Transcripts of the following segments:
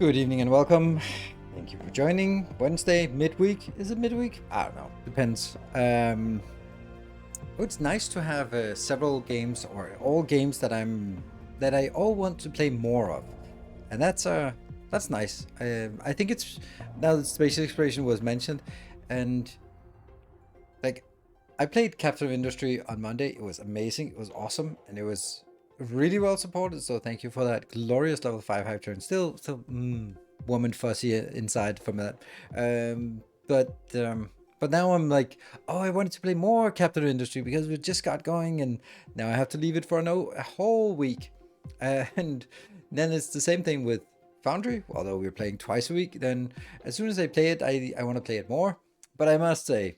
Good evening and welcome. Thank you for joining. Wednesday, midweek. Is it midweek? I don't know. Depends. It's nice to have several games or all games that I all want to play more of, and that's nice. I think it's now that Space Exploration was mentioned, and like I played Captain Industry on Monday. It was amazing. It was awesome, and it was really well supported. So thank you for that glorious level 5 hype turn. Still, woman fuzzy inside from that. But now I'm like, oh, I wanted to play more Captain Industry because we just got going, and now I have to leave it for a whole week. And then it's the same thing with Foundry. Although we're playing twice a week, then as soon as I play it, I want to play it more. But I must say,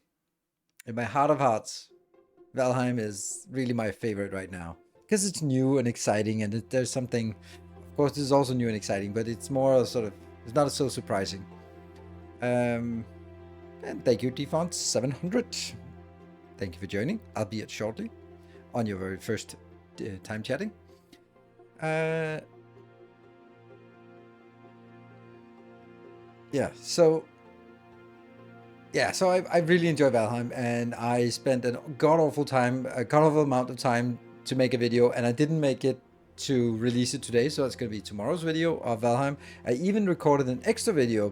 in my heart of hearts, Valheim is really my favorite right now because it's new and exciting, and there's something. Of course, this is also new and exciting, but it's more sort of, it's not so surprising. And thank you, Defont700. Thank you for joining. I'll be at shortly on your very first time chatting. So I really enjoy Valheim, and I spent a god-awful amount of time to make a video, and I didn't make it to release it today, so it's going to be tomorrow's video of Valheim. I even recorded an extra video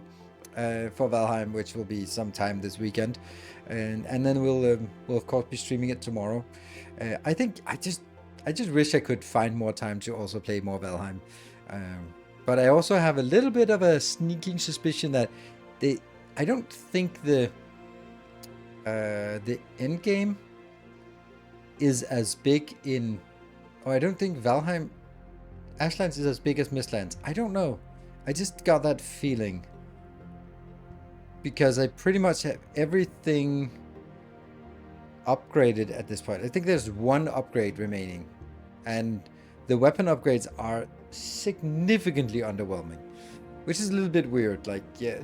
for Valheim, which will be sometime this weekend, and then we'll of course be streaming it tomorrow. I think I just wish I could find more time to also play more Valheim, but I also have a little bit of a sneaking suspicion that I don't think the end game is as big in, or I don't think Valheim Ashlands is as big as Mistlands. I don't know. I just got that feeling because I pretty much have everything upgraded at this point. I think there's one upgrade remaining, and the weapon upgrades are significantly underwhelming, which is a little bit weird. Like, yeah,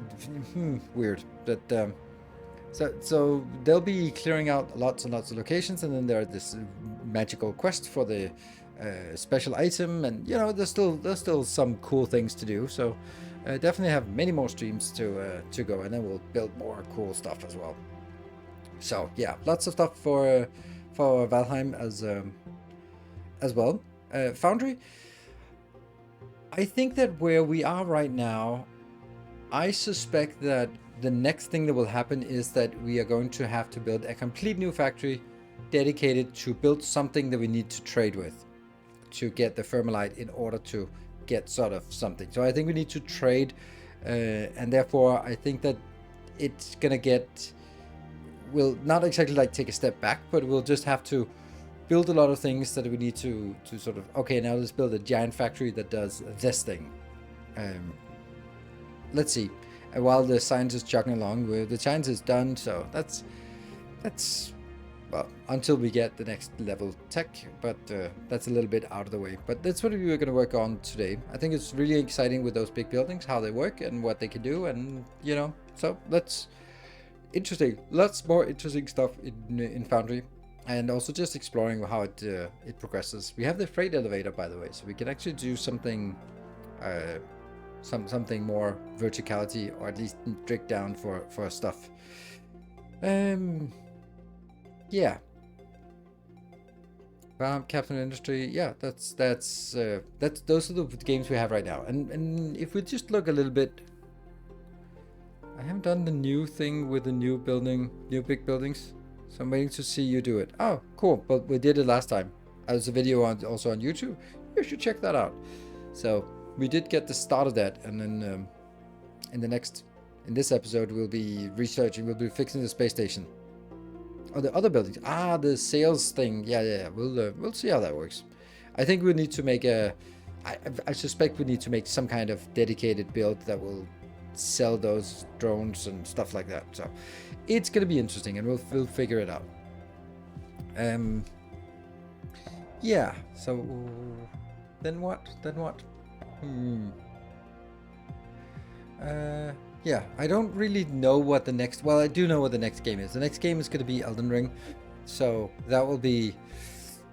weird. But so they'll be clearing out lots and lots of locations, and then there's this magical quest for the special item, and there's still some cool things to do. So definitely have many more streams to go, and then we'll build more cool stuff as well. So yeah, lots of stuff for Valheim as well. Foundry. I think that where we are right now, I suspect that the next thing that will happen is that we are going to have to build a complete new factory dedicated to build something that we need to trade with to get the Thermalite in order to get sort of something. So I think we need to trade, and therefore I think that it's gonna will not exactly like take a step back, but we'll just have to build a lot of things that we need to sort of, okay, now let's build a giant factory that does this thing. Let's see. And while the science is chugging along, the science is done, so that's well, until we get the next level tech, but that's a little bit out of the way. But that's what we were going to work on today. I think it's really exciting with those big buildings, how they work and what they can do, and so interesting. Lots more interesting stuff in Foundry, and also just exploring how it progresses. We have the freight elevator, by the way, so we can actually do something. Something more verticality, or at least drick down for stuff. Yeah. Captain Industry. Yeah, that's those are the games we have right now. And if we just look a little bit, I haven't done the new thing with the new big buildings, so I'm waiting to see you do it. Oh, cool! But we did it last time. There's a video also on YouTube. You should check that out. So we did get the start of that, and then in this episode we'll be researching. We'll be fixing the space station. Oh, the other buildings. The sales thing. Yeah. We'll see how that works. I think we need to make I suspect we need to make some kind of dedicated build that will sell those drones and stuff like that. So it's gonna be interesting, and we'll figure it out. Yeah. So then what? Yeah, I don't really know what the next... Well, I do know what the next game is. The next game is going to be Elden Ring. So that will be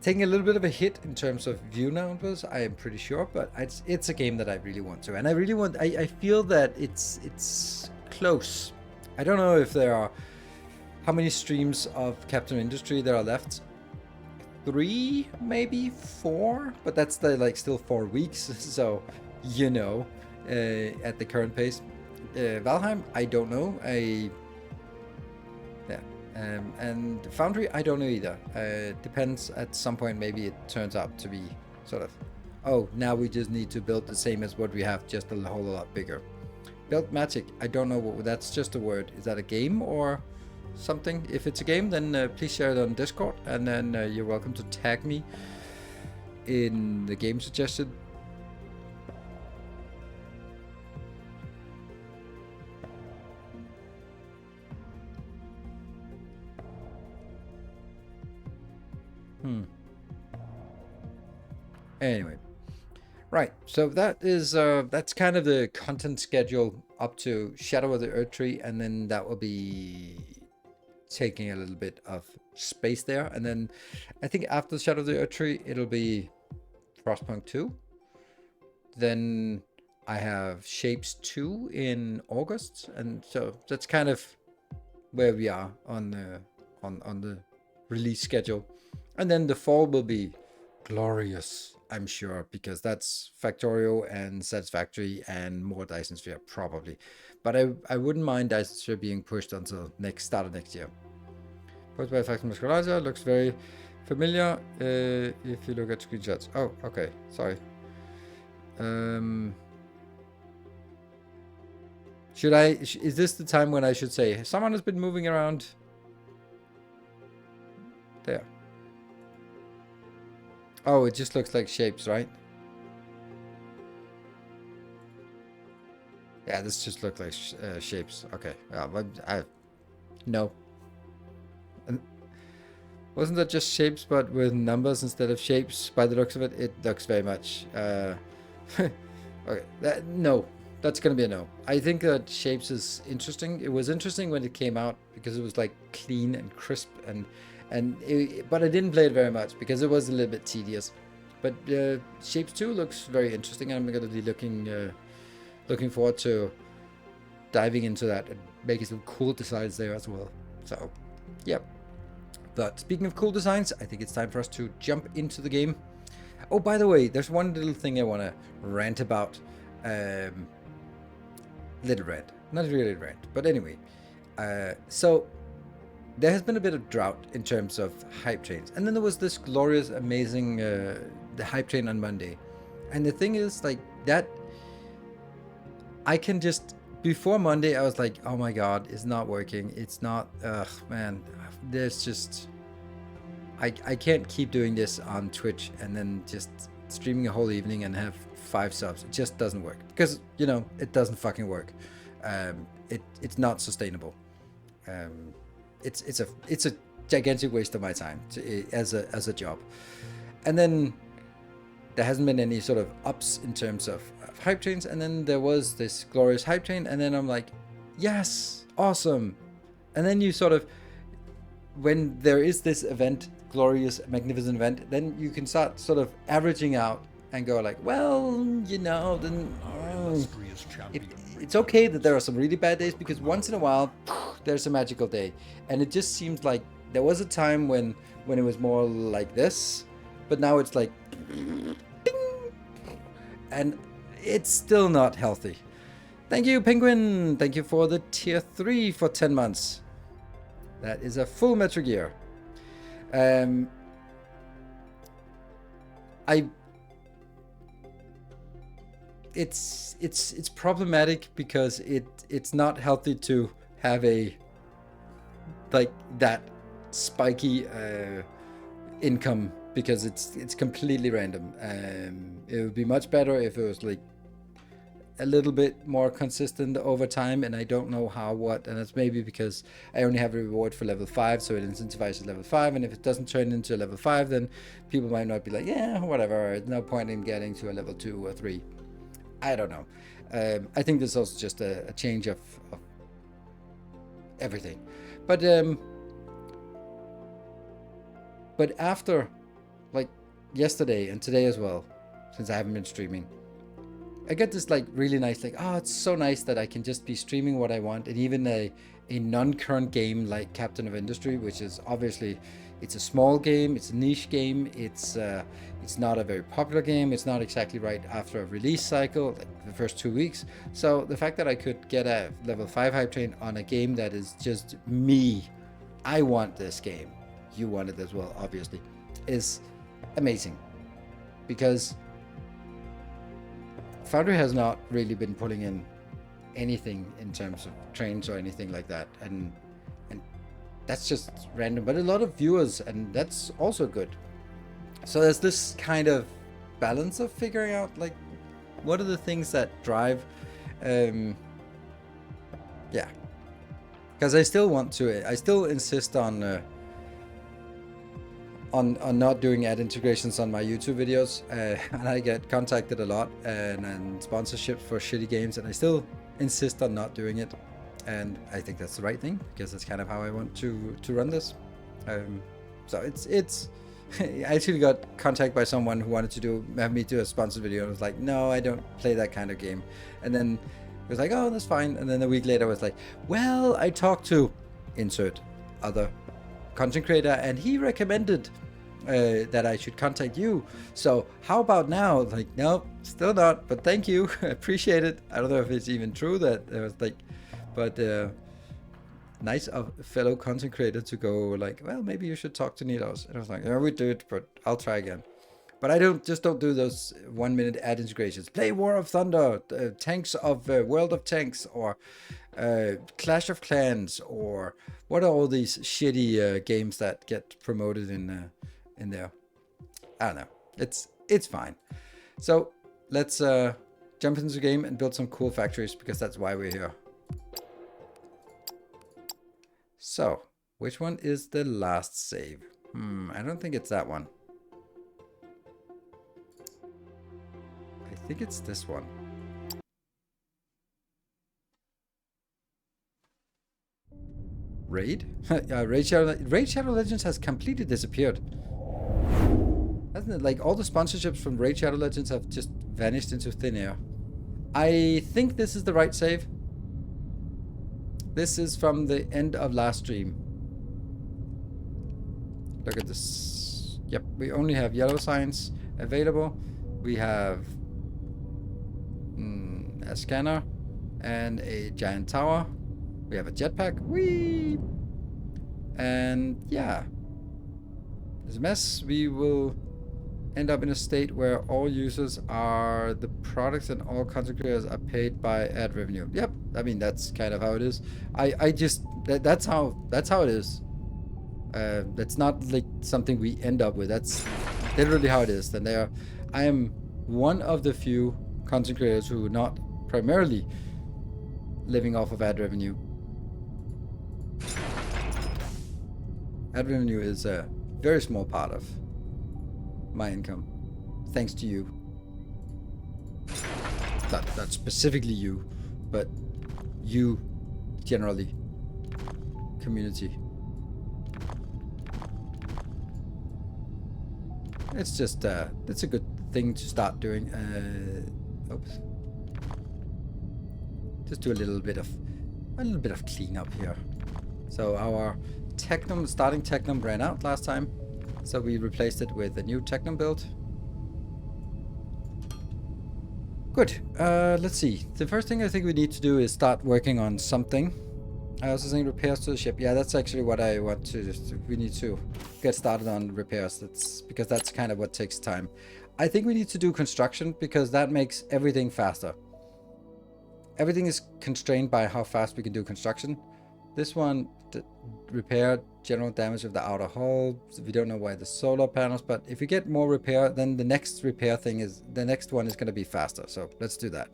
taking a little bit of a hit in terms of view numbers, I am pretty sure, but it's a game that I really want to, and I feel that it's close. I don't know if there are how many streams of Captain Industry there are left. 3, maybe 4, but that's the like still 4 weeks, so you know, at the current pace. Valheim, I don't know. And Foundry, I don't know either. Depends. At some point, maybe it turns out to be sort of, oh, now we just need to build the same as what we have, just a whole lot bigger. Build Magic, I don't know what that's just a word. Is that a game or something? If it's a game, then please share it on Discord, and then you're welcome to tag me in the game suggested. Anyway, right, so that is that's kind of the content schedule up to Shadow of the Earth Tree, and then that will be taking a little bit of space there, and then I think after Shadow of the Earth Tree it'll be Frostpunk 2. Then I have Shapes 2 in August, and so that's kind of where we are on the release schedule. And then the fall will be glorious, I'm sure, because that's Factorio and Satisfactory and more Dyson Sphere probably. But I wouldn't mind Dyson Sphere being pushed until start of next year. Posted by Factor Musculaza, looks very familiar if you look at screenshots. Oh, okay, sorry. Is this the time when I should say, someone has been moving around? There. Oh, it just looks like Shapes, right? Yeah, this just looks like Shapes. Okay. No. Wasn't that just Shapes, but with numbers instead of shapes? By the looks of it, it looks very much. Okay. No, that's gonna be a no. I think that Shapes is interesting. It was interesting when it came out because it was like clean and crisp, but I didn't play it very much because it was a little bit tedious. But Shapes 2 looks very interesting, and I'm gonna be looking forward to diving into that and making some cool designs there as well. So, yeah. But speaking of cool designs, I think it's time for us to jump into the game. Oh, by the way, there's one little thing I want to rant about. Little rant. Not really rant, but anyway. So, there has been a bit of drought in terms of hype trains. And then there was this glorious, amazing the hype train on Monday. And the thing is, like, that... I can just... Before Monday, I was like, oh my god, it's not working. It's not... Ugh, man. There's just... I can't keep doing this on Twitch and then just streaming a whole evening and have 5 subs. It just doesn't work. Because, you know, it doesn't fucking work. It's not sustainable. It's a gigantic waste of my time as a job. And then there hasn't been any sort of ups in terms of hype trains, and then there was this glorious hype train, and then I'm like, yes, awesome. And then you sort of, when there is this event, glorious, magnificent event, then you can start sort of averaging out and go like, well, you know, then it's okay that there are some really bad days, because once in a while there's a magical day. And it just seems like there was a time when it was more like this, but now it's like ding, and it's still not healthy. Thank you, Penguin. Thank you for the tier 3 for 10 months. That is a full Metro Gear. It's problematic because it's not healthy to have a like that spiky income, because it's completely random. It would be much better if it was like a little bit more consistent over time, and I don't know what, and that's maybe because I only have a reward for level 5, so it incentivizes level 5, and if it doesn't turn into a level 5, then people might not be like, yeah, whatever, there's no point in getting to a level 2 or 3. I don't know. I think this is also just a change of everything. But after yesterday and today as well, since I haven't been streaming, I get this like really nice, like, oh, it's so nice that I can just be streaming what I want. And even a non-current game like Captain of Industry, which is obviously, it's a small game, it's a niche game, it's not a very popular game, it's not exactly right after a release cycle, like the first 2 weeks. So the fact that I could get a level 5 hype train on a game that is just me, I want this game, you want it as well, obviously, is amazing. Because Foundry has not really been pulling in anything in terms of trains or anything like that, and that's just random, but a lot of viewers, and that's also good. So there's this kind of balance of figuring out like what are the things that drive, yeah, because I still insist on not doing ad integrations on my YouTube videos, and I get contacted a lot and sponsorships for shitty games, and I still insist on not doing it, and I think that's the right thing because that's kind of how I want to run this. So it's I actually got contacted by someone who wanted to have me do a sponsored video, and I was like, no, I don't play that kind of game. And then it was like, oh, that's fine. And then a week later I was like, well, I talked to insert other content creator and he recommended that I should contact you, so how about now? Like, no, still not, but thank you. I appreciate it. I don't know if it's even true that it was like, but nice of fellow content creator to go like, well, maybe you should talk to Nidos. And I was like, yeah, we do it, but I'll try again. But I don't do those 1 minute ad integrations. Play War of Thunder, Tanks of World of Tanks, or Clash of Clans, or what are all these shitty games that get promoted in there? I don't know. It's fine. So let's jump into the game and build some cool factories, because that's why we're here. So which one is the last save? I don't think it's that one. I think it's this one. Raid? Raid Shadow Legends has completely disappeared. Hasn't it? Like, all the sponsorships from Raid Shadow Legends have just vanished into thin air. I think this is the right save. This is from the end of last stream. Look at this. Yep, we only have yellow signs available. We have a scanner and a giant tower. We have a jetpack. Whee! And yeah, it's a mess. We will end up in a state where all users are the products and all content creators are paid by ad revenue. Yep, I mean, that's kind of how it is. I just that's how it is. That's not like something we end up with. That's literally how it is. And I am one of the few content creators who are not primarily living off of ad revenue. Ad revenue is a very small part of my income, thanks to you. Not specifically you, but you generally, community. It's just it's a good thing to start doing. Oops. Just do a little bit of cleanup here. So our Technum, starting Technum ran out last time, so we replaced it with a new Technum build. Good. Let's see. The first thing I think we need to do is start working on something. I also think repairs to the ship. Yeah, that's actually what I want to. We need to get started on repairs. Because that's kind of what takes time. I think we need to do construction, because that makes everything faster. Everything is constrained by how fast we can do construction. This one, repair general damage of the outer hull. We don't know why the solar panels, but if we get more repair, then the next repair thing is, the next one is going to be faster. So let's do that.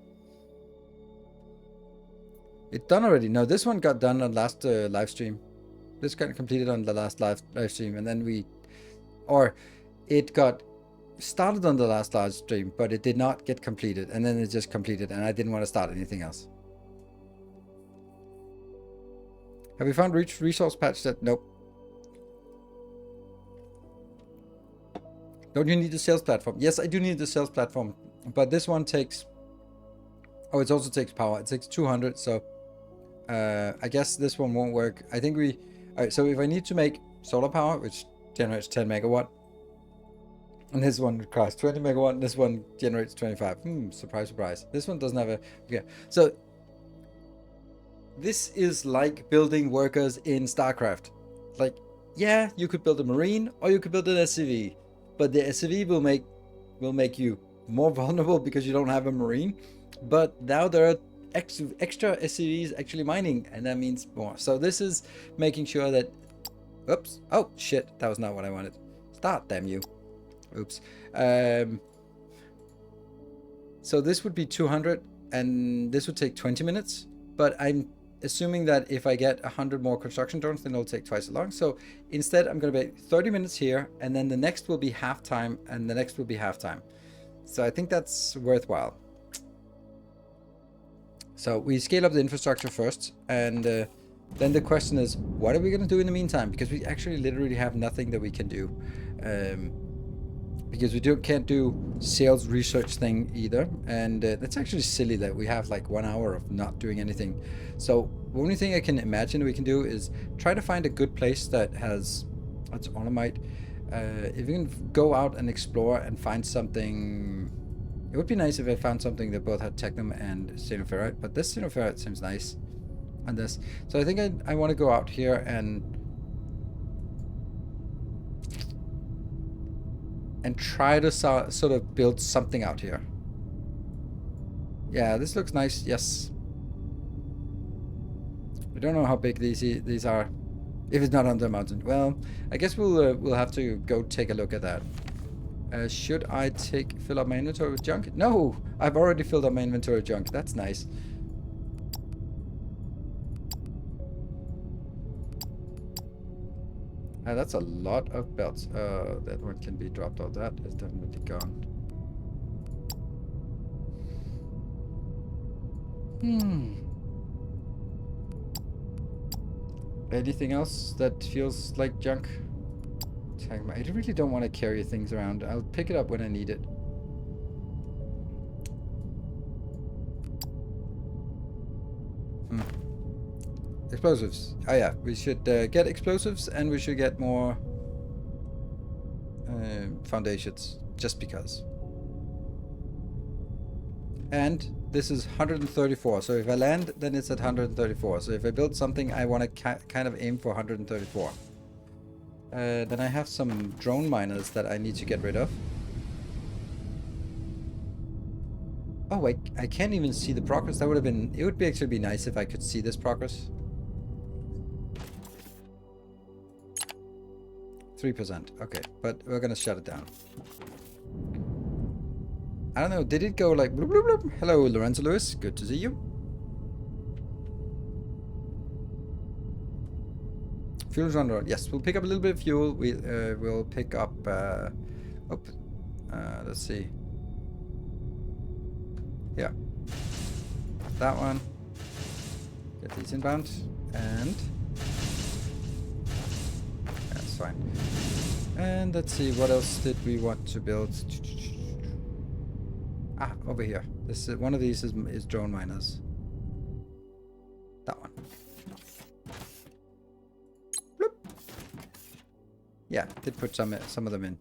It's done already. No, this one got done on last live stream. This got completed on the last live stream, and then it got started on the last live stream, but it did not get completed, and then it just completed, and I didn't want to start anything else. Have we found resource patch that? Nope. Don't you need the sales platform? Yes, I do need the sales platform, but this one takes... Oh, it also takes power. It takes 200, so I guess this one won't work. I think we... Alright, so if I need to make solar power, which generates 10 megawatt, and this one requires 20 megawatt, and this one generates 25. Surprise, surprise. This one doesn't have a... Okay, so this is like building workers in StarCraft. Like, yeah, you could build a Marine, or you could build an SCV, but the SCV will make you more vulnerable because you don't have a Marine. But now there are extra SCVs actually mining, and that means more. So this is making sure that... Oops. Oh, shit. That was not what I wanted. Start, damn you. Oops. So this would be 200, and this would take 20 minutes. But I'm assuming that if I get 100 more construction drones, then it'll take twice as long. So instead, I'm going to be 30 minutes here, and then the next will be half time, and the next will be half time. So I think that's worthwhile. So we scale up the infrastructure first, and then the question is, what are we going to do in the meantime? Because we actually literally have nothing that we can do. Because we can't do sales research thing either. And that's actually silly that we have like 1 hour of not doing anything. So the only thing I can imagine we can do is try to find a good place that has... That's Olamite. If we can go out and explore and find something... It would be nice if I found something that both had Technum and Xenoferrite, but this Xenoferrite seems nice on this. So I think I want to go out here and try to sort of build something out here. Yeah, this looks nice. Yes. I don't know how big these are. If it's not on the mountain. Well, I guess we'll have to go take a look at that. Should I fill up my inventory with junk? No! I've already filled up my inventory with junk. That's nice. That's a lot of belts. That one can be dropped off. That is definitely gone. Anything else that feels like junk? I really don't want to carry things around. I'll pick it up when I need it. Explosives. Oh yeah, we should get explosives, and we should get more foundations, just because. And this is 134, so if I land, then it's at 134. So if I build something, I want to kind of aim for 134. Then I have some drone miners that I need to get rid of. Oh, I can't even see the progress. That would have been... It would actually be nice if I could see this progress. 3%. Okay, but we're gonna shut it down. I don't know. Did it go like... Bloop, bloop, bloop? Hello, Lorenzo Lewis. Good to see you. Fuel's on the road. Yes, we'll pick up a little bit of fuel. We'll pick up... let's see. Yeah. That one. Get these inbound. And... That's fine. And let's see, what else did we want to build? Ah, over here. This is, one of these is drone miners. That one. Bloop. Yeah, did put some of them in.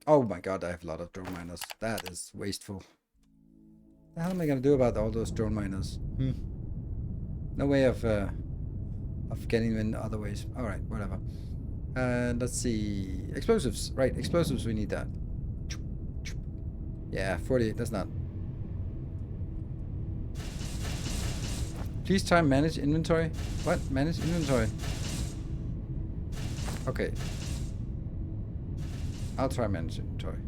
Oh my god, I have a lot of drone miners. That is wasteful. What the hell am I gonna do about all those drone miners? No way of getting them in other ways. Alright, whatever. Let's see. Explosives. Right, explosives, we need that. Yeah, 48, that's not. Please try and manage inventory. What? Manage inventory. Okay. I'll try manage inventory.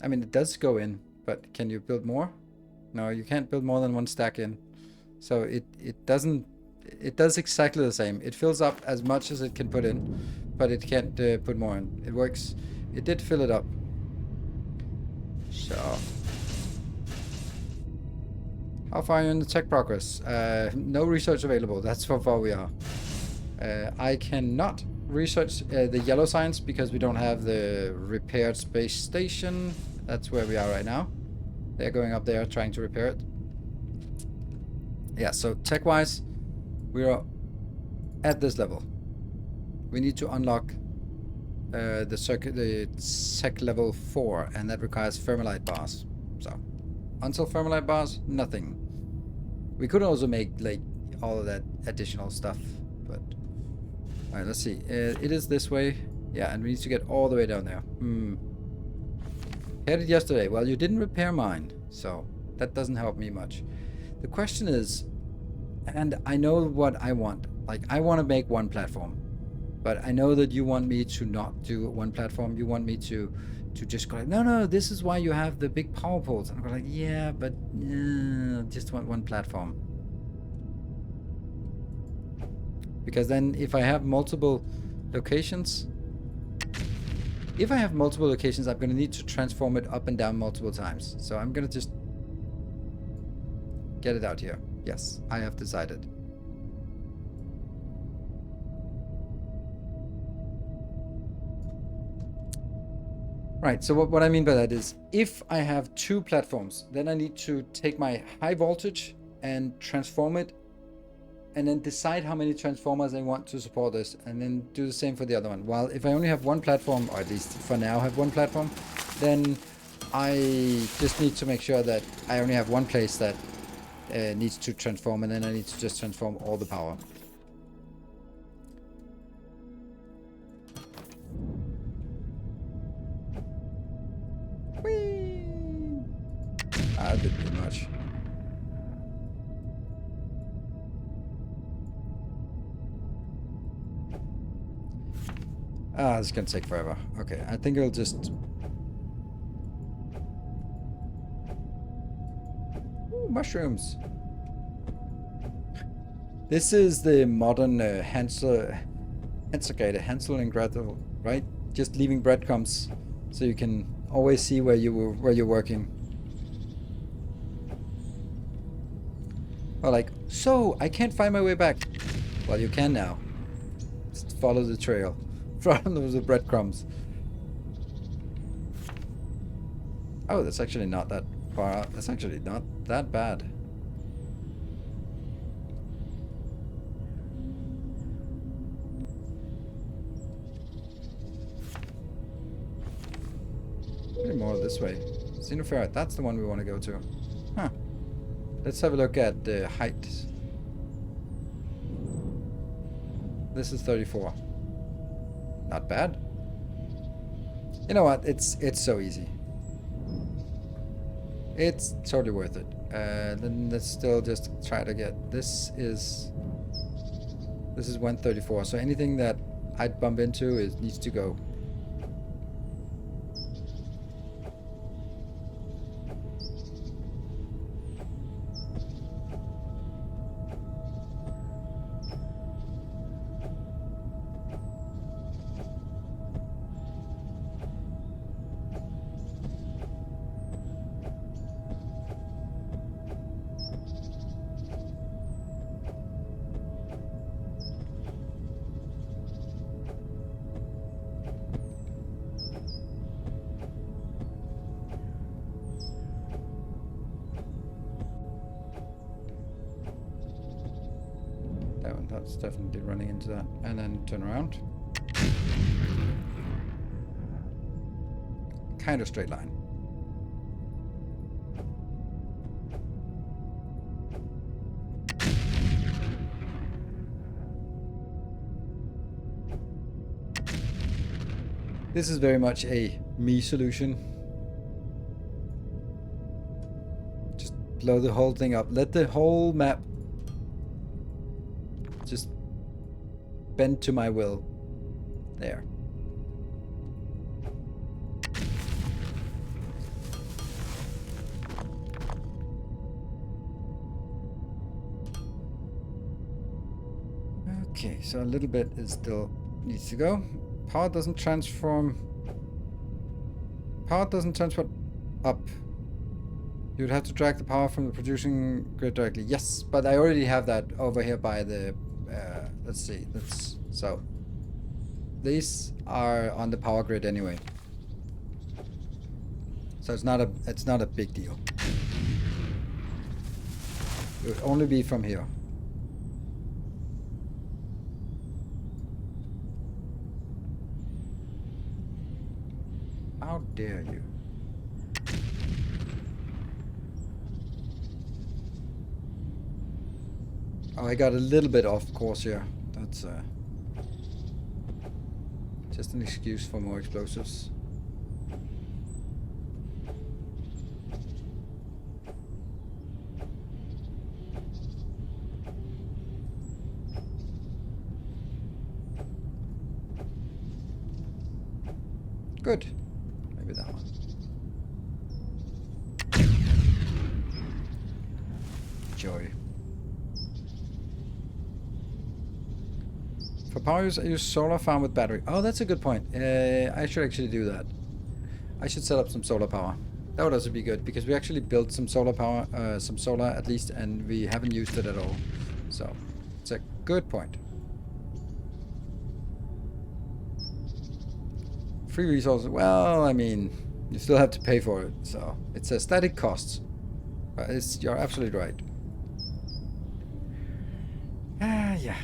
I mean, it does go in, but can you build more? No, you can't build more than one stack in. So it doesn't... It does exactly the same. It fills up as much as it can put in, but it can't put more in. It works. It did fill it up. So... How far are you in the tech progress? No research available. That's how far we are. I cannot research the yellow science because we don't have the repaired space station. That's where we are right now. They're going up there trying to repair it. Yeah, so tech-wise, we are at this level. We need to unlock the sec level 4, and that requires thermalite bars. So, until thermalite bars, nothing. We could also make like all of that additional stuff, but alright, let's see. It is this way. Yeah, and we need to get all the way down there. Headed yesterday. Well, you didn't repair mine, so that doesn't help me much. The question is, and I know what I want. Like, I want to make one platform, but I know that you want me to not do one platform. You want me to just go like, no, this is why you have the big power poles. And I'm like, yeah, but just want one platform. Because then if I have multiple locations, I'm going to need to transform it up and down multiple times. So I'm going to just get it out here. Yes, I have decided. Right, so what I mean by that is, if I have 2 platforms, then I need to take my high voltage and transform it, and then decide how many transformers I want to support this, and then do the same for the other one. While if I only have one platform, or at least for now have one platform, then I just need to make sure that I only have one place that needs to transform, and then I need to just transform all the power. Whee! I did too much. This is gonna take forever. Okay, I think it'll just... Ooh, mushrooms! This is the modern Hansel and Gretel, right? Just leaving breadcrumbs so you can always see where you're working. Or like, so I can't find my way back. Well, you can now. Just follow the trail. Follow the breadcrumbs. Oh, that's actually not that far out. That's actually not that bad. Maybe more this way. Xenoferrite, that's the one we want to go to. Huh. Let's have a look at the height. This is 34. Not bad. You know what? It's so easy. It's totally worth it. Then let's still just try to get... This is 134. So anything that I'd bump into needs to go. That's definitely running into that. And then turn around. Kind of straight line. This is very much a me solution. Just blow the whole thing up. Let the whole map just bend to my will. There. Okay, so a little bit is still needs to go. Power doesn't transform. Power doesn't transfer up. You'd have to drag the power from the producing grid directly. Yes, but I already have that over here by the... let's see. So, these are on the power grid anyway. So it's not a big deal. It would only be from here. How dare you? Oh, I got a little bit off course here. That's just an excuse for more explosives. Good. Maybe that one. Joy. For power use, I use solar farm with battery. Oh, that's a good point. I should actually do that. I should set up some solar power. That would also be good, because we actually built some solar power, some solar at least, and we haven't used it at all. So, it's a good point. Free resources. Well, I mean, you still have to pay for it. So, it's a static cost. You're absolutely right. Yeah.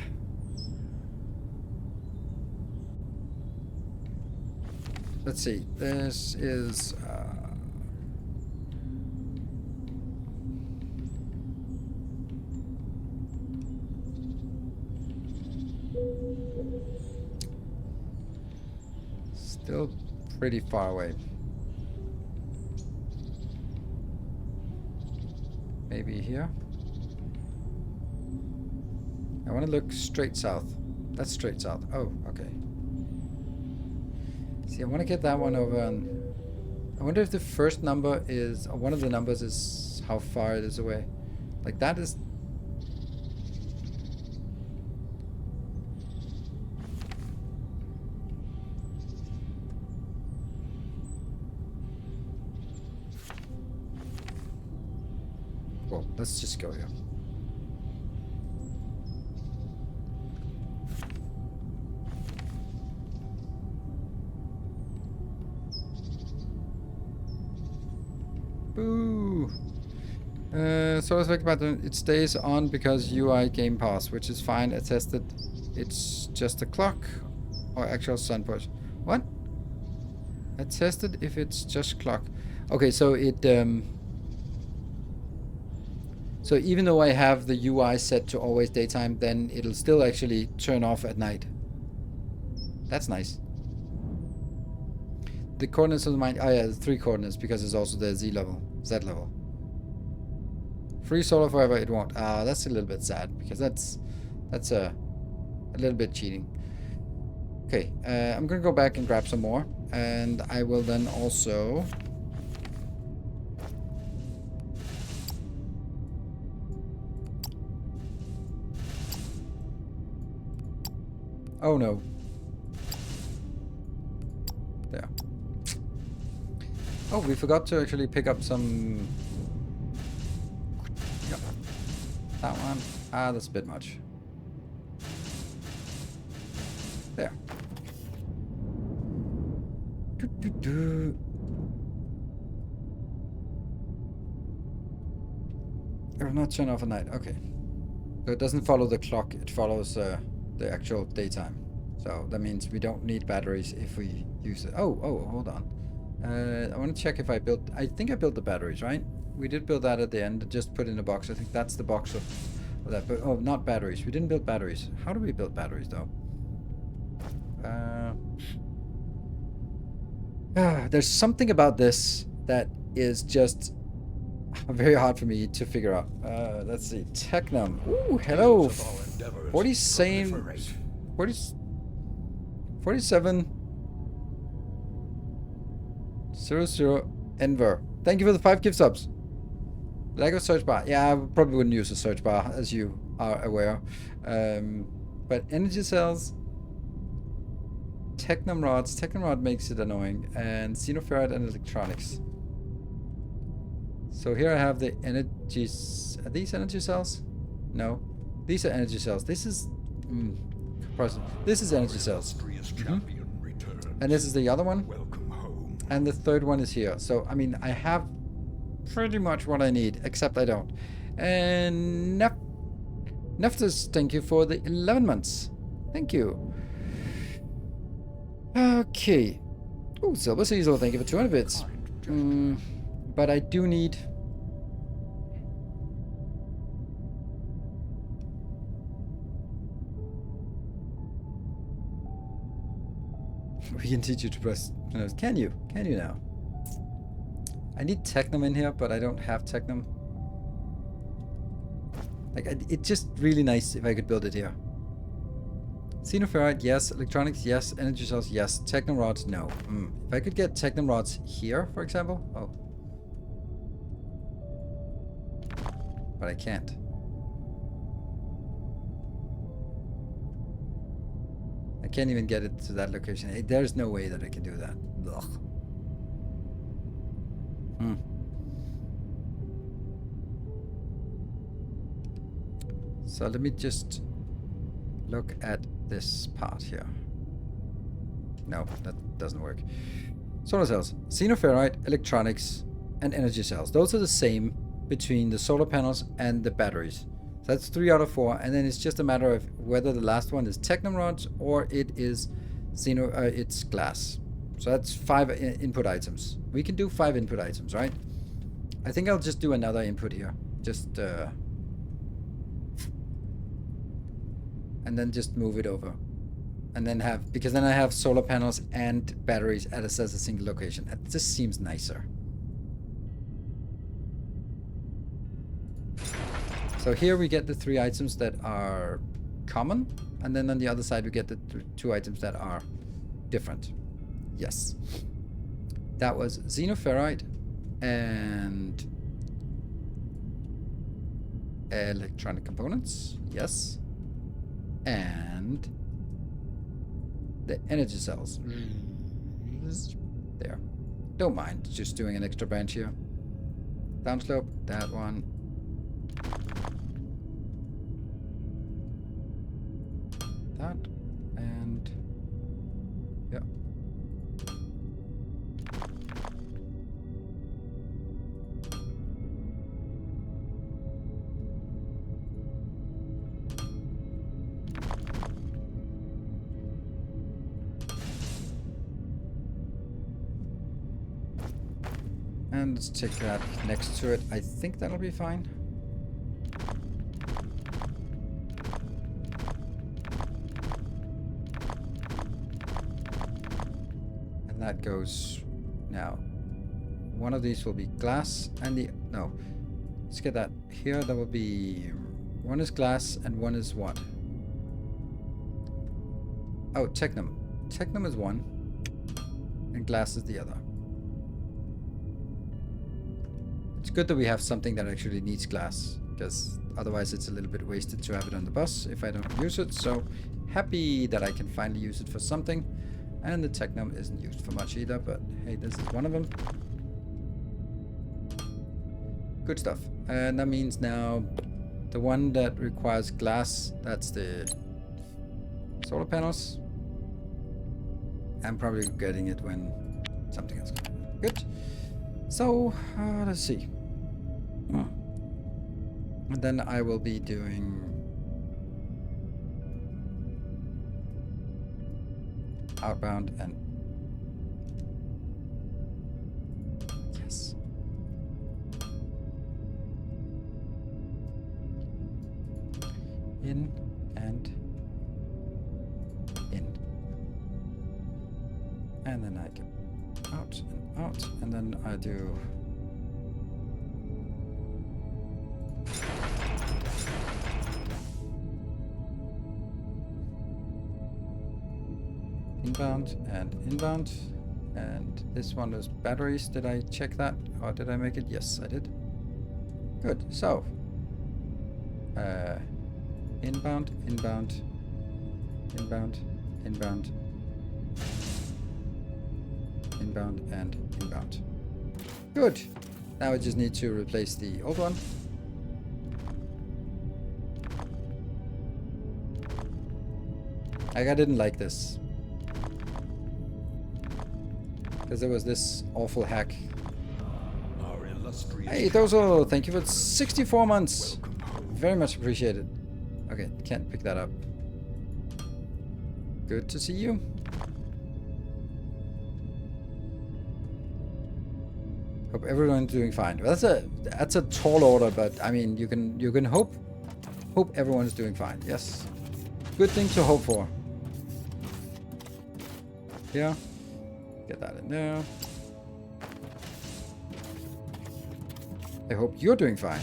Let's see. This is... still pretty far away. Maybe here? I want to look straight south. That's straight south. Oh, okay. See, I want to get that one over on... I wonder if the first number is... Or one of the numbers is how far it is away. Like, that is... Well, let's just go here. Boo! So let's talk about it stays on because UI Game Pass, which is fine. I tested. It's just a clock or actual sun push. What? I tested if it's just clock. Okay, so it so even though I have the UI set to always daytime, then it'll still actually turn off at night. That's nice. The coordinates of the mind. Oh yeah, the 3 coordinates because it's also the Z level, Z level. Free solar forever, it won't. Ah, that's a little bit sad because that's a little bit cheating. Okay, I'm gonna go back and grab some more, and I will then also. Oh no. There. Oh, we forgot to actually pick up some... Yep. That one. Ah, that's a bit much. There. It will not turn off at night. Okay. So it doesn't follow the clock. It follows the actual daytime. So that means we don't need batteries if we use it. Oh, hold on. I want to check if I built... I think I built the batteries, right? We did build that at the end. Just put in a box. I think that's the box of that. But, oh, not batteries. We didn't build batteries. How do we build batteries, though? There's something about this that is just very hard for me to figure out. Let's see. Technum. Ooh, hello. 47 00 Enver. Thank you for the 5 gift subs. Lack of search bar. Yeah, I probably wouldn't use a search bar, as you are aware. But energy cells, Technum rods. Technum rod makes it annoying. And xenoferrite and electronics. So here I have the energies. Are these energy cells? No. These are energy cells. This is... this is energy cells. And this is the other one. Welcome home. And the third one is here. So, I mean, I have pretty much what I need, except I don't. And Neftis, thank you for the 11 months. Thank you. Okay. Oh, Silver Cecil, thank you for 200 bits. But I do need... We can teach you to press... Can you? Can you now? I need Technum in here, but I don't have Technum. Like, it's just really nice if I could build it here. Xenoferrite, yes. Electronics, yes. Energy cells, yes. Technum rods, no. If I could get Technum rods here, for example. Oh. But I can't. I can't even get it to that location. There's no way that I can do that. Ugh. So let me just look at this part here. No, that doesn't work. Solar cells, xenoferrite, electronics, and energy cells. Those are the same between the solar panels and the batteries. So that's 3 out of 4, and then it's just a matter of whether the last one is Technum rods or it is it's glass. So that's 5 input items. We can do 5 input items, right? I think I'll just do another input here. Just and then just move it over. And then have, because then I have solar panels and batteries at as a single location. That just seems nicer. So here we get the 3 items that are common, and then on the other side we get the 2 items that are different. Yes. That was xenoferrite and electronic components. Yes. And the energy cells. There. Don't mind just doing an extra branch here. Downslope, that one. That. And yeah. And let's check that next to it. I think that'll be fine. And that goes now. One of these will be glass and the... No. Let's get that here. That will be... One is glass and one is what? Oh, Technum. Technum is one. And glass is the other. It's good that we have something that actually needs glass, because otherwise it's a little bit wasted to have it on the bus if I don't use it. So happy that I can finally use it for something. And the Technum isn't used for much either, but hey, this is one of them. Good stuff. And that means now the one that requires glass, that's the solar panels. I'm probably getting it when something else comes. Good. So, let's see. And then I will be doing outbound and yes. In and in. And then I go out and out, and then I do inbound and inbound. And this one is batteries. Did I check that, or did I make it? Yes, I did. Good. So inbound, inbound, inbound, inbound, inbound, and inbound. Good. Now I just need to replace the old one. Like, I didn't like this. Because there was this awful hack. Hey, Dozo, thank you for 64 months. Very much appreciated. Okay, can't pick that up. Good to see you. Hope everyone's doing fine. Well, that's a tall order, but I mean, you can hope everyone's doing fine. Yes, good thing to hope for. Yeah, get that in there. I hope you're doing fine.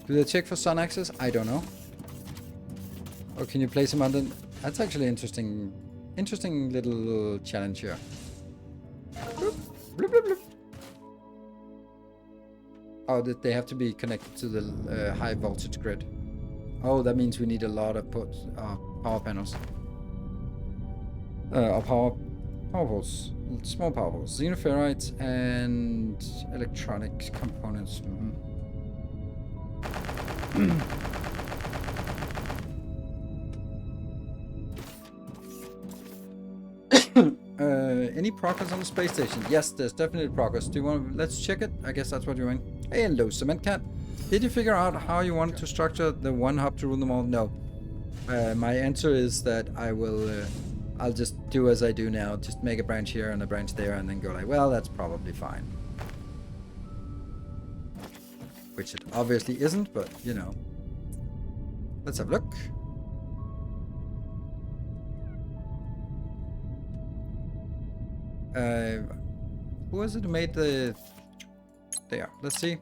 Do they check for sun access? I don't know. Or can you place them under? That's actually interesting. Interesting little challenge here. Bloop, bloop, bloop, bloop. Oh, they have to be connected to the high voltage grid. Oh, that means we need a lot of power panels. Or power poles. Small power poles. Xenoferrites and electronic components. Any progress on the space station? Yes, there's definitely progress. Do you want? Let's check it. I guess that's what you mean. Hey, hello, Cement Cat. Did you figure out how you wanted to structure the one hub to rule them all? No. My answer is that I will. I'll just do as I do now. Just make a branch here and a branch there, and then go like, well, that's probably fine. Which it obviously isn't, but you know. Let's have a look. Who was it who made the... There, let's see.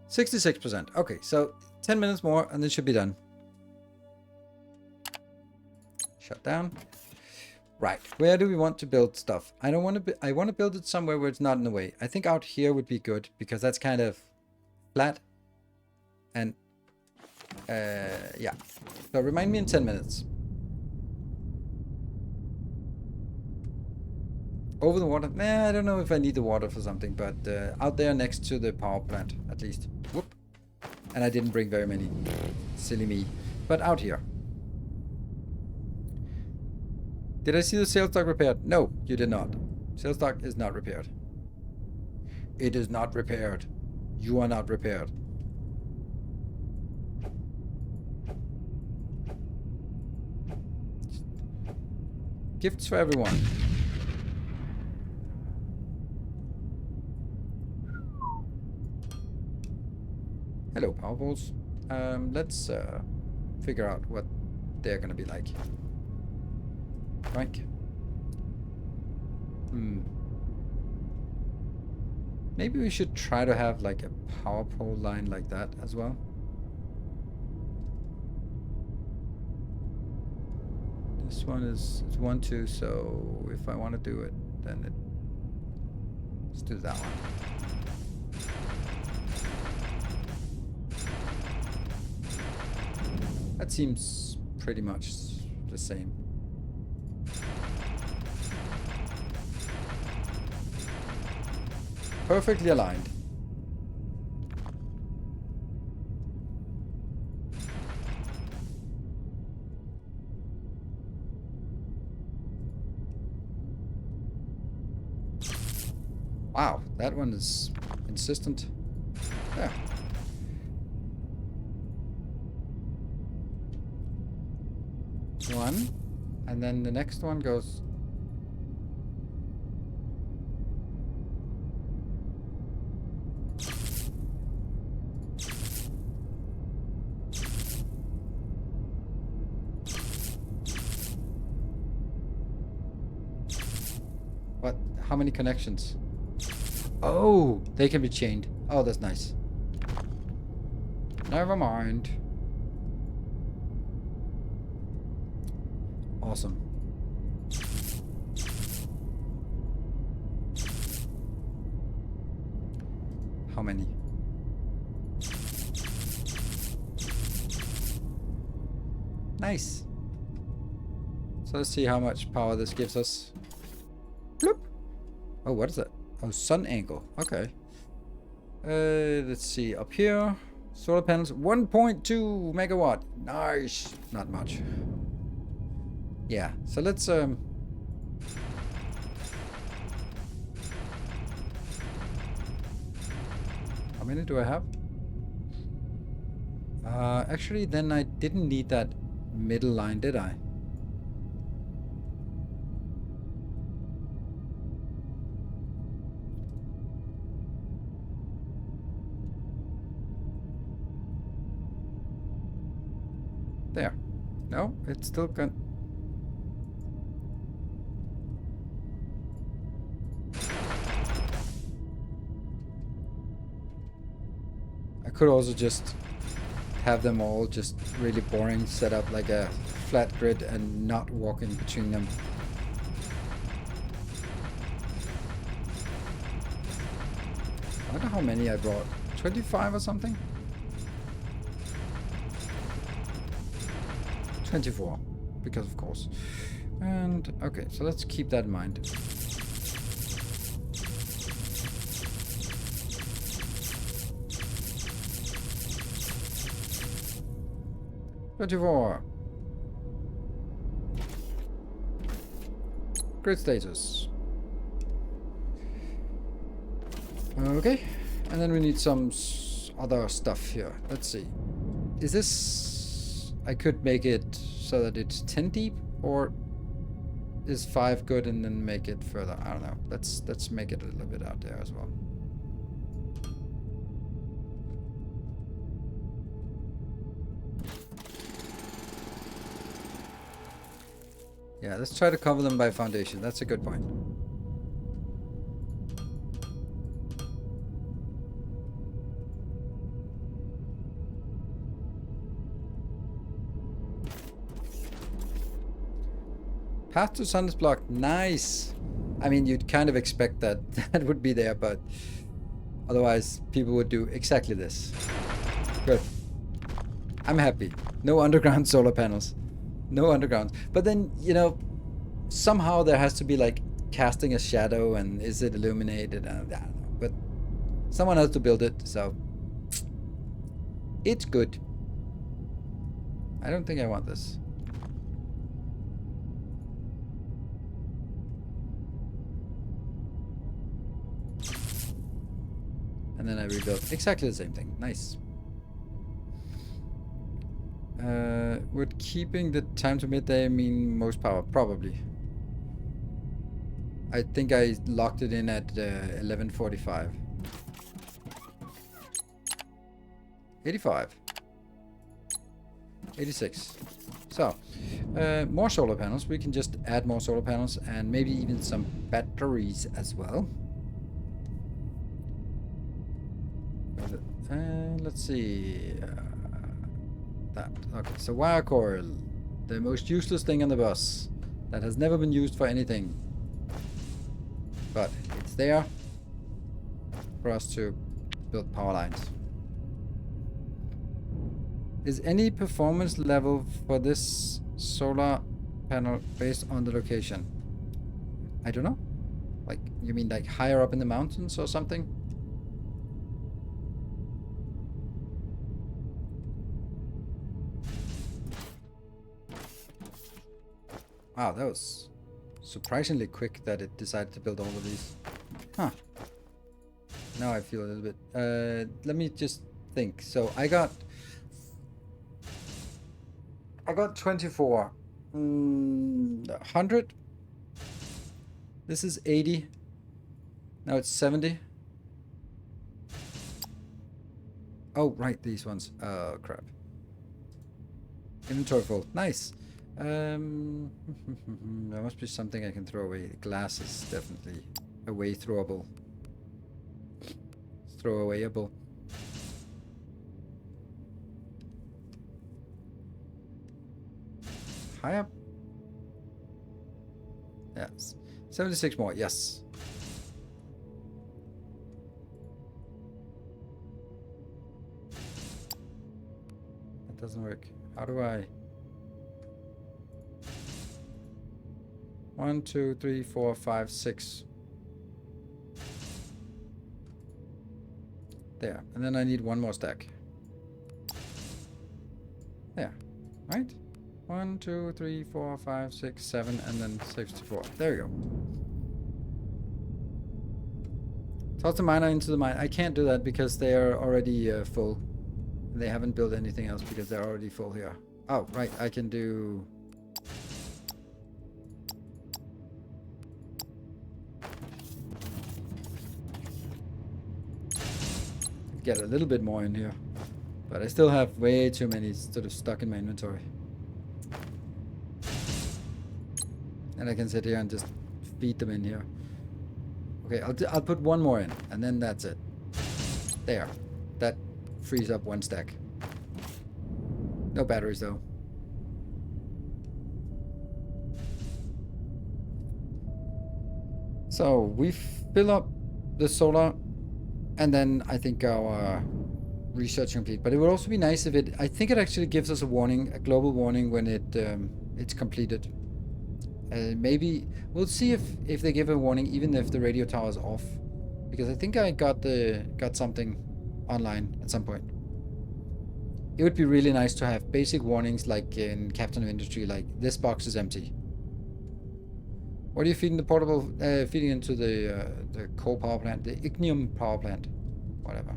66%. Okay, so 10 minutes more and this should be done. Shut down. Right, where do we want to build stuff? I don't want to I want to build it somewhere where it's not in the way. I think out here would be good because that's kind of flat. And yeah. So remind me in 10 minutes. Over the water? Nah, I don't know if I need the water for something, but out there next to the power plant, at least. Whoop. And I didn't bring very many. Silly me. But out here. Did I see the sales dock repaired? No, you did not. Sales dock is not repaired. It is not repaired. You are not repaired. Gifts for everyone. Hello, power balls. Let's figure out what they're gonna be like. Right. Maybe we should try to have like a power pole line like that as well. This one is 1, 2, so if I want to do it, then let's do that one. That seems pretty much the same. Perfectly aligned. Wow, that one is insistent. Yeah. One, and then the next one goes. What? How many connections? Oh, they can be chained. Oh, that's nice. Never mind. Awesome. How many? Nice. So let's see how much power this gives us. Bloop. Oh, what is that? Oh, sun angle. Okay. Let's see. Up here, solar panels, 1.2 megawatt. Nice. Not much. Yeah. So let's How many do I have? Actually, then I didn't need that middle line, did I? There. No, it's still got... I could also just have them all just really boring, set up like a flat grid and not walk in between them. I don't know how many I brought. 25 or something? 24, because of course. And okay, so let's keep that in mind. "24. Grid status. Okay, and then we need some other stuff here. Let's see. Is this... I could make it so that it's 10 deep, or is 5 good and then make it further? I don't know. Let's make it a little bit out there as well. Yeah, let's try to cover them by foundation. That's a good point. Path to sun is blocked. Nice. I mean, you'd kind of expect that that would be there, but otherwise people would do exactly this. Good. I'm happy. No underground solar panels. No underground. But then, you know, somehow there has to be like casting a shadow, and is it illuminated? I don't know. But someone has to build it, so it's good. I don't think I want this. And then I rebuilt exactly the same thing. Nice. Would keeping the time to midday mean most power? Probably. I think I locked it in at 11:45. 85. 86. So, more solar panels. We can just add more solar panels and maybe even some batteries as well. Let's see. That. Okay, so wire coil. The most useless thing on the bus. That has never been used for anything. But it's there for us to build power lines. Is any performance level for this solar panel based on the location? I don't know. Like, you mean like higher up in the mountains or something? Wow, that was surprisingly quick that it decided to build all of these. Huh. Now I feel a little bit... let me just think. So I got 24. 100. This is 80. Now it's 70. Oh, right, these ones. Oh, crap. Inventory full. Nice. There must be something I can throw away. Glass is definitely away throwable. Throwawayable. High up. Yes. 76 more. Yes. That doesn't work. How do I... 1, 2, 3, 4, 5, 6. There. And then I need one more stack. There. Right? 1, 2, 3, 4, 5, 6, 7, and then 64. There we go. Toss the miner into the mine. I can't do that because they are already full. They haven't built anything else because they're already full here. Oh, right. I can do... get a little bit more in here. But I still have way too many sort of stuck in my inventory. And I can sit here and just feed them in here. Okay, I'll put one more in, and then that's it. There. That frees up one stack. No batteries, though. So, we fill up the solar, and then I think our research complete. But it would also be nice if it... I think it actually gives us a warning, a global warning when it's completed. Maybe we'll see if they give a warning even if the radio tower is off, because I think I got something online at some point. It would be really nice to have basic warnings like in Captain of Industry, like this box is empty. What are you feeding the portable? Feeding into the coal power plant, the ignium power plant, whatever.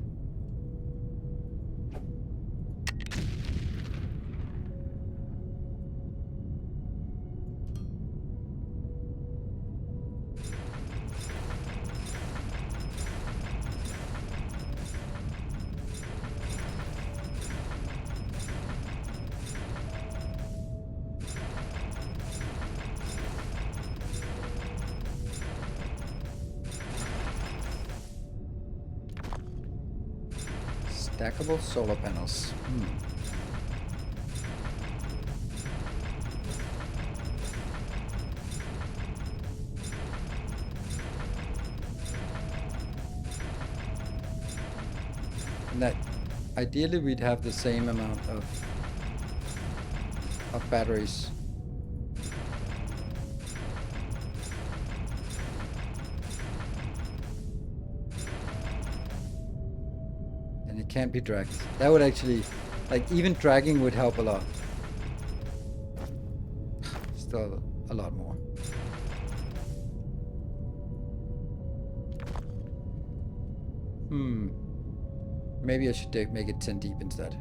Stackable solar panels. And that ideally we'd have the same amount of batteries. Can't be dragged. That would actually, like, even dragging would help a lot. Still a lot more. Maybe I should make it 10 deep instead.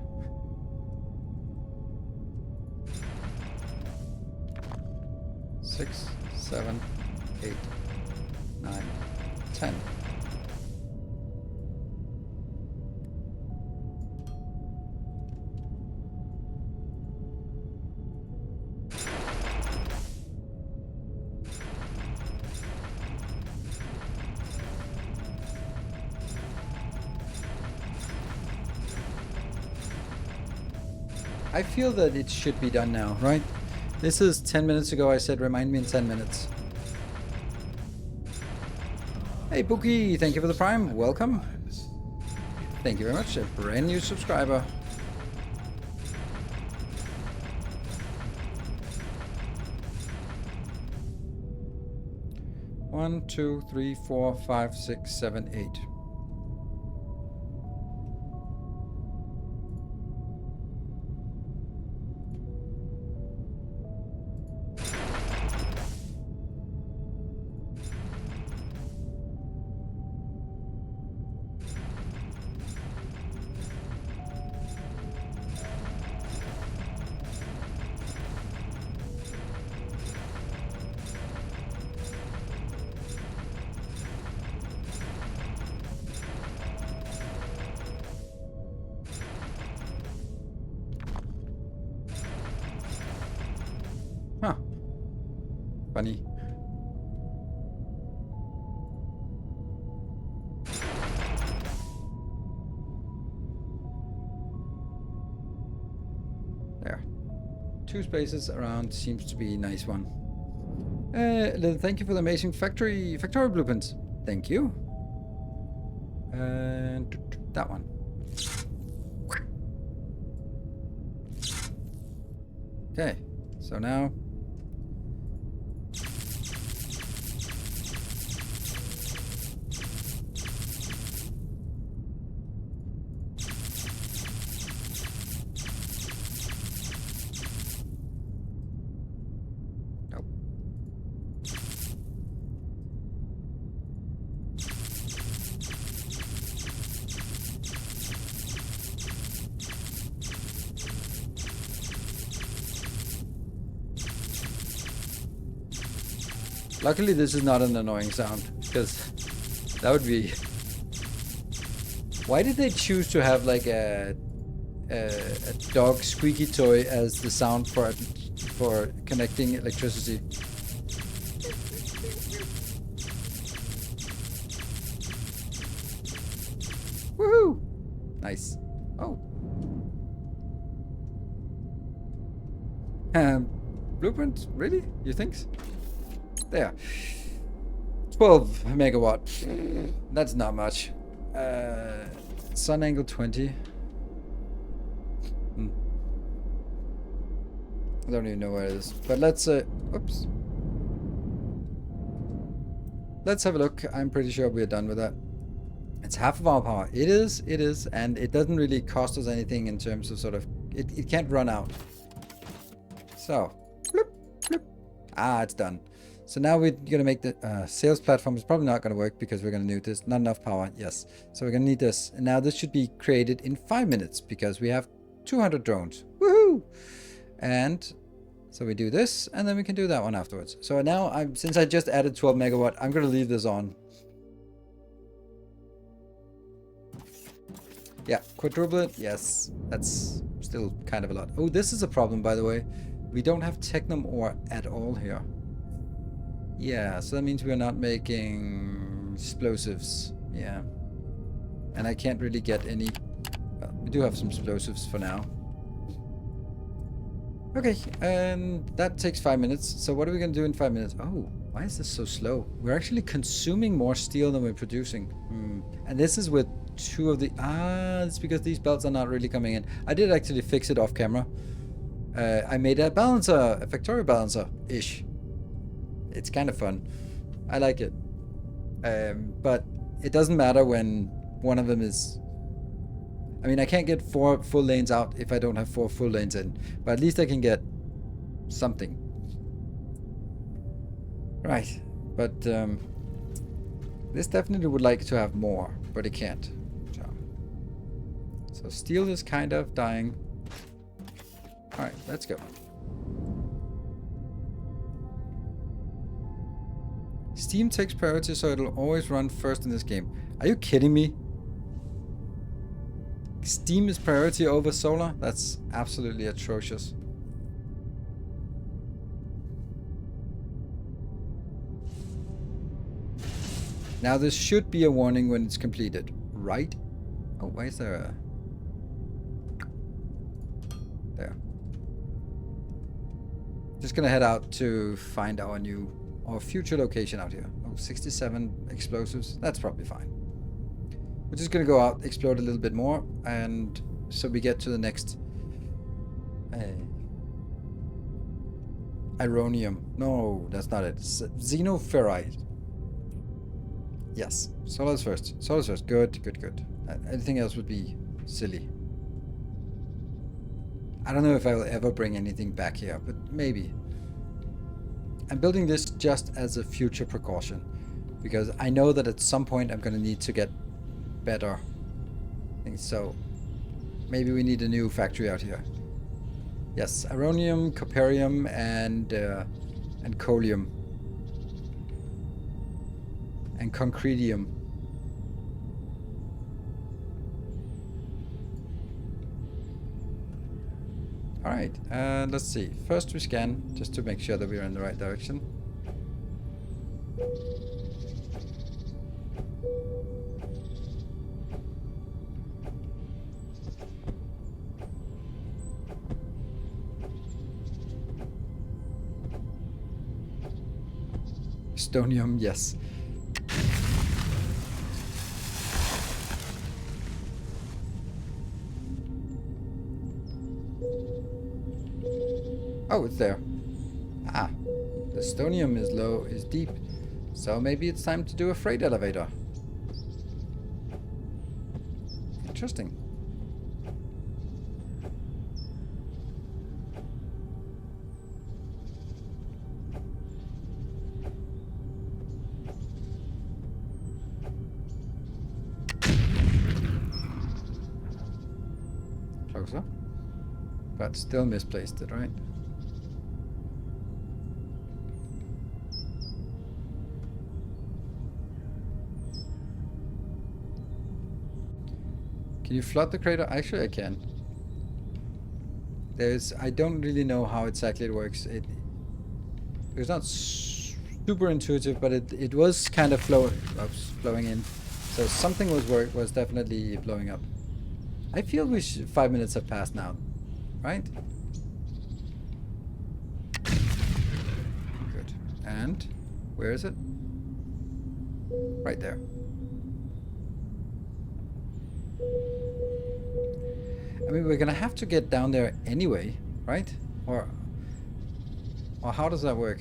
Six, 7, 8, 9, 10. I feel that it should be done now, right? This is 10 minutes ago. I said remind me in 10 minutes. Hey Bookie, thank you for the prime. Welcome. Thank you very much. A brand new subscriber. One, 2, 3, 4, 5, 6, 7, 8. Huh. Funny. There. 2 spaces around seems to be a nice one. Thank you for the amazing factory blueprints. Thank you. And that one. Okay, so now Luckily, this is not an annoying sound, because that would be... Why did they choose to have like a dog squeaky toy as the sound for connecting electricity? Woohoo! Nice. Oh. Blueprint? Really? You think? There. 12 megawatt. That's not much. Sun angle 20. I don't even know where it is. But let's oops. Let's have a look. I'm pretty sure we're done with that. It's half of our power. It is, and it doesn't really cost us anything in terms of sort of it can't run out. So bloop, bloop. Ah, it's done. So now we're gonna make the sales platform is probably not gonna work because we're gonna need this. Not enough power, yes. So we're gonna need this. And now this should be created in 5 minutes because we have 200 drones. Woohoo! And so we do this, and then we can do that one afterwards. So now since I just added 12 megawatt, I'm gonna leave this on. Yeah, quadruple it. Yes, that's still kind of a lot. Oh, this is a problem, by the way. We don't have technum ore at all here. Yeah, so that means we're not making explosives. Yeah. And I can't really get any... Well, we do have some explosives for now. Okay, and that takes 5 minutes. So what are we going to do in 5 minutes? Oh, why is this so slow? We're actually consuming more steel than we're producing. And this is with two of the... Ah, it's because these belts are not really coming in. I did actually fix it off camera. I made a balancer, a factory balancer-ish. It's kind of fun. I like it. But it doesn't matter when one of them is... I mean, I can't get 4 full lanes out if I don't have 4 full lanes in. But at least I can get something. Right. But this definitely would like to have more, but it can't. So steel is kind of dying. Alright, let's go. Steam takes priority, so it'll always run first in this game. Are you kidding me? Steam is priority over solar? That's absolutely atrocious. Now this should be a warning when it's completed, right? Oh, why is there a... There. Just gonna head out to find our future location out here. Oh, 67 explosives. That's probably fine. We're just gonna go out, explore a little bit more, and so we get to the next ironium. No, that's not it. Xenoferrite. Yes. Solar's first. Solar's first. Good, good, good. Anything else would be silly. I don't know if I will ever bring anything back here, but maybe. I'm building this just as a future precaution, because I know that at some point I'm going to need to get better things. So maybe we need a new factory out here. Yes, ironium, coperium, and collium, and concretium. Alright, let's see. First we scan, just to make sure that we're in the right direction. Stonium, yes. Oh, it's there. Ah, the stonium is low, is deep. So maybe it's time to do a freight elevator. Interesting. Closer. But still misplaced it, right? Can you flood the crater? Actually, I can. I don't really know how exactly it works. It's not super intuitive, but it was kind of flowing in. So something was definitely blowing up. I feel 5 minutes have passed now, right? Good. And where is it? Right there. I mean, we're gonna have to get down there anyway, right? Or how does that work?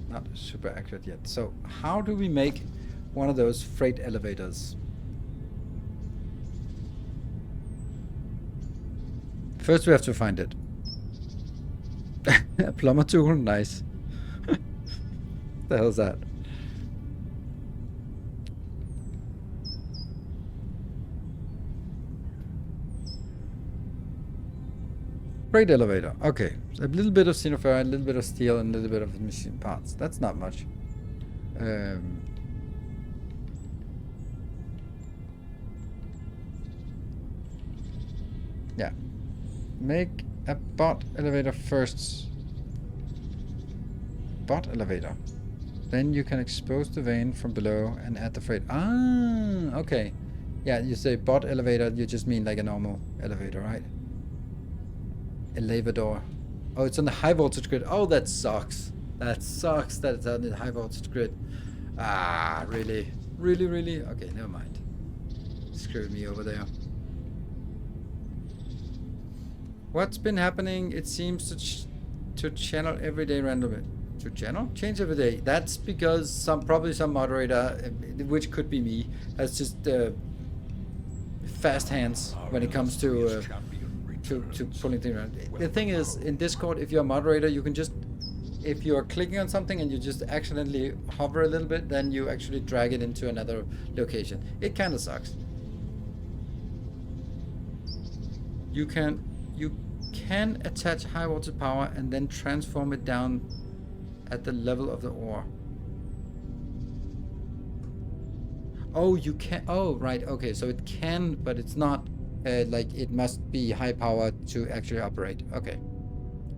Not super accurate yet. So how do we make one of those freight elevators? First we have to find it. A plumber tool? Nice. The hell's that? Freight elevator. Okay. A little bit of xenophorite, a little bit of steel, and a little bit of machine parts. That's not much. Yeah. Make a bot elevator first. Bot elevator. Then you can expose the vein from below and add the freight. Ah, okay. Yeah, you say bot elevator, you just mean like a normal elevator, right? Elevador. Oh, it's on the high voltage grid. Oh, that sucks. That sucks that it's on the high voltage grid. Ah, really? Really, really? Okay, never mind. Screwed me over there. What's been happening? It seems to channel every day randomly. To channel? Change every day. That's because probably some moderator, which could be me, has just fast hands when it comes to pulling things around. The thing is, in Discord, if you're a moderator, you can just, if you're clicking on something and you just accidentally hover a little bit, then you actually drag it into another location. It kind of sucks. You can attach high voltage power and then transform it down at the level of the ore. Oh, you can. Oh, right. Okay, so it can, but it's not like it must be high power to actually operate. Okay.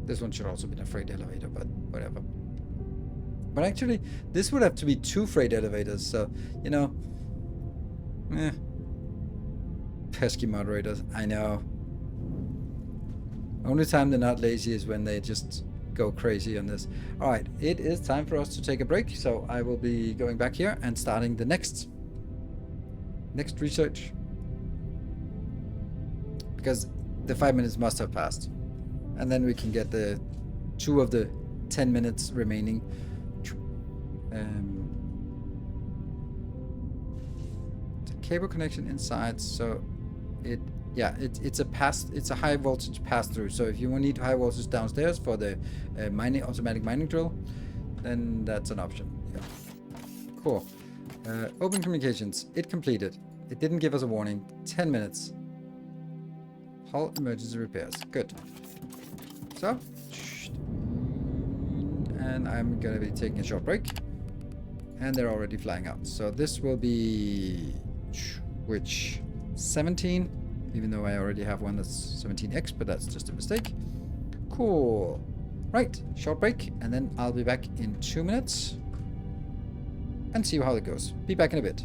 This one should also be a freight elevator, but whatever. But actually, this would have to be 2 freight elevators, so, you know. Pesky moderators, I know. Only time they're not lazy is when they just go crazy on this. Alright, it is time for us to take a break, so I will be going back here and starting the next research. Because the 5 minutes must have passed. And then we can get the 2 of the 10 minutes remaining. The cable connection inside, so it's a high voltage pass through. So if you need high voltage downstairs for the automatic mining drill, then that's an option. Yeah. Cool. Open communications. It completed. It didn't give us a warning. 10 minutes. Hull emergency repairs. Good. So, and I'm gonna be taking a short break. And they're already flying out. So this will be which 17, even though I already have one that's 17x, but that's just a mistake. Cool. Right, short break, and then I'll be back in 2 minutes and see how it goes. Be back in a bit.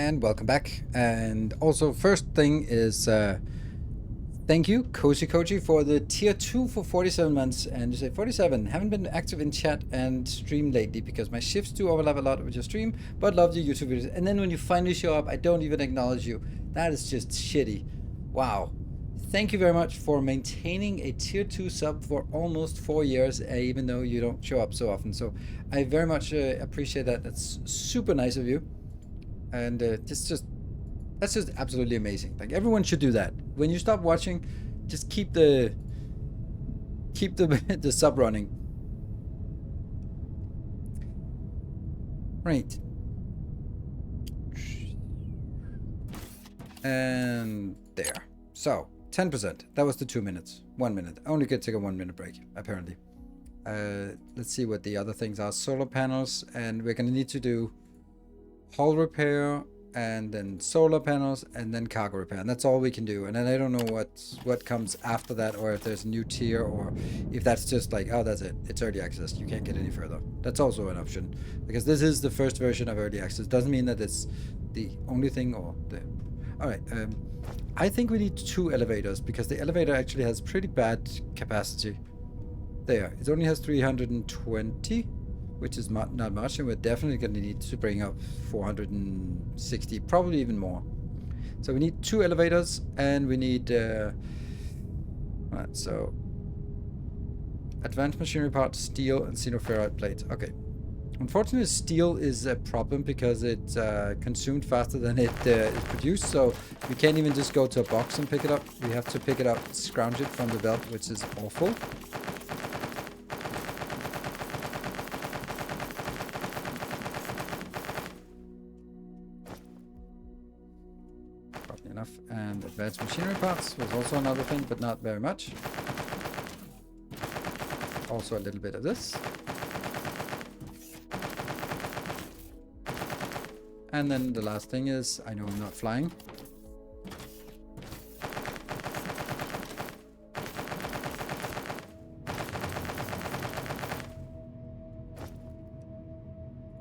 and welcome back. And also, first thing is thank you, Cozy Koji, for the tier 2 for 47 months. And you say 47, haven't been active in chat and stream lately because my shifts do overlap a lot with your stream, but love your YouTube videos. And then when you finally show up, I don't even acknowledge you. That is just shitty. Wow. Thank you very much for maintaining a tier 2 sub for almost 4 years, even though you don't show up so often. So I very much appreciate that. That's super nice of you. And that's just absolutely amazing. Like, everyone should do that. When you stop watching, just keep the the sub running. Right. And there. So 10%. That was the 2 minutes. 1 minute. I only could take a 1 minute break, apparently. Let's see what the other things are. Solar panels, and we're gonna need to do hull repair, and then solar panels, and then cargo repair, and that's all we can do. And then I don't know what comes after that, or if there's a new tier, or if that's just like, oh, that's it, it's early access, you can't get any further. That's also an option, because this is the first version of early access. Doesn't mean that it's the only thing, or the... All right, I think we need 2 elevators, because the elevator actually has pretty bad capacity. There, it only has 320, which is not much, and we're definitely going to need to bring up 460, probably even more. So we need 2 elevators, and we need right, so advanced machinery parts, steel, and xenoferrite plates. Okay. Unfortunately, steel is a problem because it's consumed faster than it is produced, so we can't even just go to a box and pick it up. We have to pick it up, scrounge it from the belt, which is awful. Enough. And advanced machinery parts was also another thing, but not very much. Also a little bit of this. And then the last thing is, I know I'm not flying.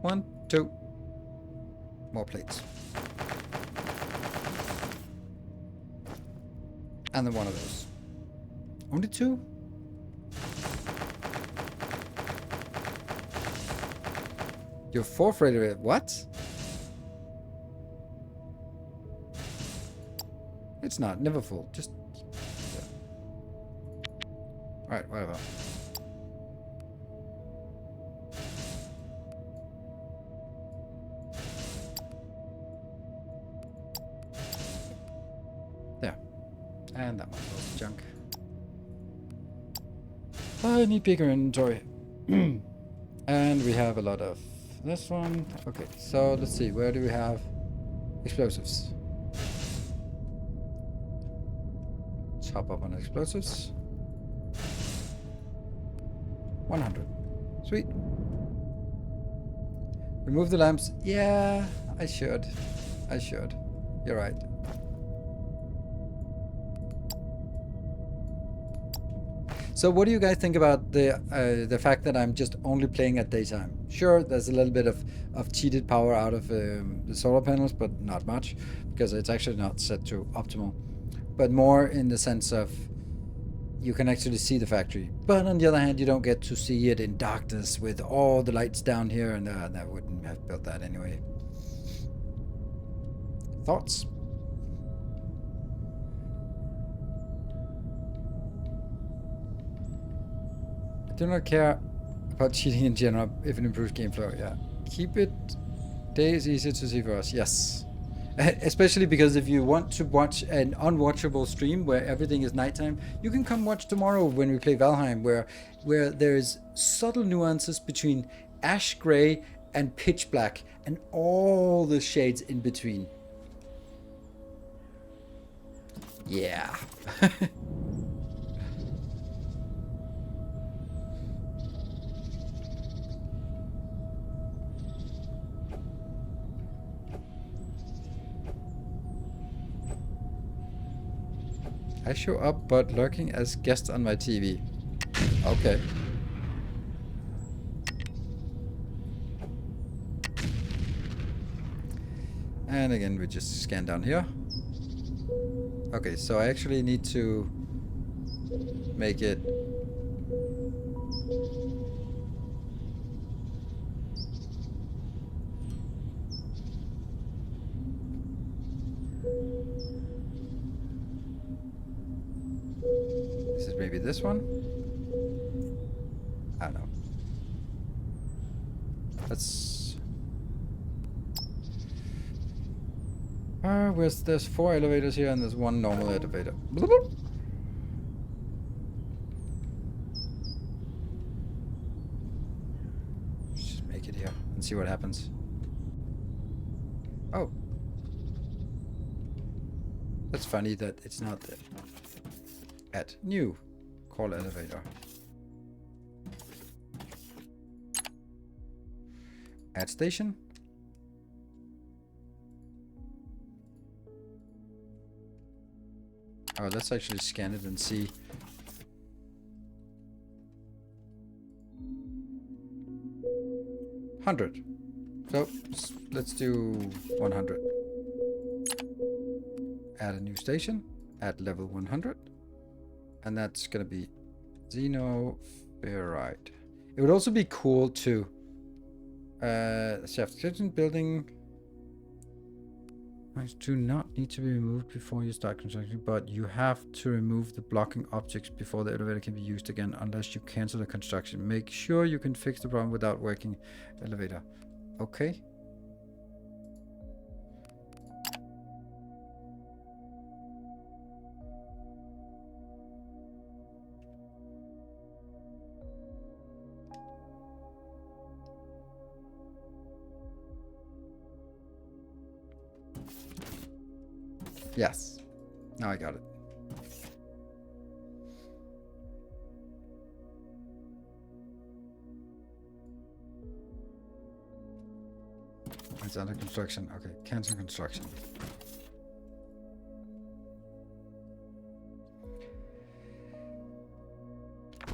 One, 2 more plates. And then one of those. Only 2? Your 4th radar. What? It's not. Never full. Just... Yeah. Alright, whatever. There. And that one was junk. I need bigger inventory. And we have a lot of this one. Okay, so let's see. Where do we have explosives? Let's hop up on explosives. 100. Sweet. Remove the lamps. Yeah, I should. You're right. So what do you guys think about the fact that I'm just only playing at daytime? Sure, there's a little bit of cheated power out of the solar panels, but not much, because it's actually not set to optimal. But more in the sense of you can actually see the factory. But on the other hand, you don't get to see it in darkness with all the lights down here, and I wouldn't have built that anyway. Thoughts? I do not care about cheating in general if it improves game flow. Yeah, keep it days easier to see for us. Yes, especially because if you want to watch an unwatchable stream where everything is nighttime, you can come watch tomorrow when we play Valheim, where there's subtle nuances between ash gray and pitch black and all the shades in between. Yeah. I show up, but lurking as guest on my TV. Okay. And again, we just scan down here. Okay, so I actually need to make it... This is maybe this one? I don't know. Let's... there's 4 elevators here and there's 1 normal elevator. Bloop, bloop. Just make it here and see what happens. Oh. That's funny that it's not there. Add new call elevator. Add station. Oh, let's actually scan it and see. $100. So let's do 100. Add a new station. Add level 100. And that's gonna be xenoferrite. It would also be cool to shaft kitchen building. Do not need to be removed before you start construction, but you have to remove the blocking objects before the elevator can be used again unless you cancel the construction. Make sure you can fix the problem without working elevator. Okay. Yes. Now I got it. It's under construction. Okay, cancel construction.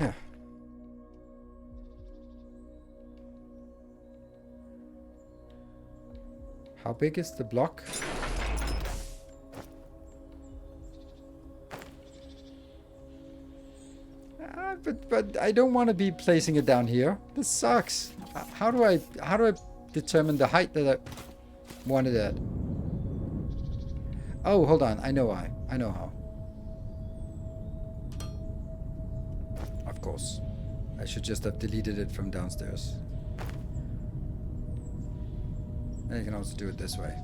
Yeah. How big is the block? But I don't want to be placing it down here. This sucks. How do I determine the height that I wanted it at? Oh, hold on. I know why. I know how. Of course. I should just have deleted it from downstairs. And you can also do it this way.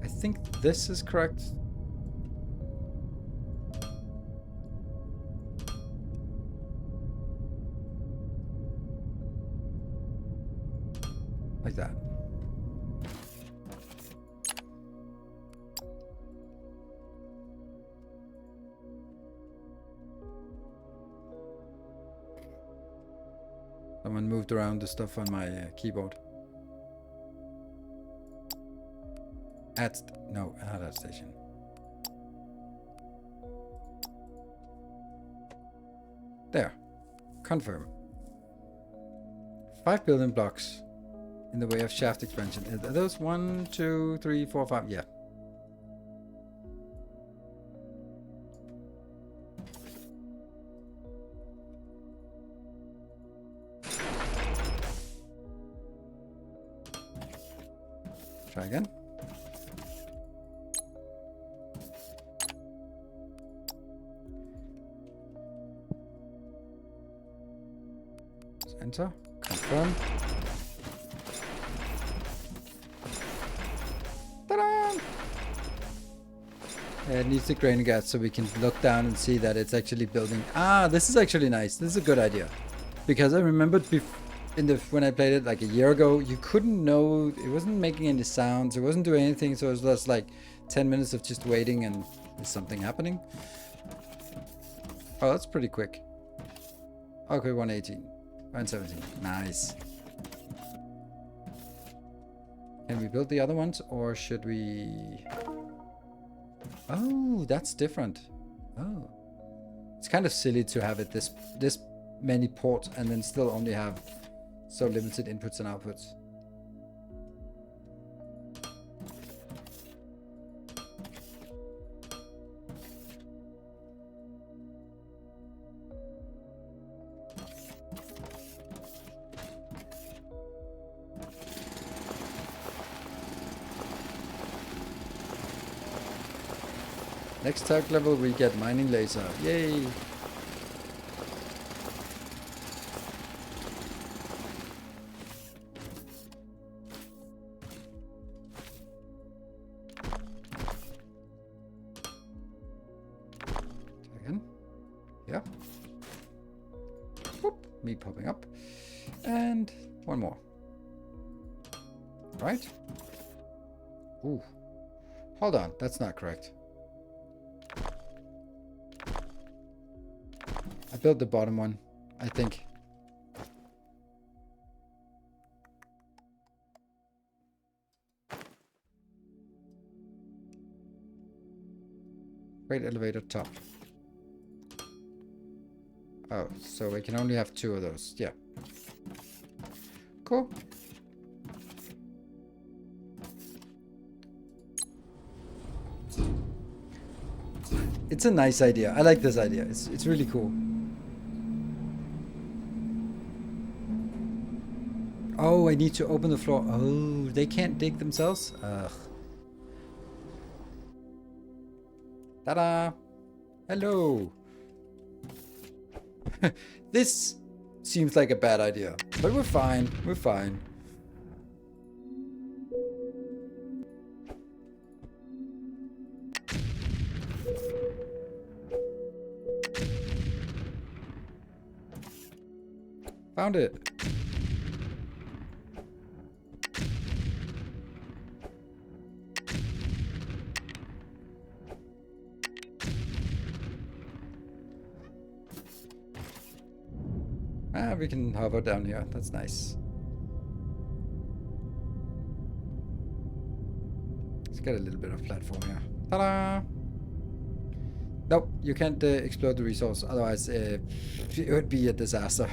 I think this is correct. Like that. Someone moved around the stuff on my keyboard. No, not at station. There. Confirm. 5 building blocks in the way of shaft expansion. Are those 1, 2, 3, 4, 5? Yeah. Try again. Enter. Confirm. Ta-da! It needs the grain gas so we can look down and see that it's actually building. Ah, this is actually nice. This is a good idea. Because I remembered when I played it like a year ago, you couldn't know, it wasn't making any sounds, it wasn't doing anything, so it was just like 10 minutes of just waiting and is something happening? Oh, that's pretty quick. Okay, 118. 117. Nice. Can we build the other ones, or should we... Oh, that's different. Oh. It's kind of silly to have it this many ports and then still only have so limited inputs and outputs. Next tag level we get mining laser. Yay! Again. Yeah. Whoop, me popping up. And one more. Right? Ooh. Hold on, that's not correct. I built the bottom one, I think. Freight elevator top. Oh, so we can only have 2 of those. Yeah. Cool. It's a nice idea. I like this idea. It's really cool. Oh, I need to open the floor. Oh, they can't dig themselves? Ugh. Ta-da! Hello! This seems like a bad idea, but we're fine. We're fine. Found it. Ah, we can hover down here. That's nice. Let's get a little bit of platform here. Ta-da! Nope, you can't explode the resource. Otherwise, it would be a disaster.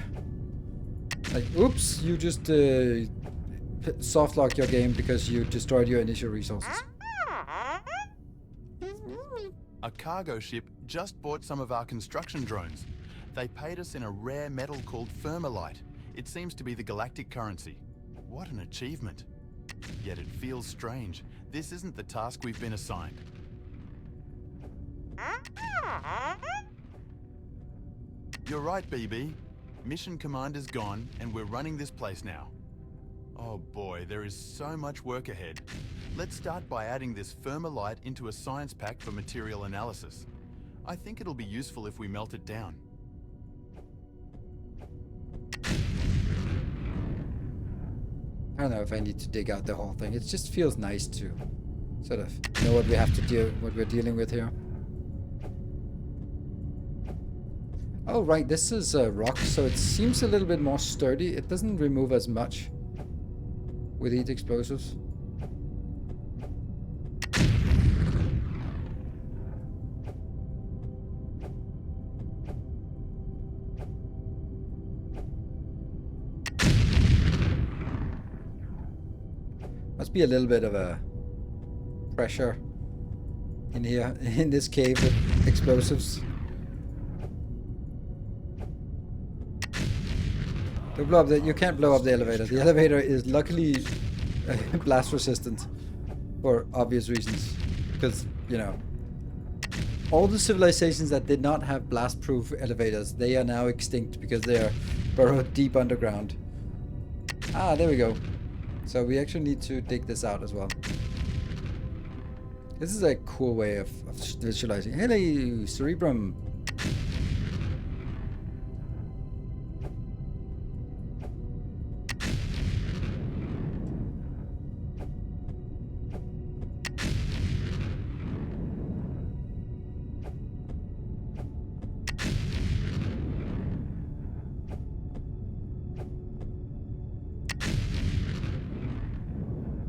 Like, oops, you just soft lock your game because you destroyed your initial resources. A cargo ship just bought some of our construction drones. They paid us in a rare metal called thermalite. It seems to be the galactic currency. What an achievement. Yet it feels strange. This isn't the task we've been assigned. You're right, BB. Mission commander's gone, and we're running this place now. Oh boy, there is so much work ahead. Let's start by adding this thermalite into a science pack for material analysis. I think it'll be useful if we melt it down. I don't know if I need to dig out the whole thing. It just feels nice to sort of know what we have to deal, what we're dealing with here. Oh right, this is rock, so it seems a little bit more sturdy. It doesn't remove as much with each explosives. Must be a little bit of a pressure in here, in this cave with explosives. Don't blow up you can't blow up the elevator. The elevator is luckily blast resistant for obvious reasons. Because, you know, all the civilizations that did not have blast-proof elevators, they are now extinct because they are burrowed deep underground. Ah, there we go. So we actually need to dig this out as well. This is a cool way of visualizing. Hey, Cerebrum.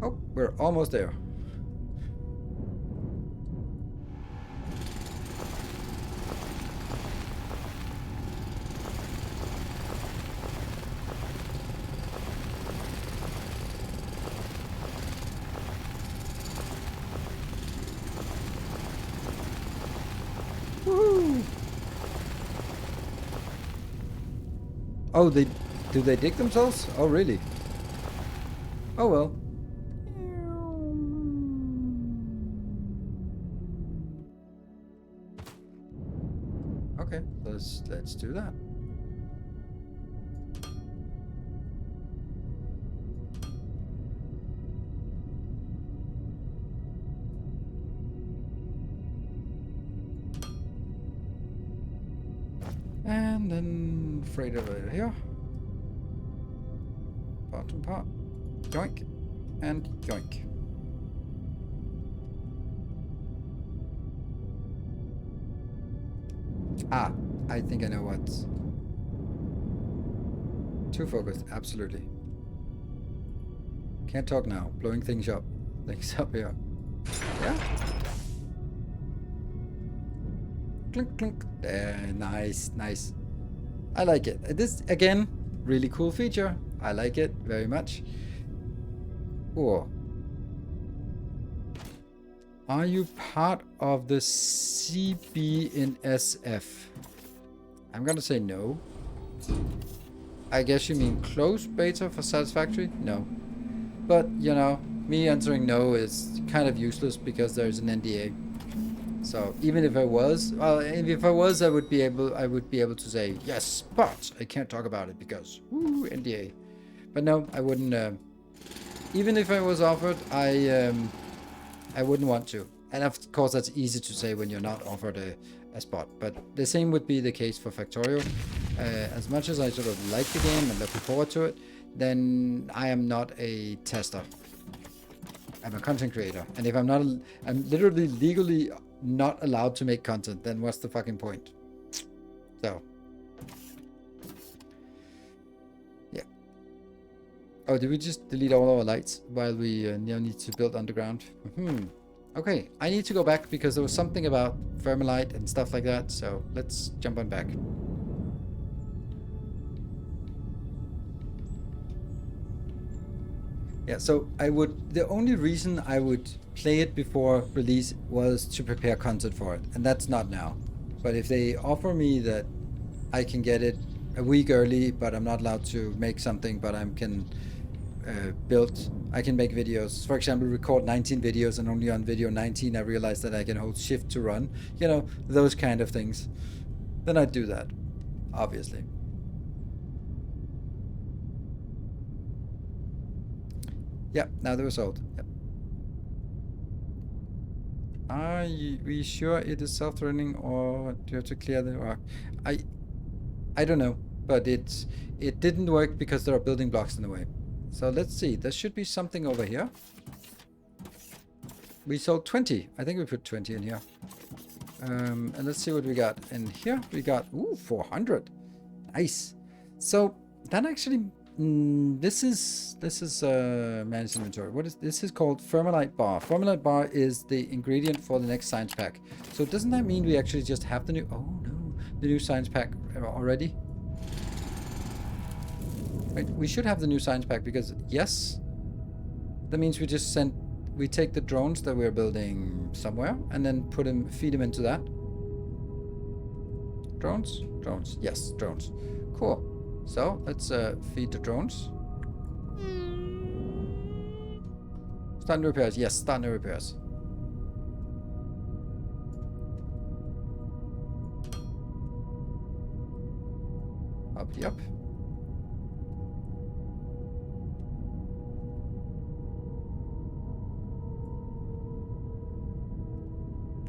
Oh, we're almost there. Woohoo! Oh, do they dig themselves? Oh, really? Oh well. Okay, let's do that. And then freight elevator here. Bottom part. Yoink. And yoink. Ah, I think I know what's... Too focused, absolutely. Can't talk now. Blowing things up. Things up here. Yeah. Clink, clink. Nice, nice. I like it. This, again, really cool feature. I like it very much. Oh. Are you part of the CB in SF? I'm gonna say no. I guess you mean close beta for satisfactory? No. But, you know, me answering no is kind of useless because there's an NDA. So even if I was, well, if I was, I would be able to say yes, but I can't talk about it because NDA. But no, I wouldn't. Even if I was offered, I wouldn't want to. And of course, that's easy to say when you're not offered a spot. But the same would be the case for Factorio. As much as I sort of like the game and looking forward to it, then I am not a tester. I'm a content creator. And if I'm not, I'm literally legally not allowed to make content, then what's the fucking point? So. Yeah. Oh, did we just delete all our lights while we now need to build underground? Okay, I need to go back because there was something about Thermalite and stuff like that, so let's jump on back. Yeah, so the only reason I would play it before release was to prepare content for it, and that's not now. But if they offer me that I can get it a week early, but I'm not allowed to make something, but I can I can make videos. For example, record 19 videos, and only on video 19 I realized that I can hold shift to run. You know, those kind of things. Then I'd do that, obviously. Yeah, now the result. Yep. Are we sure it is self-running, or do you have to clear the rock? I don't know, but it didn't work because there are building blocks in the way. So let's see. There should be something over here. We sold 20. I think we put 20 in here. And let's see what we got. In here we got 400. Nice. So that actually this is managed inventory. What is this? Is called Thermalite bar. Thermalite bar is the ingredient for the next science pack. So doesn't that mean we actually just have the new the new science pack already? Wait, we should have the new science pack because yes, that means we take the drones that we're building somewhere and then feed them into that. Drones, yes, drones. Cool. So let's feed the drones. Start new repairs. Yes, start new repairs. Up.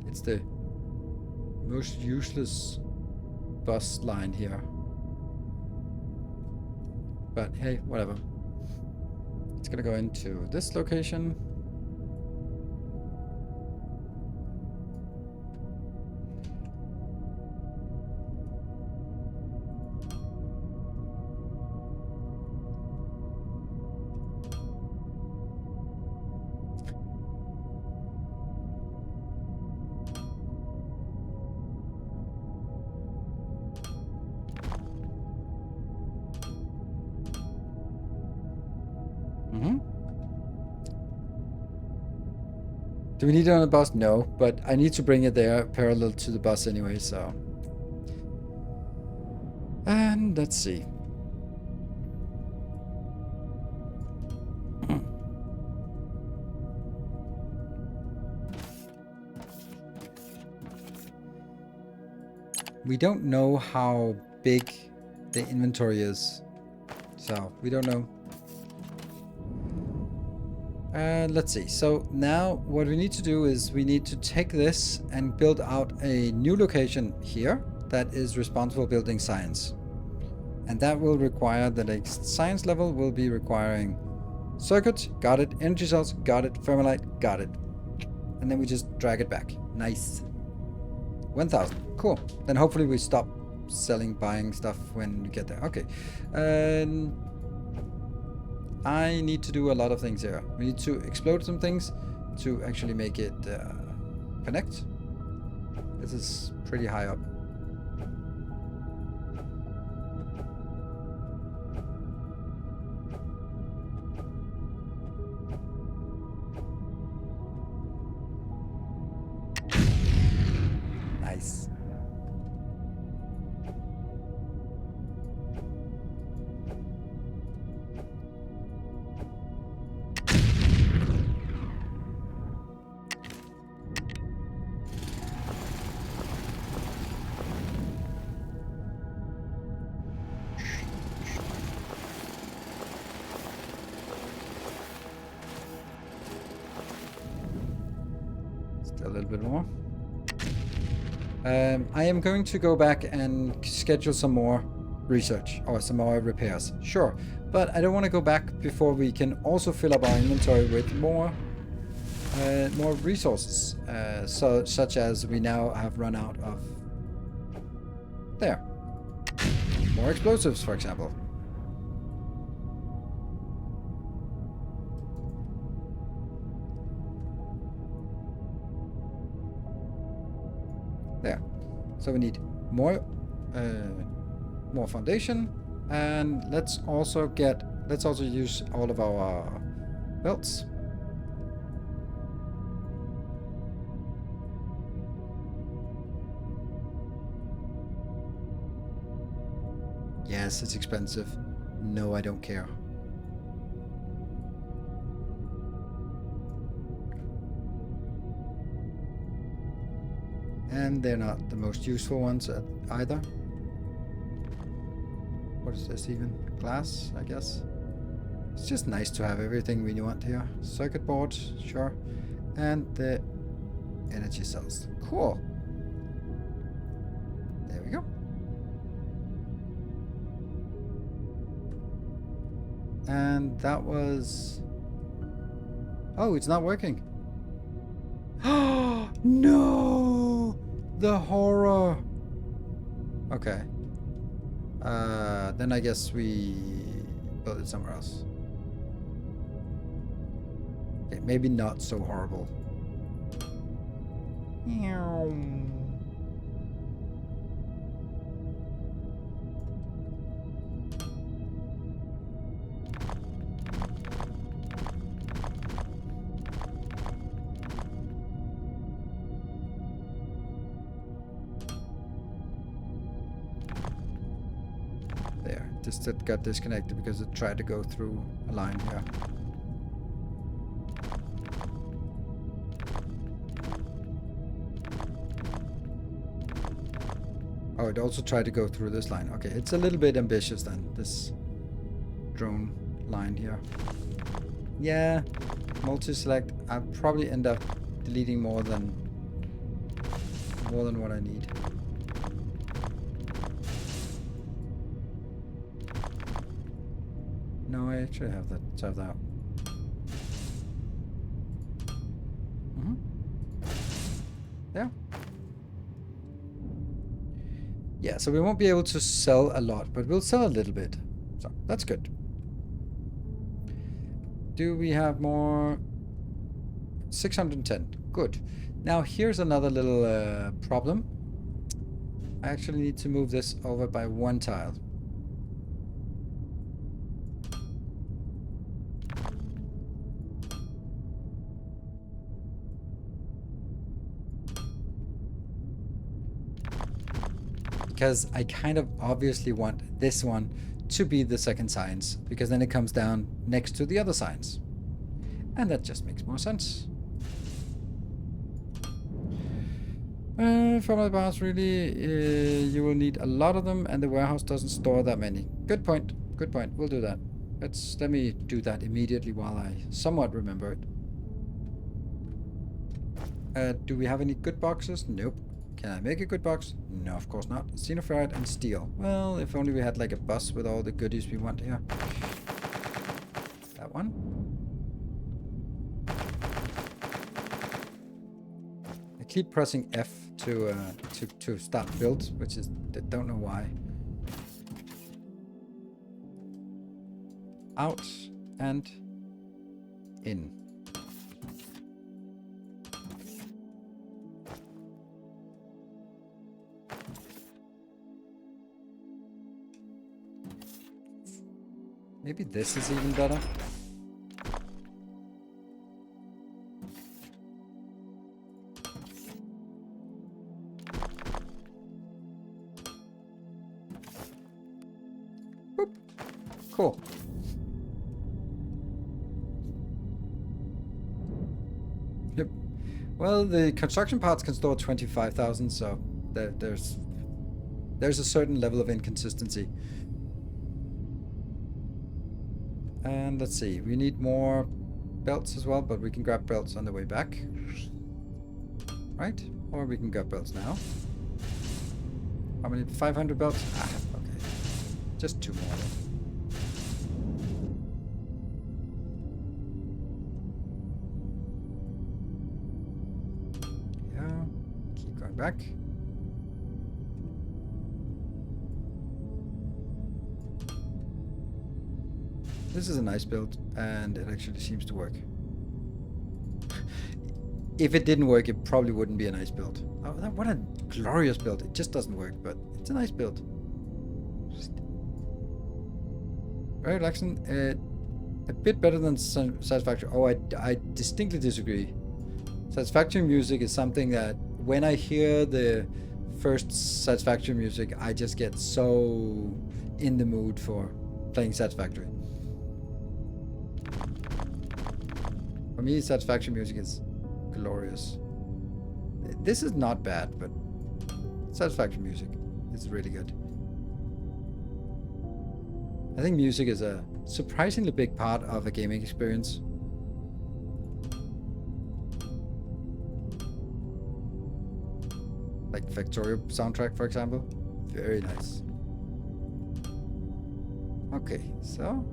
It's the most useless bus line here. But hey, whatever. It's gonna go into this location. Mm-hmm. Do we need it on the bus? No, but I need to bring it there parallel to the bus anyway, so. And let's see. We don't know how big the inventory is, so we don't know. Let's see. So now what we need to do is we need to take this and build out a new location here that is responsible for building science. And that will require that a science level will be requiring circuit, got it, energy cells, got it, thermalite, got it. And then we just drag it back. Nice. 1000. Cool. Then hopefully we stop buying stuff when we get there. Okay. I need to do a lot of things here. We need to explode some things to actually make it connect. This is pretty high up. Nice. Still a little bit more. I am going to go back and schedule some more research or some more repairs. Sure, but I don't want to go back before we can also fill up our inventory with more resources, such as we now have run out of. There. More explosives, for example. There. So we need more foundation, and let's also use all of our belts. Yes, it's expensive. No, I don't care. And they're not the most useful ones either. What is this even? Glass, I guess. It's just nice to have everything we want here. Circuit board, sure. And the energy cells. Cool. There we go. And that was... Oh, it's not working. Oh, no! The horror! Okay. Then I guess we build it somewhere else. Okay, maybe not so horrible. There, just that got disconnected because it tried to go through a line here. Oh, it also tried to go through this line. Okay, it's a little bit ambitious then, this drone line here. Yeah, multi-select. I'll probably end up deleting more than what I need. No, I actually have that. Let's have that. Yeah. Yeah, so we won't be able to sell a lot, but we'll sell a little bit. So, that's good. Do we have more? 610. Good. Now, here's another little problem. I actually need to move this over by one tile. because I kind of obviously want this one to be the second science, because then it comes down next to the other science. And that just makes more sense. For my bars, really, you will need a lot of them, and the warehouse doesn't store that many. Good point. Good point. We'll do that. Let me do that immediately while I somewhat remember it. Do we have any good boxes? Nope. Can I make a good box? No, of course not. Xenoferrite and steel. Well, if only we had like a bus with all the goodies we want here. That one. I keep pressing F to start build, which is, I don't know why. Out and in. Maybe this is even better. Boop. Cool. Yep. Well, the construction parts can store 25,000, so there's a certain level of inconsistency. And let's see, we need more belts as well, but we can grab belts on the way back. Right? Or we can grab belts now. How many? 500 belts? Ah, okay. Just 2 more then. Yeah. Keep going back. This is a nice build, and it actually seems to work. If it didn't work, it probably wouldn't be a nice build. Oh, what a glorious build. It just doesn't work, but it's a nice build. Very relaxing. A bit better than Satisfactory. Oh, I distinctly disagree. Satisfactory music is something that when I hear the first Satisfactory music, I just get so in the mood for playing Satisfactory. For me, Satisfactory music is glorious. This is not bad, but Satisfactory music is really good. I think music is a surprisingly big part of a gaming experience. Like Factorio soundtrack, for example. Very nice. Okay, so...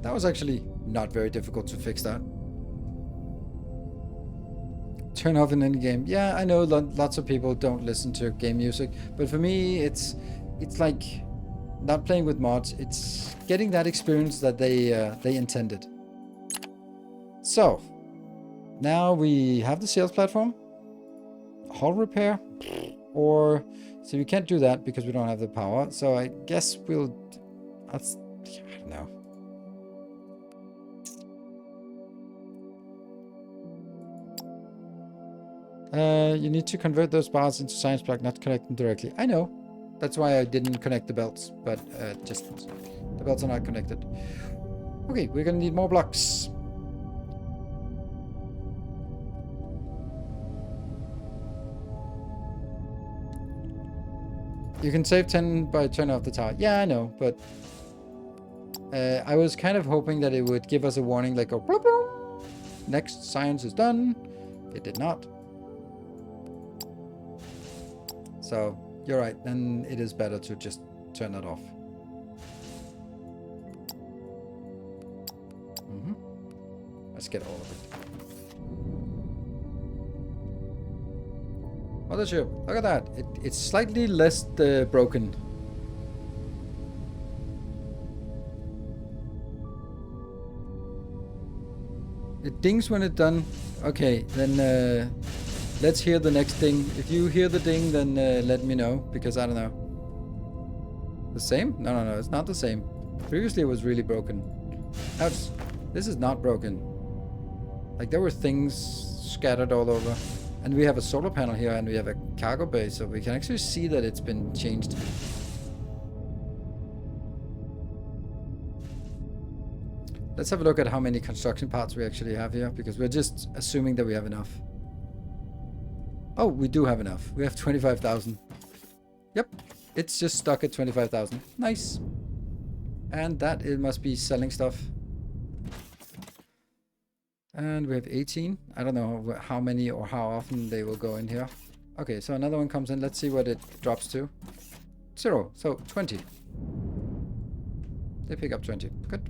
That was actually not very difficult to fix that. Turn off in any game. Yeah, I know lots of people don't listen to game music, but for me, it's like not playing with mods. It's getting that experience that they intended. So now we have the sales platform, hull repair, or so we can't do that because we don't have the power. So I guess we'll. I don't know. You need to convert those bars into science plug, not connect them directly. I know. That's why I didn't connect the belts, but just the belts are not connected. Okay, we're gonna need more blocks. You can save 10 by turning off the tower. Yeah, I know, but I was kind of hoping that it would give us a warning like a bloop, bloop. Next science is done. It did not. So, you're right, then it is better to just turn that off. Let's get all of it. Mothership, look at that. It's slightly less broken. It dings when it's done. Okay, then let's hear the next ding. If you hear the ding, then let me know, because I don't know. The same? No, no, no, it's not the same. Previously it was really broken. Now this is not broken. Like there were things scattered all over. And we have a solar panel here and we have a cargo bay, so we can actually see that it's been changed. Let's have a look at how many construction parts we actually have here, because we're just assuming that we have enough. Oh, we do have enough. We have 25,000. Yep, it's just stuck at 25,000. Nice. And that it must be selling stuff. And we have 18. I don't know how many or how often they will go in here. Okay, so another one comes in. Let's see what it drops to. 0. So 20. They pick up 20. Good.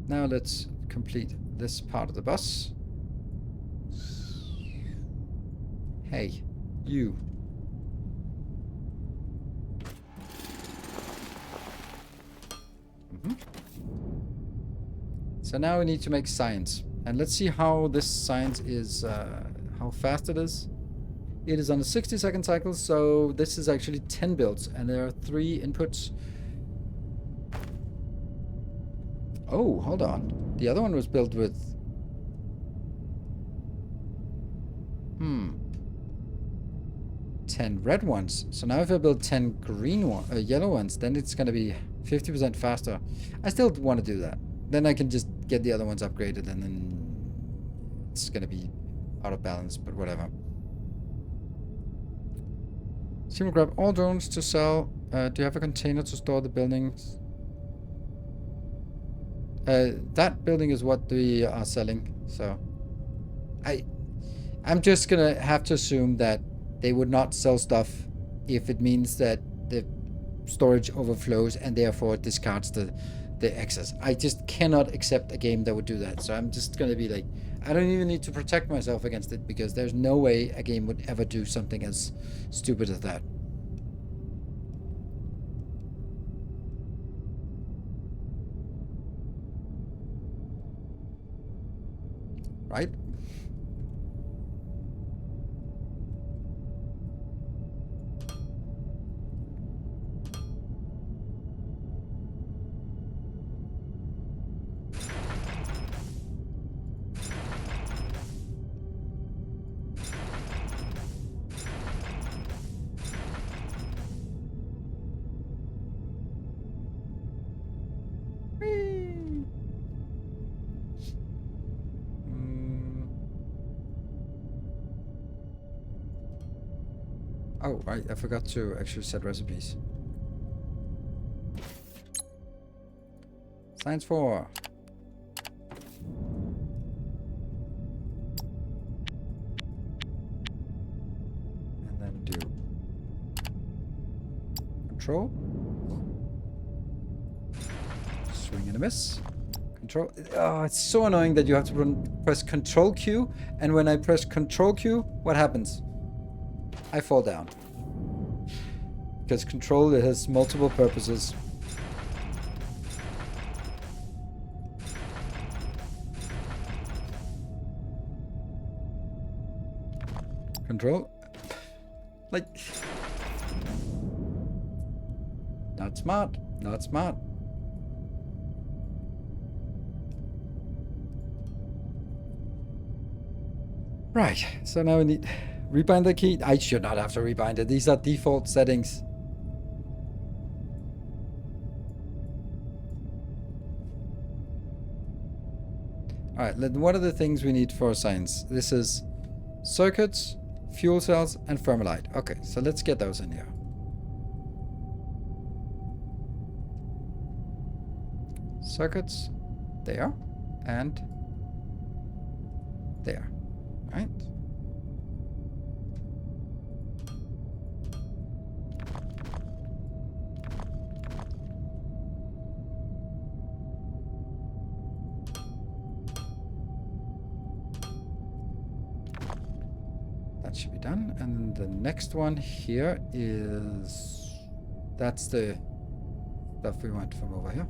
Now let's complete this part of the bus. Hey, you. So now we need to make science. And let's see how this science is, how fast it is. It is on a 60-second cycle, so this is actually 10 builds, and there are 3 inputs. Oh, hold on. The other one was built with... 10 red ones. So now if I build 10 yellow ones, then it's going to be 50% faster. I still want to do that. Then I can just get the other ones upgraded, and then it's going to be out of balance, but whatever. So we'll grab all drones to sell. Do you have a container to store the buildings? That building is what we are selling, so I'm just gonna have to assume that they would not sell stuff if it means that the storage overflows and therefore discards the excess. I just cannot accept a game that would do that, so I'm just gonna be like, I don't even need to protect myself against it, because there's no way a game would ever do something as stupid as that. Right? Oh, right, I forgot to actually set recipes. Science 4. And then do control. Swing and a miss. Control. Oh, it's so annoying that you have to press Control Q, and when I press Control Q, what happens? I fall down. Because control has multiple purposes. Control? Like... Not smart. Not smart. Right, so now we need... Rebind the key? I should not have to rebind it. These are default settings. Alright, what are the things we need for science? This is circuits, fuel cells, and thermalite. Okay, so let's get those in here. Circuits, there, and there. Right? That should be done. And the next one here is... That's the stuff we want from over here.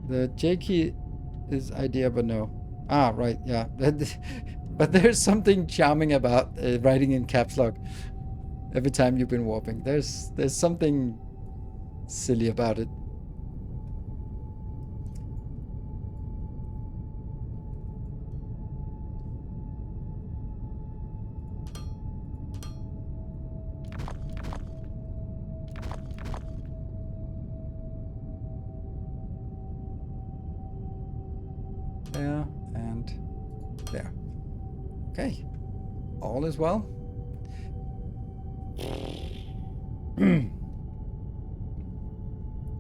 The J key is idea, but no. Ah, right, yeah. But there's something charming about writing in caps lock every time you've been warping. There's something silly about it. There and there. Okay. All is well.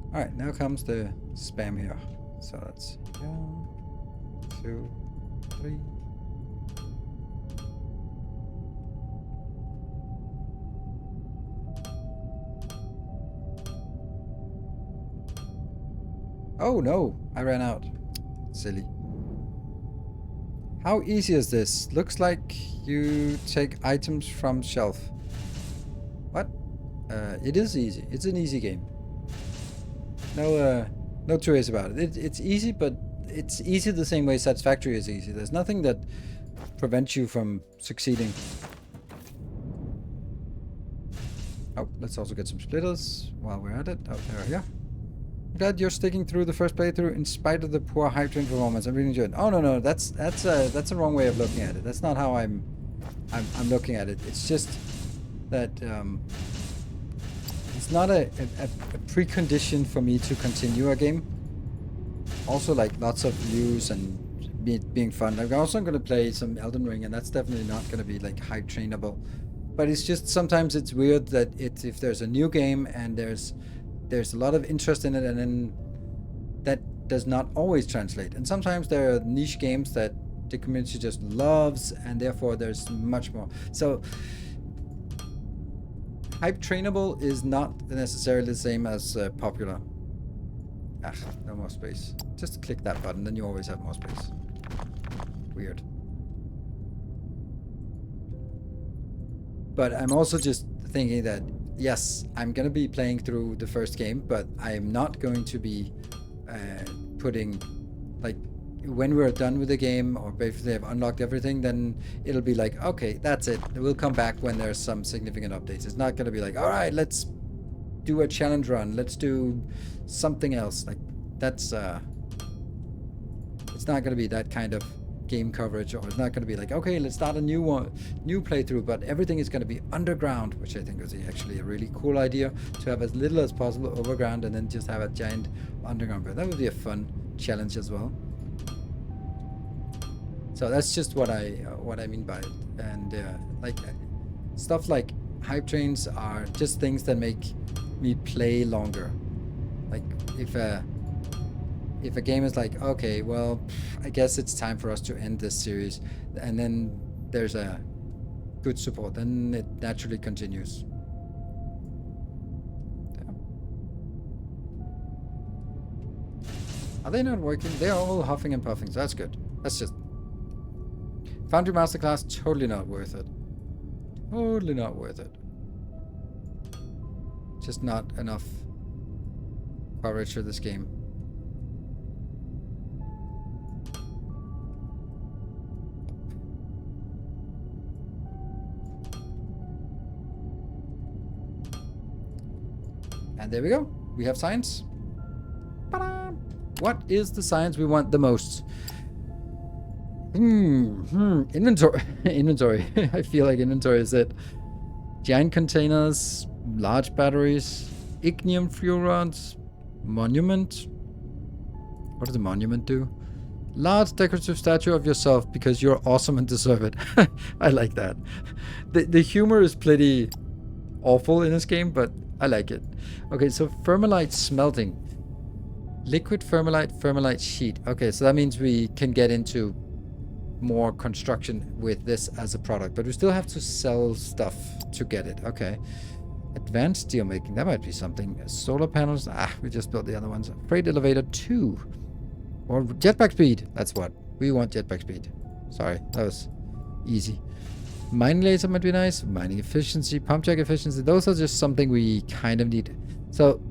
Alright, now comes the spam here. So that's 1, 2, 3. Oh no, I ran out. Silly. How easy is this? Looks like you take items from shelf. What? It is easy. It's an easy game. No two ways about it. It's easy, but it's easy the same way Satisfactory is easy. There's nothing that prevents you from succeeding. Oh, let's also get some splitters while we're at it. Oh, there we are. I'm glad you're sticking through the first playthrough in spite of the poor hype train performance. I really enjoyed it. Oh no, that's a wrong way of looking at it. That's not how I'm looking at it. It's just that it's not a precondition for me to continue a game. Also, like lots of views and being fun. Like, I'm also going to play some Elden Ring, and that's definitely not going to be like hype trainable. But it's just sometimes it's weird that if there's a new game and there's a lot of interest in it, and then that does not always translate. And sometimes there are niche games that the community just loves, and therefore there's much more. So hype trainable is not necessarily the same as popular. Ah, no more space. Just click that button, then you always have more space. Weird. But I'm also just thinking that, yes, I'm going to be playing through the first game, but I'm not going to be putting, like, when we're done with the game, or basically have unlocked everything, then it'll be like, okay, that's it. We'll come back when there's some significant updates. It's not going to be like, all right, let's do a challenge run. Let's do something else. Like, that's, it's not going to be that kind of game coverage, or it's not going to be like, okay, let's start a new playthrough, but everything is going to be underground, which I think is actually a really cool idea, to have as little as possible overground and then just have a giant underground. But that would be a fun challenge as well. So that's just what I mean by it. And like stuff like hype trains are just things that make me play longer. Like if a game is like, okay, well, I guess it's time for us to end this series, and then there's a good support, then it naturally continues. Yeah. Are they not working? They're all huffing and puffing, so that's good. That's just Foundry Masterclass, totally not worth it. Totally not worth it. Just not enough coverage for this game. And there we go. We have science. Ta-da! What is the science we want the most? Inventory. Inventory. I feel like inventory is it. Giant containers, large batteries, ignium fuel rods, monument. What does the monument do? Large decorative statue of yourself because you're awesome and deserve it. I like that. The humor is pretty awful in this game, but I like it. Okay, so thermalite smelting. Liquid thermalite sheet. Okay, so that means we can get into more construction with this as a product, but we still have to sell stuff to get it. Okay. Advanced steel making. That might be something. Solar panels. Ah, we just built the other ones. Freight elevator 2. Or jetpack speed. That's what. We want jetpack speed. Sorry, that was easy. Mining laser might be nice. Mining efficiency, pump jack efficiency. Those are just something we kind of need. So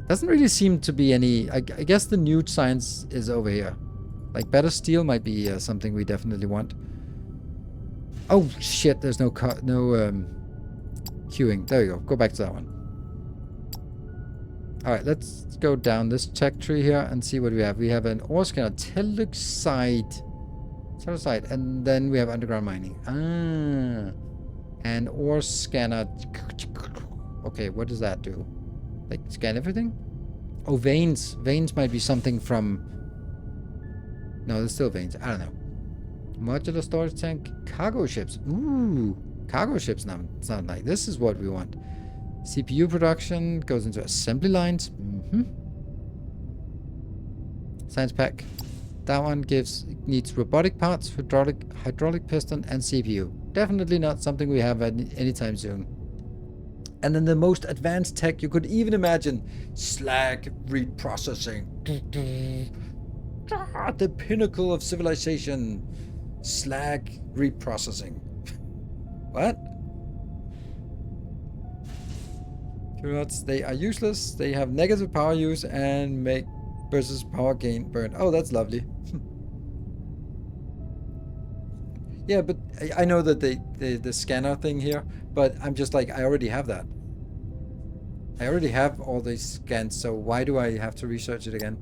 Doesn't really seem to be any... I guess the new science is over here. Like, better steel might be something we definitely want. Oh, shit, there's no queuing. There you go. Go back to that one. Alright, let's go down this tech tree here and see what we have. We have an ore scanner, telluxide, and then we have underground mining. Ah, and ore scanner. Okay, what does that do? Like, scan everything? Oh, veins. Veins might be something from... No, there's still veins. I don't know. Modular storage tank. Cargo ships. Ooh. Cargo ships now. Sound like this is what we want. CPU production goes into assembly lines. Science pack. That one needs robotic parts, hydraulic piston, and CPU. Definitely not something we have anytime soon. And then the most advanced tech you could even imagine. Slag reprocessing. The pinnacle of civilization. Slag reprocessing. What? Culottes, they are useless. They have negative power use and make versus power gain burn. Oh, that's lovely. Yeah, but I know that the scanner thing here, but I'm just like, I already have that. I already have all these scans, so why do I have to research it again?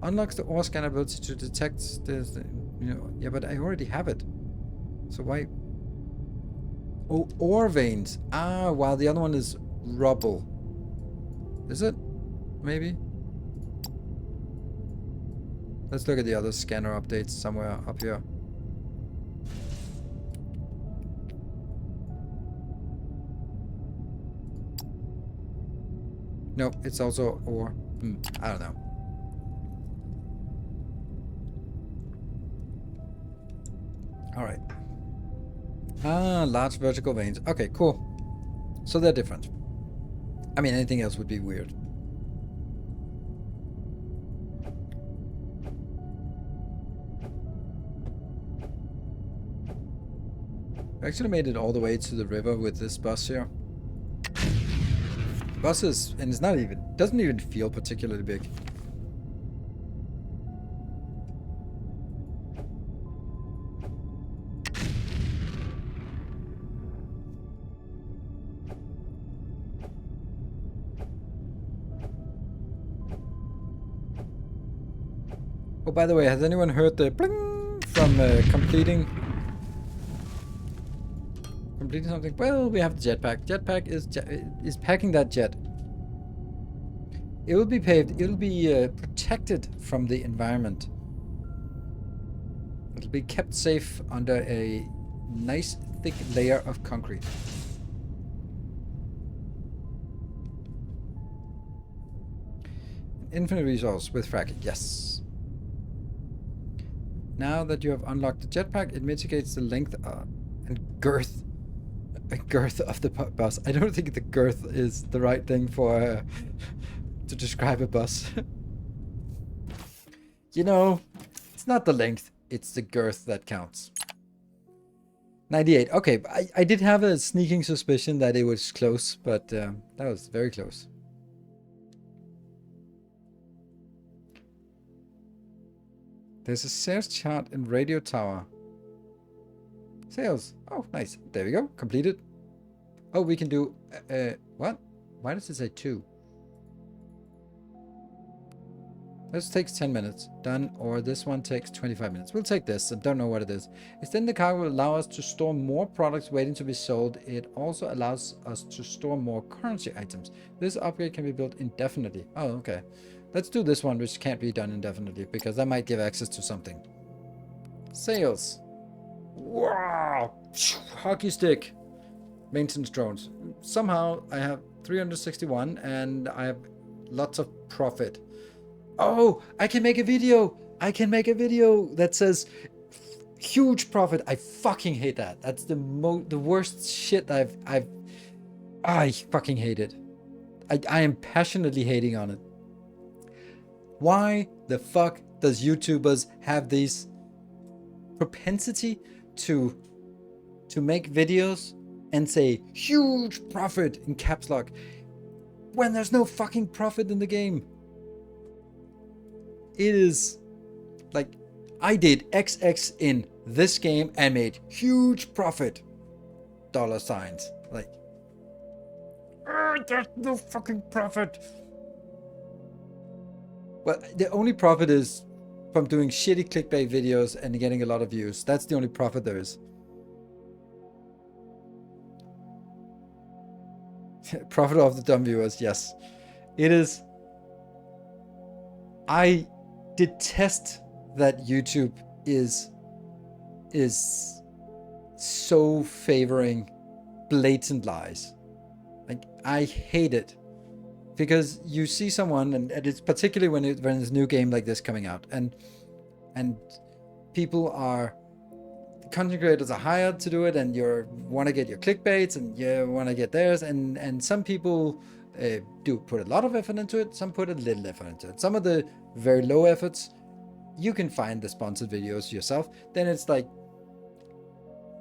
Unlocks the ore scanner ability to detect the yeah, but I already have it. So why? Oh, ore veins. Ah, while the other one is rubble. Is it? Maybe? Let's look at the other scanner updates somewhere up here. Nope, it's also ore. I don't know. Alright. Ah, large vertical veins. Okay, cool. So they're different. I mean, anything else would be weird. I actually made it all the way to the river with this bus here. The bus is, and it's not even, doesn't even feel particularly big. Oh, by the way, has anyone heard the bling from completing something? Well, we have the jetpack. Jetpack is packing that jet. It will be paved. It will be protected from the environment. It'll be kept safe under a nice thick layer of concrete. Infinite resource with fracking. Yes. Now that you have unlocked the jetpack, it mitigates the length and girth of the bus. I don't think the girth is the right thing for to describe a bus. You know, it's not the length, it's the girth that counts. 98. Okay, I did have a sneaking suspicion that it was close, but that was very close. There's a sales chart in radio tower. Sales. Oh, nice. There we go. Completed. Oh, we can do... what? Why does it say 2? This takes 10 minutes. Done. Or this one takes 25 minutes. We'll take this. I don't know what it is. Extend the cargo will allow us to store more products waiting to be sold. It also allows us to store more currency items. This upgrade can be built indefinitely. Oh, okay. Let's do this one, which can't be done indefinitely, because that might give access to something. Sales. Wow! Hockey stick. Maintenance drones. Somehow I have 361 and I have lots of profit. Oh, I can make a video. I can make a video that says huge profit. I fucking hate that. That's the worst shit I fucking hate it. I am passionately hating on it. Why the fuck does YouTubers have this propensity to make videos and say huge profit in caps lock? when there's no fucking profit in the game. It is like, I did XX in this game and made huge profit. Dollar signs. Like, there's no fucking profit. Well, the only profit is from doing shitty clickbait videos and getting a lot of views. That's the only profit there is. Profit of the dumb viewers, yes. It is. I detest that YouTube is so favoring blatant lies. Like, I hate it. Because you see someone, and it's particularly when there's a new game like this coming out, and people are, content creators are hired to do it, and you want to get your clickbaits, and you want to get theirs, and some people do put a lot of effort into it, some put a little effort into it. Some of the very low efforts, you can find the sponsored videos yourself. Then it's like,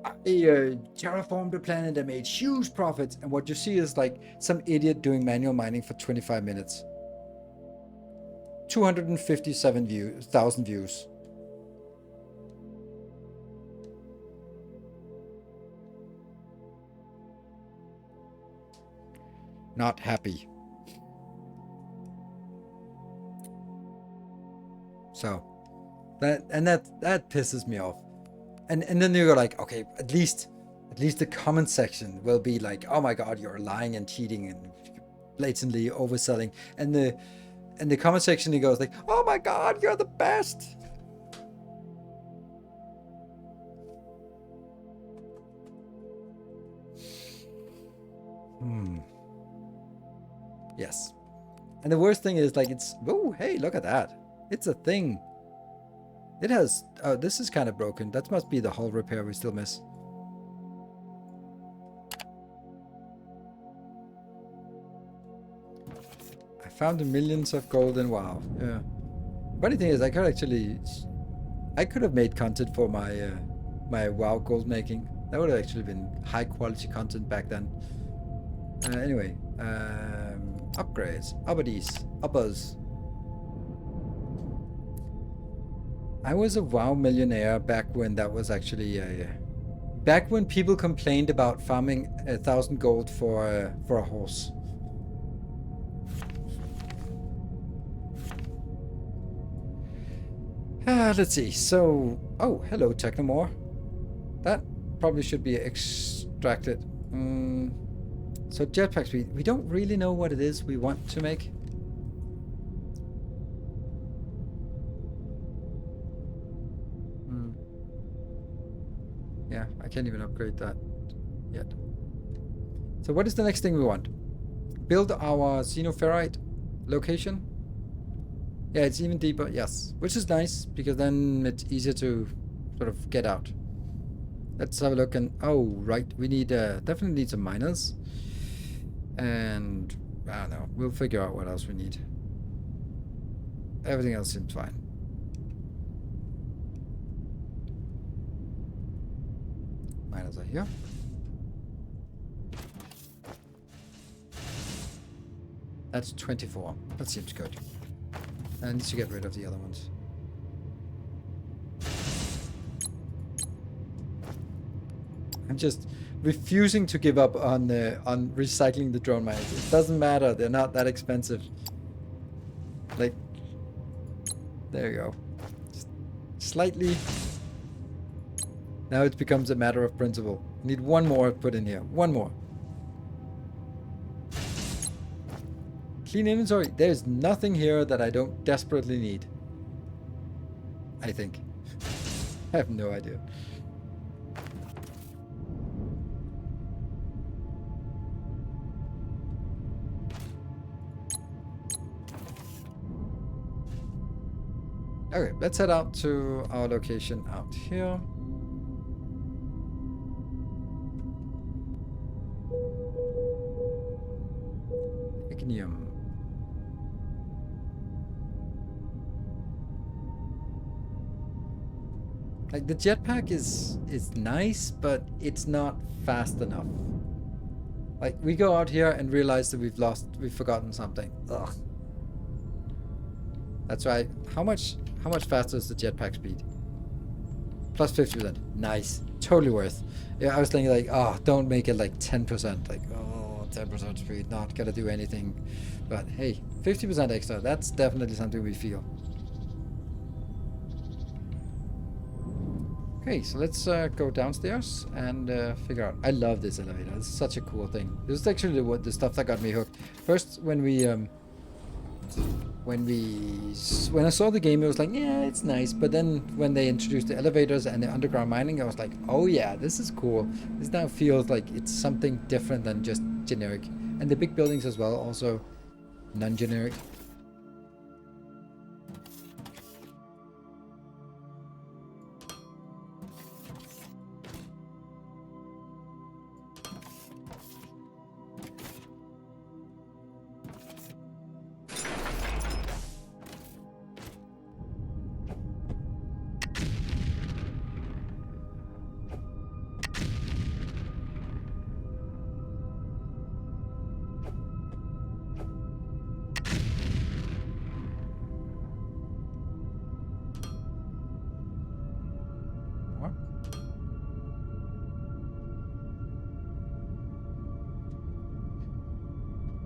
I terraformed the planet and made huge profits, and what you see is like some idiot doing manual mining for 25 minutes. 257,000 views. Not happy. So that pisses me off. And then you go like, okay, at least the comment section will be like, oh my god, you're lying and cheating and blatantly overselling. And the comment section, he goes like, oh my god, you're the best. Yes. And the worst thing is like, it's, oh, hey, look at that. It's a thing. It has, oh, this is kind of broken. That must be the hull repair we still miss. I found the millions of gold in WoW. Yeah. Funny thing is, I could have made content for my my WoW gold making. That would have actually been high quality content back then. Anyway, upgrades, uppers. I was a WoW millionaire back when that was actually back when people complained about farming 1,000 gold for a horse. Let's see. So, oh, hello, Technomore. That probably should be extracted. So jetpacks, we don't really know what it is we want to make. Yeah, I can't even upgrade that yet. So what is the next thing we want? Build our xenoferrite location. Yeah, it's even deeper, yes. Which is nice, because then it's easier to sort of get out. Let's have a look and, oh, right, we need, definitely need some miners. And, I don't know, we'll figure out what else we need. Everything else seems fine. Miners are here. That's 24. That seems good. I need to get rid of the other ones. I'm just refusing to give up on recycling the drone miners. It doesn't matter. They're not that expensive. Like, there you go. Just slightly. Now it becomes a matter of principle. I need one more put in here. One more. Clean inventory. There's nothing here that I don't desperately need. I think. I have no idea. Okay, let's head out to our location out here. Ignium. Like, the jetpack is nice, but it's not fast enough. Like, we go out here and realize that we've forgotten something. Ugh. That's right. How much faster is the jetpack speed? Plus 50%. Nice. Totally worth. Yeah, I was thinking like, oh, don't make it like 10%. Like, oh, 10% speed, not gonna do anything. But hey, 50% extra, that's definitely something we feel. Okay, so let's go downstairs and figure out. I love this elevator. It's such a cool thing. This is actually the stuff that got me hooked. First, when I saw the game, it was like, yeah, it's nice. But then when they introduced the elevators and the underground mining, I was like, oh yeah, this is cool. This now feels like it's something different than just generic. And the big buildings as well, also non-generic.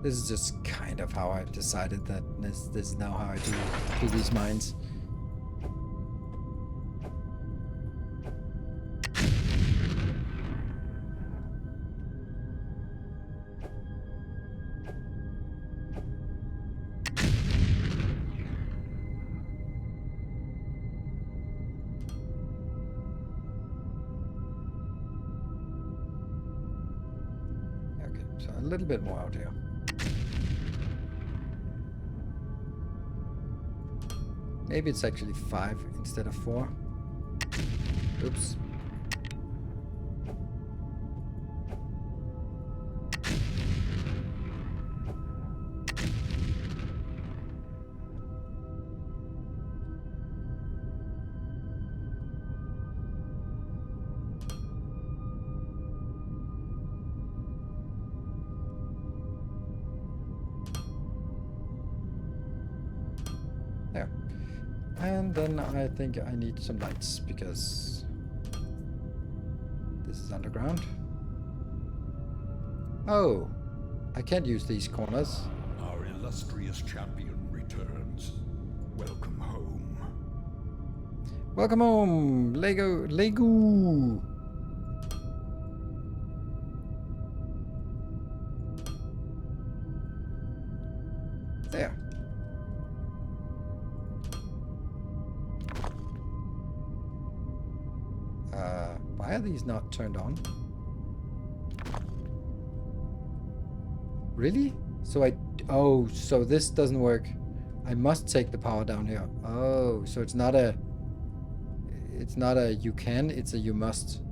This is just kind of how I've decided that this is now how I do these mines. Okay, so a little bit more out here. Maybe it's actually 5 instead of 4. Oops. There. And then I think I need some lights because this is underground. Oh, I can't use these corners. Our illustrious champion returns. Welcome home. Welcome home, Lego. There. Why are these not turned on? Really? Oh, so this doesn't work. I must take the power down here. Oh, so it's not a you can, it's a you must.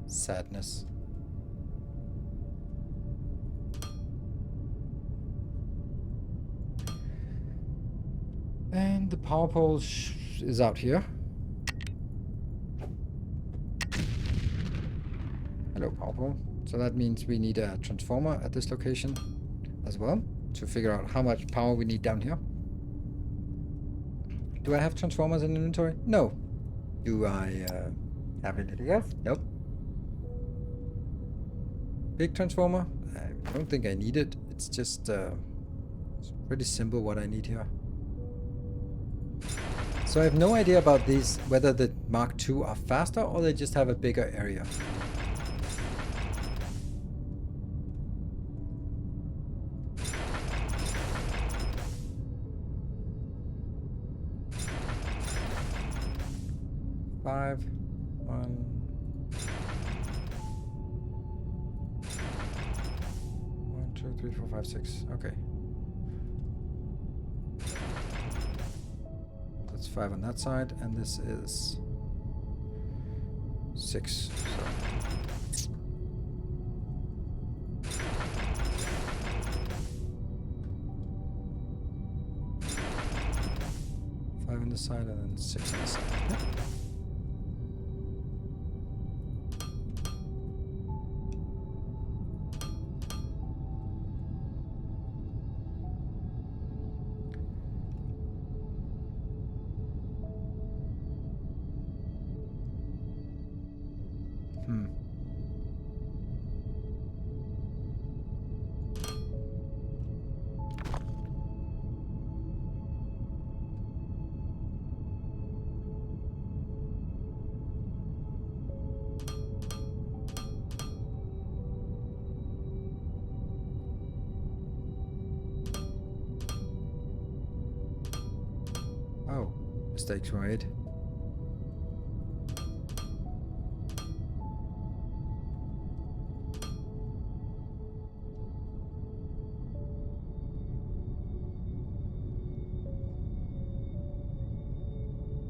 Sadness. And the power pole is out here. Hello, power pole. So that means we need a transformer at this location as well to figure out how much power we need down here. Do I have transformers in inventory? No. Do I have anything else? Nope. Big transformer? I don't think I need it. It's just it's pretty simple what I need here. So I have no idea about these, whether the Mark II are faster or they just have a bigger area. Five, 1, 2, 3, 4, 5, 6. Okay. That's 5 on that side, and this is 6. So. Five on this side and then 6 on this side. Yep. Oh, mistakes were made.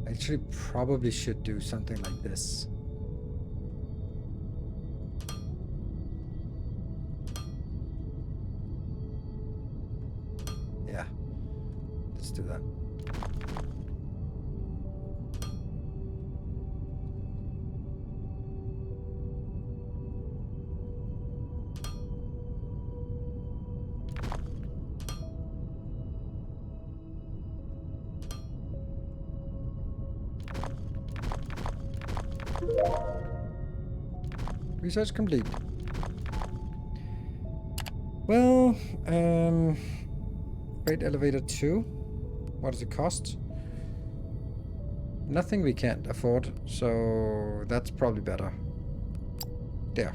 I actually probably should do something like this. Yeah, let's do that. Research complete. Well, freight elevator 2. What does it cost? Nothing we can't afford, so that's probably better. There.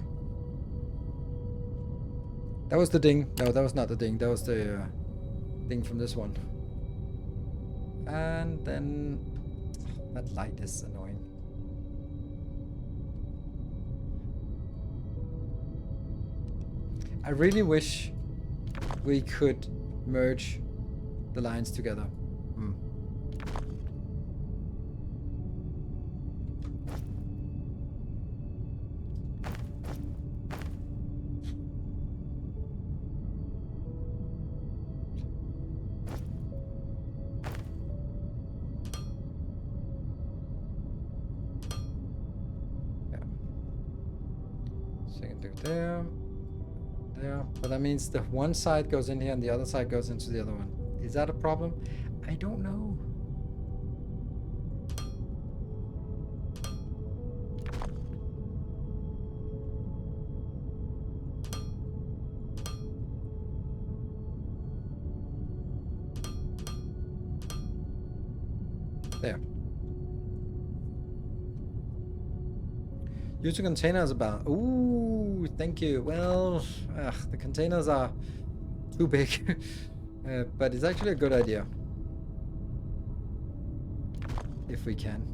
That was the ding. No, that was not the ding. That was the thing from this one. And then that light is annoying. I really wish we could merge the lines together. There, there, but that means the one side goes in here and the other side goes into the other one. Is that a problem? I don't know. There. User containers about. Ooh, thank you. Well, the containers are too big, but it's actually a good idea if we can.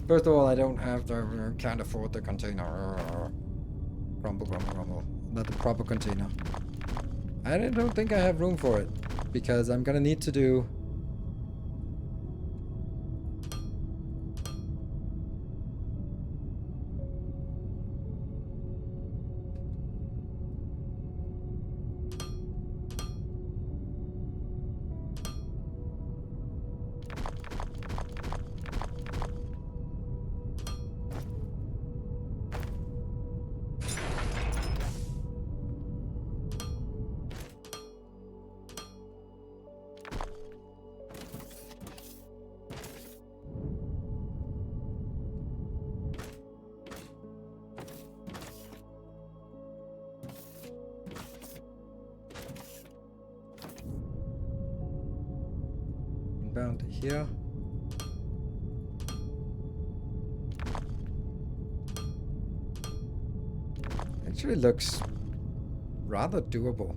First of all, I don't have the can't afford the container. Grumble, grumble, grumble. Not the proper container. I don't think I have room for it because I'm gonna need to do. Inbound here. Actually looks rather doable.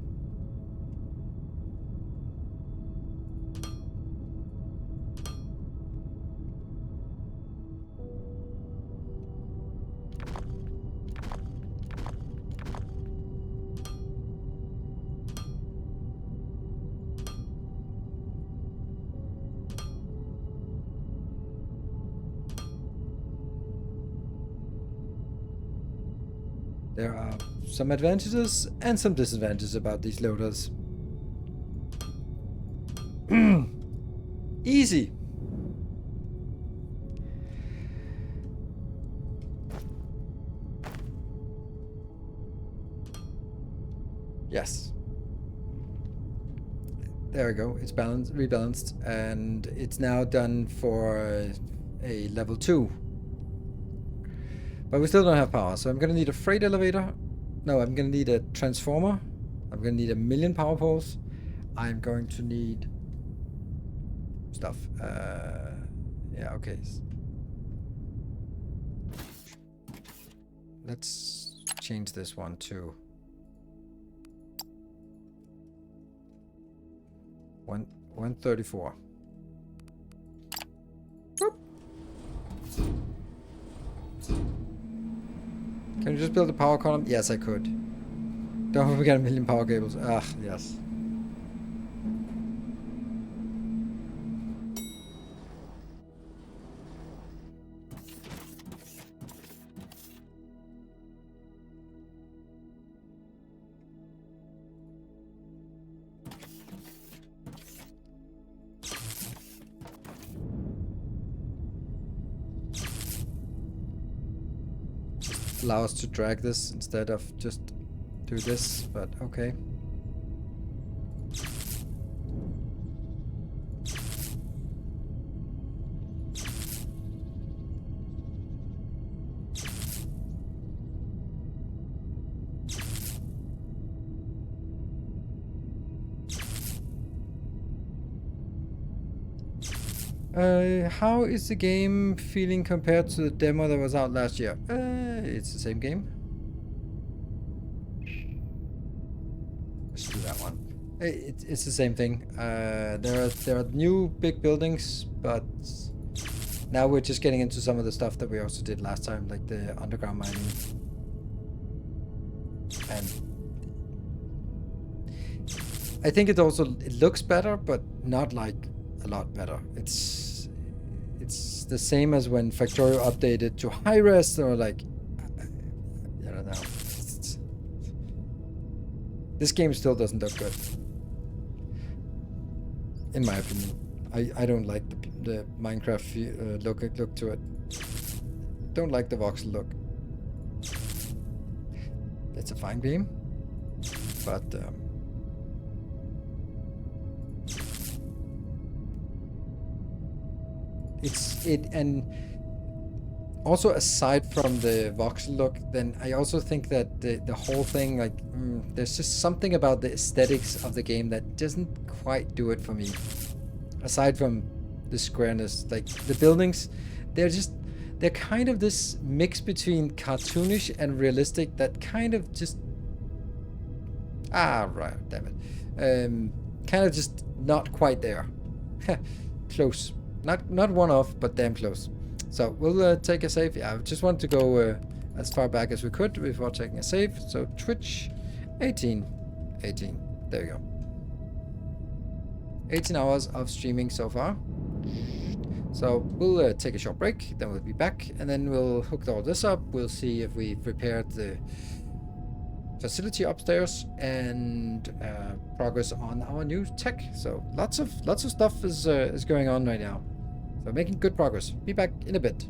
There are some advantages and some disadvantages about these loaders. Easy. Yes. There we go. It's balanced, rebalanced, and it's now done for a level 2. But we still don't have power, so I'm gonna need a freight elevator. No, I'm gonna need a transformer. I'm gonna need 1,000,000 power poles. I'm going to need stuff. Yeah, okay. Let's change this one to 134. just build a power column? Yes, I could. Don't forget a million power cables. Ah, yes. Allow us to drag this instead of just do this, but okay. How is the game feeling compared to the demo that was out last year? It's the same game. Let's do that one. It's the same thing. There are new big buildings, but now we're just getting into some of the stuff that we also did last time, like the underground mining. And I think it looks better, but not like a lot better. It's the same as when Factorio updated to high res, or like, I don't know. This game still doesn't look good, in my opinion. I don't like the Minecraft look to it. Don't like the voxel look. It's a fine game, but and also aside from the voxel look, then I also think that the whole thing, like, there's just something about the aesthetics of the game that doesn't quite do it for me. Aside from the squareness, like the buildings, they're kind of this mix between cartoonish and realistic that kind of just right, damn it, kind of just not quite there. Close. Not one off, but damn close. So we'll take a save. Yeah, I just want to go as far back as we could before taking a save. So Twitch, 18. There you go. 18 hours of streaming so far. So we'll take a short break, then we'll be back, and then we'll hook all this up. We'll see if we prepared the facility upstairs and progress on our new tech. So lots of stuff is going on right now. So making good progress. Be back in a bit.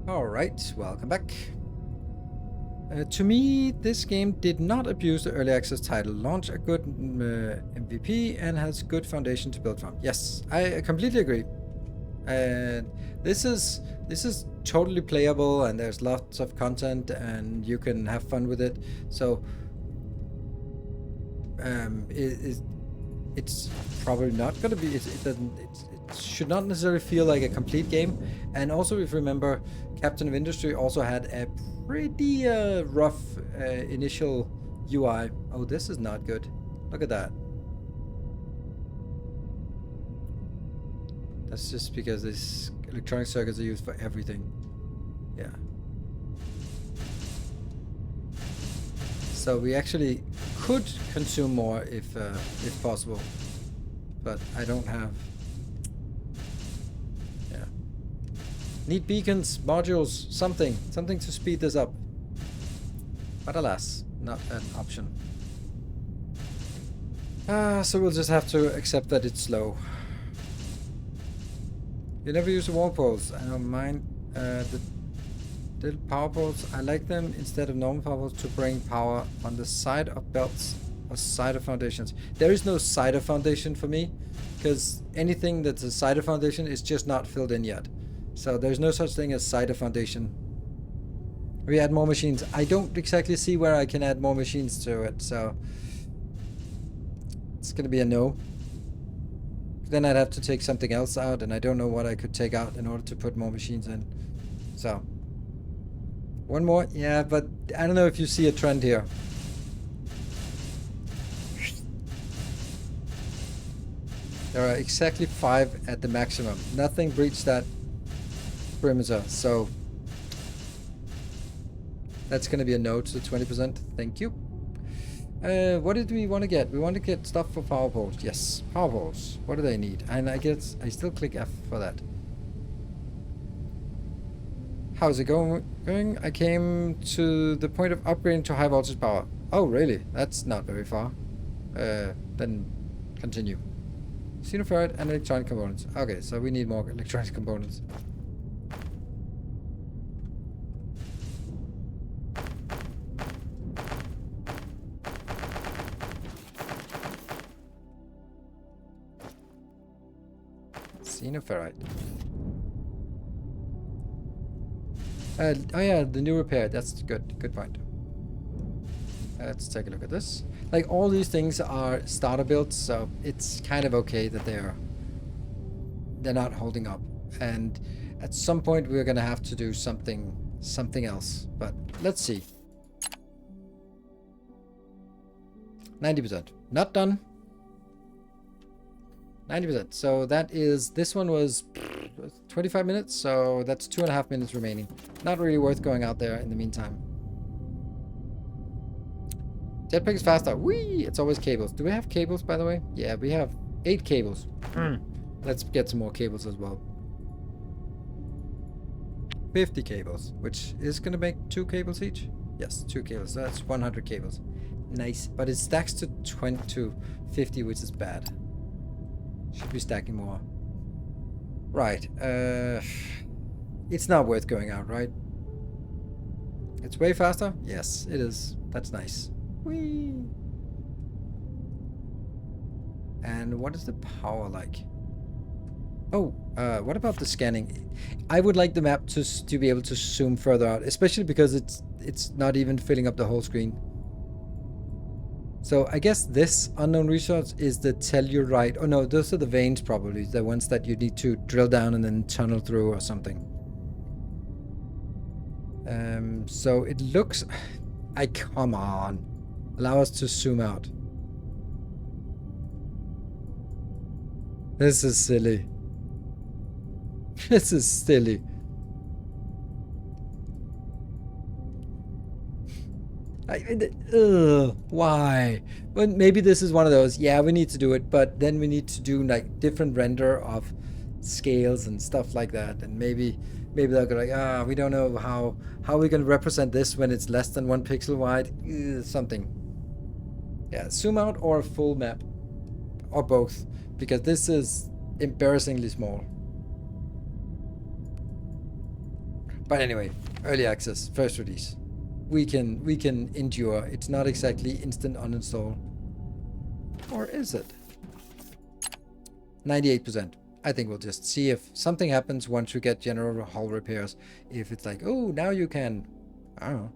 Alright, welcome back. To me, this game did not abuse the early access title, launched a good MVP, and has good foundation to build from. Yes, I completely agree. And this is totally playable, and there's lots of content, and you can have fun with it. So it's probably not going to be. It should not necessarily feel like a complete game. And also, if you remember, Captain of Industry also had a pretty rough initial UI. Oh, this is not good. Look at that. That's just because these electronic circuits are used for everything. Yeah. So we actually could consume more if possible, but I don't have. Yeah. Need beacons, modules, something to speed this up. But alas, not an option. So we'll just have to accept that it's slow. You never use the wall poles. I don't mind the little power poles. I like them instead of normal power poles to bring power on the side of belts or side of foundations. There is no side of foundation for me, because anything that's a side of foundation is just not filled in yet. So there's no such thing as side of foundation. We add more machines. I don't exactly see where I can add more machines to it, so it's gonna be a no. Then I'd have to take something else out, and I don't know what I could take out in order to put more machines in. So, one more? Yeah, but I don't know if you see a trend here. There are exactly 5 at the maximum. Nothing breached that perimeter, so that's going to be a no to 20%. Thank you. What did we want to get? We want to get stuff for power poles. Yes, power poles. What do they need? And I guess I still click F for that. How's it going? I came to the point of upgrading to high voltage power. Oh, really? That's not very far. Then continue. Xenoferrite and electronic components. Okay, so we need more electronic components. Xenoferrite. Oh yeah, the new repair. That's good. Good point. Let's take a look at this. Like, all these things are starter builds, so it's kind of okay that they're not holding up. And at some point we're gonna have to do something else. But let's see. 90%. Not done. 90%. So that is, this one was 25 minutes, so that's 2.5 minutes remaining. Not really worth going out there in the meantime. Jetpack is faster. Whee! It's always cables. Do we have cables, by the way? Yeah, we have 8 cables. Let's get some more cables as well. 50 cables, which is going to make 2 cables each. Yes, 2 cables. So that's 100 cables. Nice. But it stacks to 50, which is bad. Should be stacking more. Right. It's not worth going out, right? It's way faster? Yes, it is. That's nice. Whee! And what is the power like? Oh, what about the scanning? I would like the map to be able to zoom further out, especially because it's not even filling up the whole screen. So I guess this unknown resource is the tellurite. Oh no, those are the veins probably. The ones that you need to drill down and then tunnel through or something. So it looks... come on. Allow us to zoom out. This is silly. This is silly. Why? Well, maybe this is one of those. Yeah, we need to do it, but then we need to do like different render of scales and stuff like that. And maybe they'll go like, we don't know how we can represent this when it's less than 1 pixel wide. Something. Yeah, zoom out or a full map, or both, because this is embarrassingly small. But anyway, early access, first release. We can endure. It's not exactly instant uninstall. Or is it? 98%. I think we'll just see if something happens once we get general hull repairs. If it's like, oh, now you can, I don't know.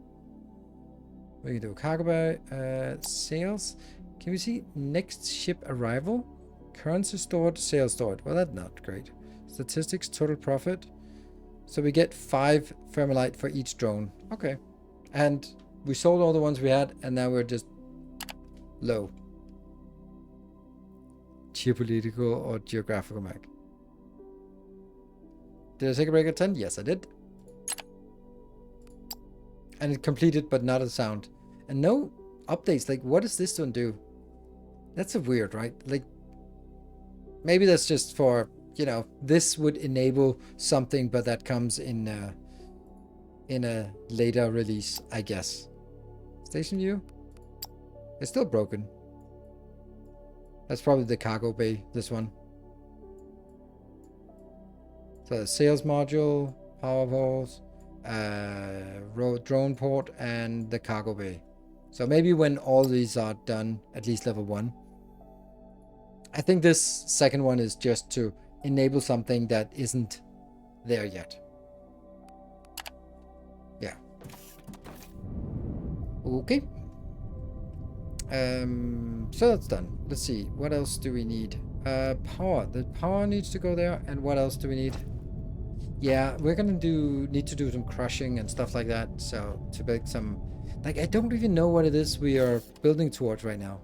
We can do cargo bay, sales. Can we see next ship arrival? Currency stored, sales stored. Well, that's not great. Statistics, total profit. So we get 5 thermalite for each drone. Okay. And we sold all the ones we had, and now we're just low. Geopolitical or geographical map. Did I take a break at 10? Yes, I did. And it completed, but not a sound. And no updates. Like, what does this one do? That's a weird, right? Like, maybe that's just for, you know, this would enable something, but that comes in a later release, I guess. Station view? It's still broken. That's probably the cargo bay, this one. So the sales module, power walls, drone port, and the cargo bay. So maybe when all these are done, at least level 1. I think this second one is just to enable something that isn't there yet. Yeah. Okay. So that's done. Let's see. What else do we need? Power. The power needs to go there. And what else do we need? Yeah, we're gonna need to do some crushing and stuff like that. So to make some, like, I don't even know what it is we are building towards right now.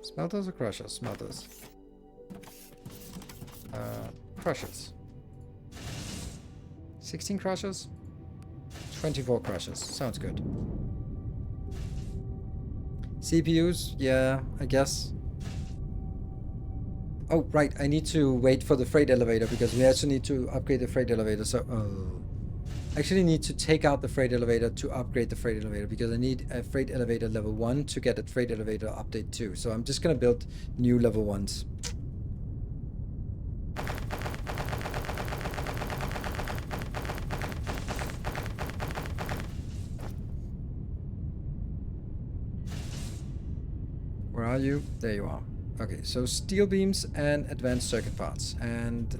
Smelters or crushers? Smelters. Crushers. 16 crushers? 24 crushers. Sounds good. CPUs? Yeah, I guess. Oh, right. I need to wait for the freight elevator because we actually need to upgrade the freight elevator. So, I actually need to take out the freight elevator to upgrade the freight elevator because I need a freight elevator level 1 to get a freight elevator update 2. So I'm just going to build new level 1s. Where are you? There you are. Okay, so steel beams and advanced circuit parts. And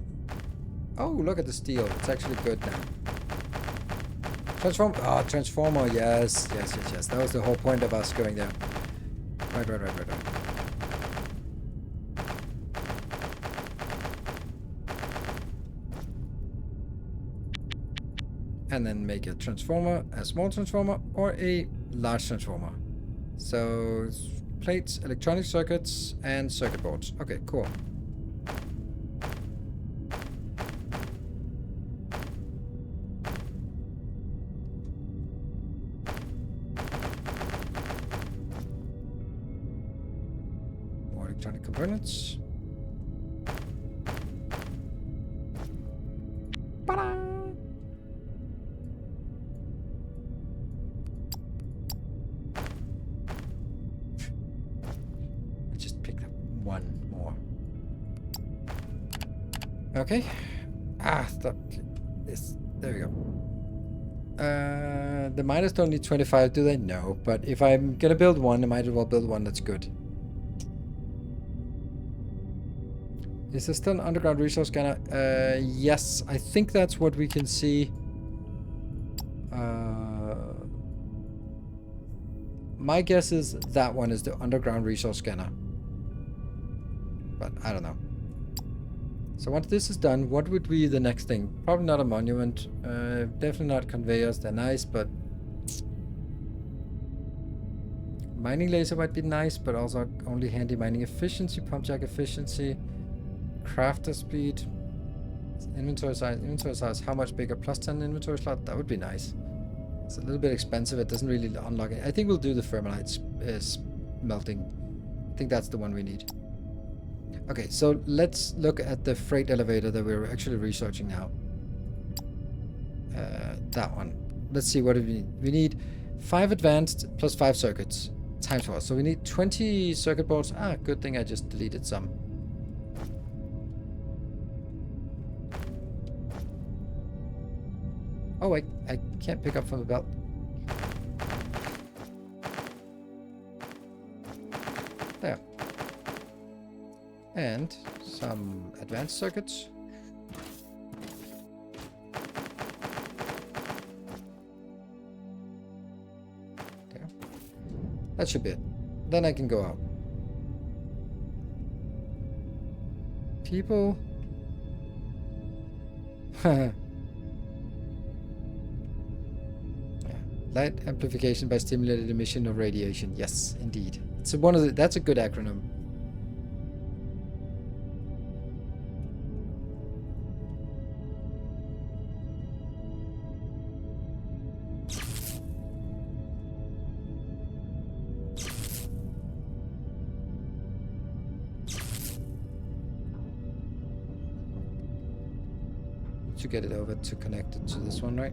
oh, look at the steel. It's actually good now. Transformer. Yes. That was the whole point of us going there. Right. And then make a transformer, a small transformer, or a large transformer. So plates, electronic circuits, and circuit boards. Okay, cool. More electronic components. Ta-da! One more. Okay. Stop this. There we go. The miners don't need 25, do they? No. But if I'm gonna build one, I might as well build one that's good. Is there still an underground resource scanner? Yes. I think that's what we can see. My guess is that one is the underground resource scanner. But I don't know. So once this is done, what would be the next thing? Probably not a monument. Definitely not conveyors. They're nice, but mining laser might be nice, but also only handy mining efficiency, pump jack efficiency, crafter speed, inventory size. Inventory size, how much bigger? Plus 10 inventory slot. That would be nice. It's a little bit expensive. It doesn't really unlock it. I think we'll do the thermalite smelting. I think that's the one we need. Okay, so let's look at the freight elevator that we're actually researching now. That one. Let's see what do we need. We need 5 advanced plus 5 circuits times 4. So we need 20 circuit boards. Good thing I just deleted some. Oh, I can't pick up from the belt. There. And some advanced circuits. There. That should be it. Then I can go out. People. Yeah. Light amplification by stimulated emission of radiation. Yes, indeed. It's one of the, that's a good acronym. To get it over to connect it to this one, right?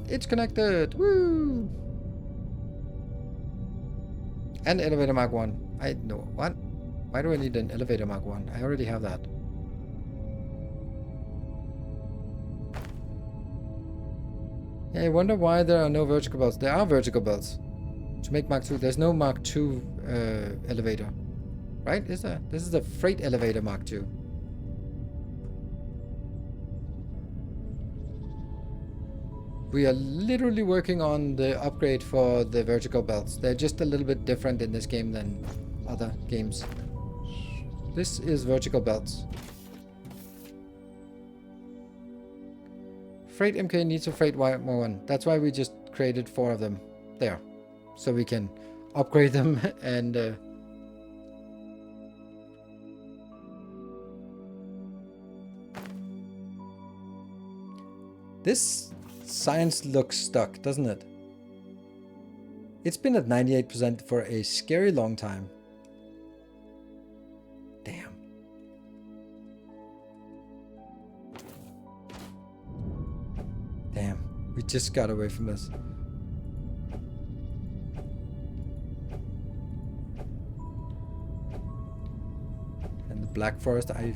It's connected! Woo! And elevator Mark 1. I know what? Why do I need an elevator Mark 1? I already have that. Yeah, I wonder why there are no vertical belts. There are vertical belts. To make Mark 2, there's no Mark 2 elevator. Right? Is there? This is the freight elevator Mark 2. We are literally working on the upgrade for the vertical belts. They're just a little bit different in this game than other games. This is vertical belts. Freight MK needs a freight one. That's why we just created 4 of them. There. So we can upgrade them and... This science looks stuck, doesn't it? It's been at 98% for a scary long time. Damn. Damn. We just got away from this. And the Black Forest, I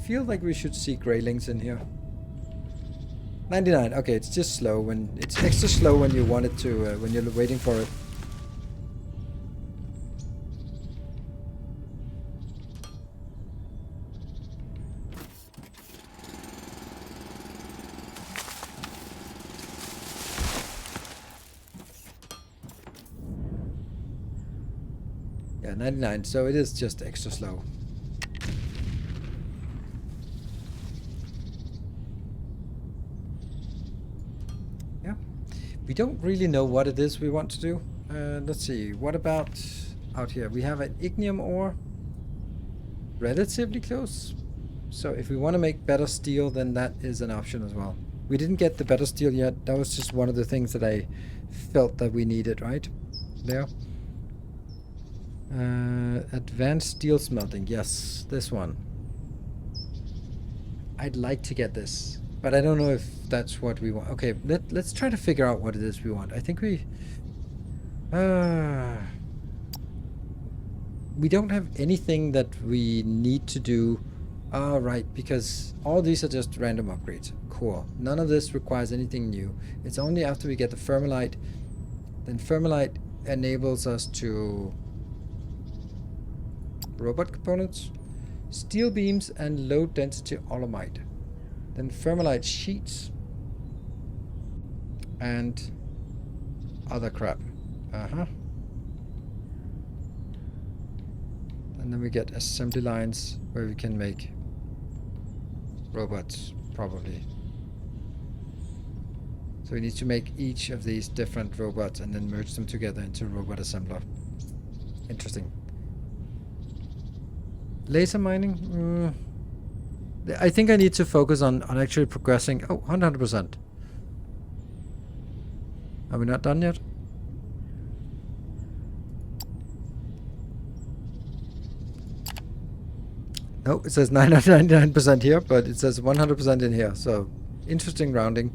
feel like we should see Greylings in here. 99. Okay, it's just slow when it's extra slow when you want it to when you're waiting for it. Yeah, 99. So it is just extra slow. We don't really know what it is we want to do. Let's see. What about out here? We have an ignium ore. Relatively close. So if we want to make better steel, then that is an option as well. We didn't get the better steel yet. That was just one of the things that I felt that we needed, right? There. Advanced steel smelting. Yes, this one. I'd like to get this. But I don't know if that's what we want. Okay, let's try to figure out what it is we want. I think we don't have anything that we need to do. Right, because all these are just random upgrades. Cool. None of this requires anything new. It's only after we get the Thermalite. Then Thermalite enables us to... robot components, steel beams, and low density olemite. Then Thermalite sheets and other crap. And then we get assembly lines where we can make robots, probably. So we need to make each of these different robots and then merge them together into a robot assembler. Interesting. Laser mining? I think I need to focus on actually progressing. Oh, 100%. Are we not done yet? No, it says 999% here, but it says 100% in here. So, interesting rounding.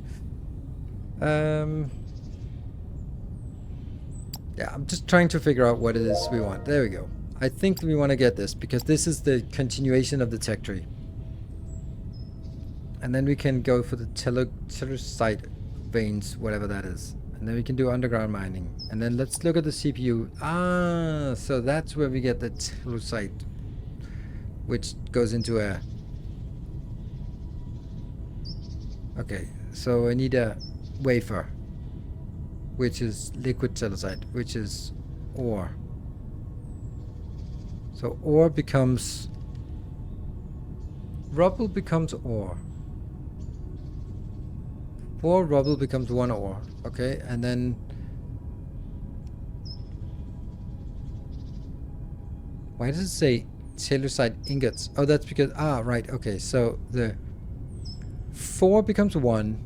Yeah, I'm just trying to figure out what it is we want. There we go. I think we want to get this because this is the continuation of the tech tree. And then we can go for the tellucite veins, whatever that is. And then we can do underground mining. And then let's look at the CPU. Ah, so that's where we get the tellucite, which goes into a... Okay, so I need a wafer, which is liquid tellucite, which is ore. So ore becomes... Rubble becomes ore. 4 rubble becomes 1 ore. Okay, and then... Why does it say tellucite ingots? Oh, that's because... Ah, right, okay, so the... 4 becomes 1,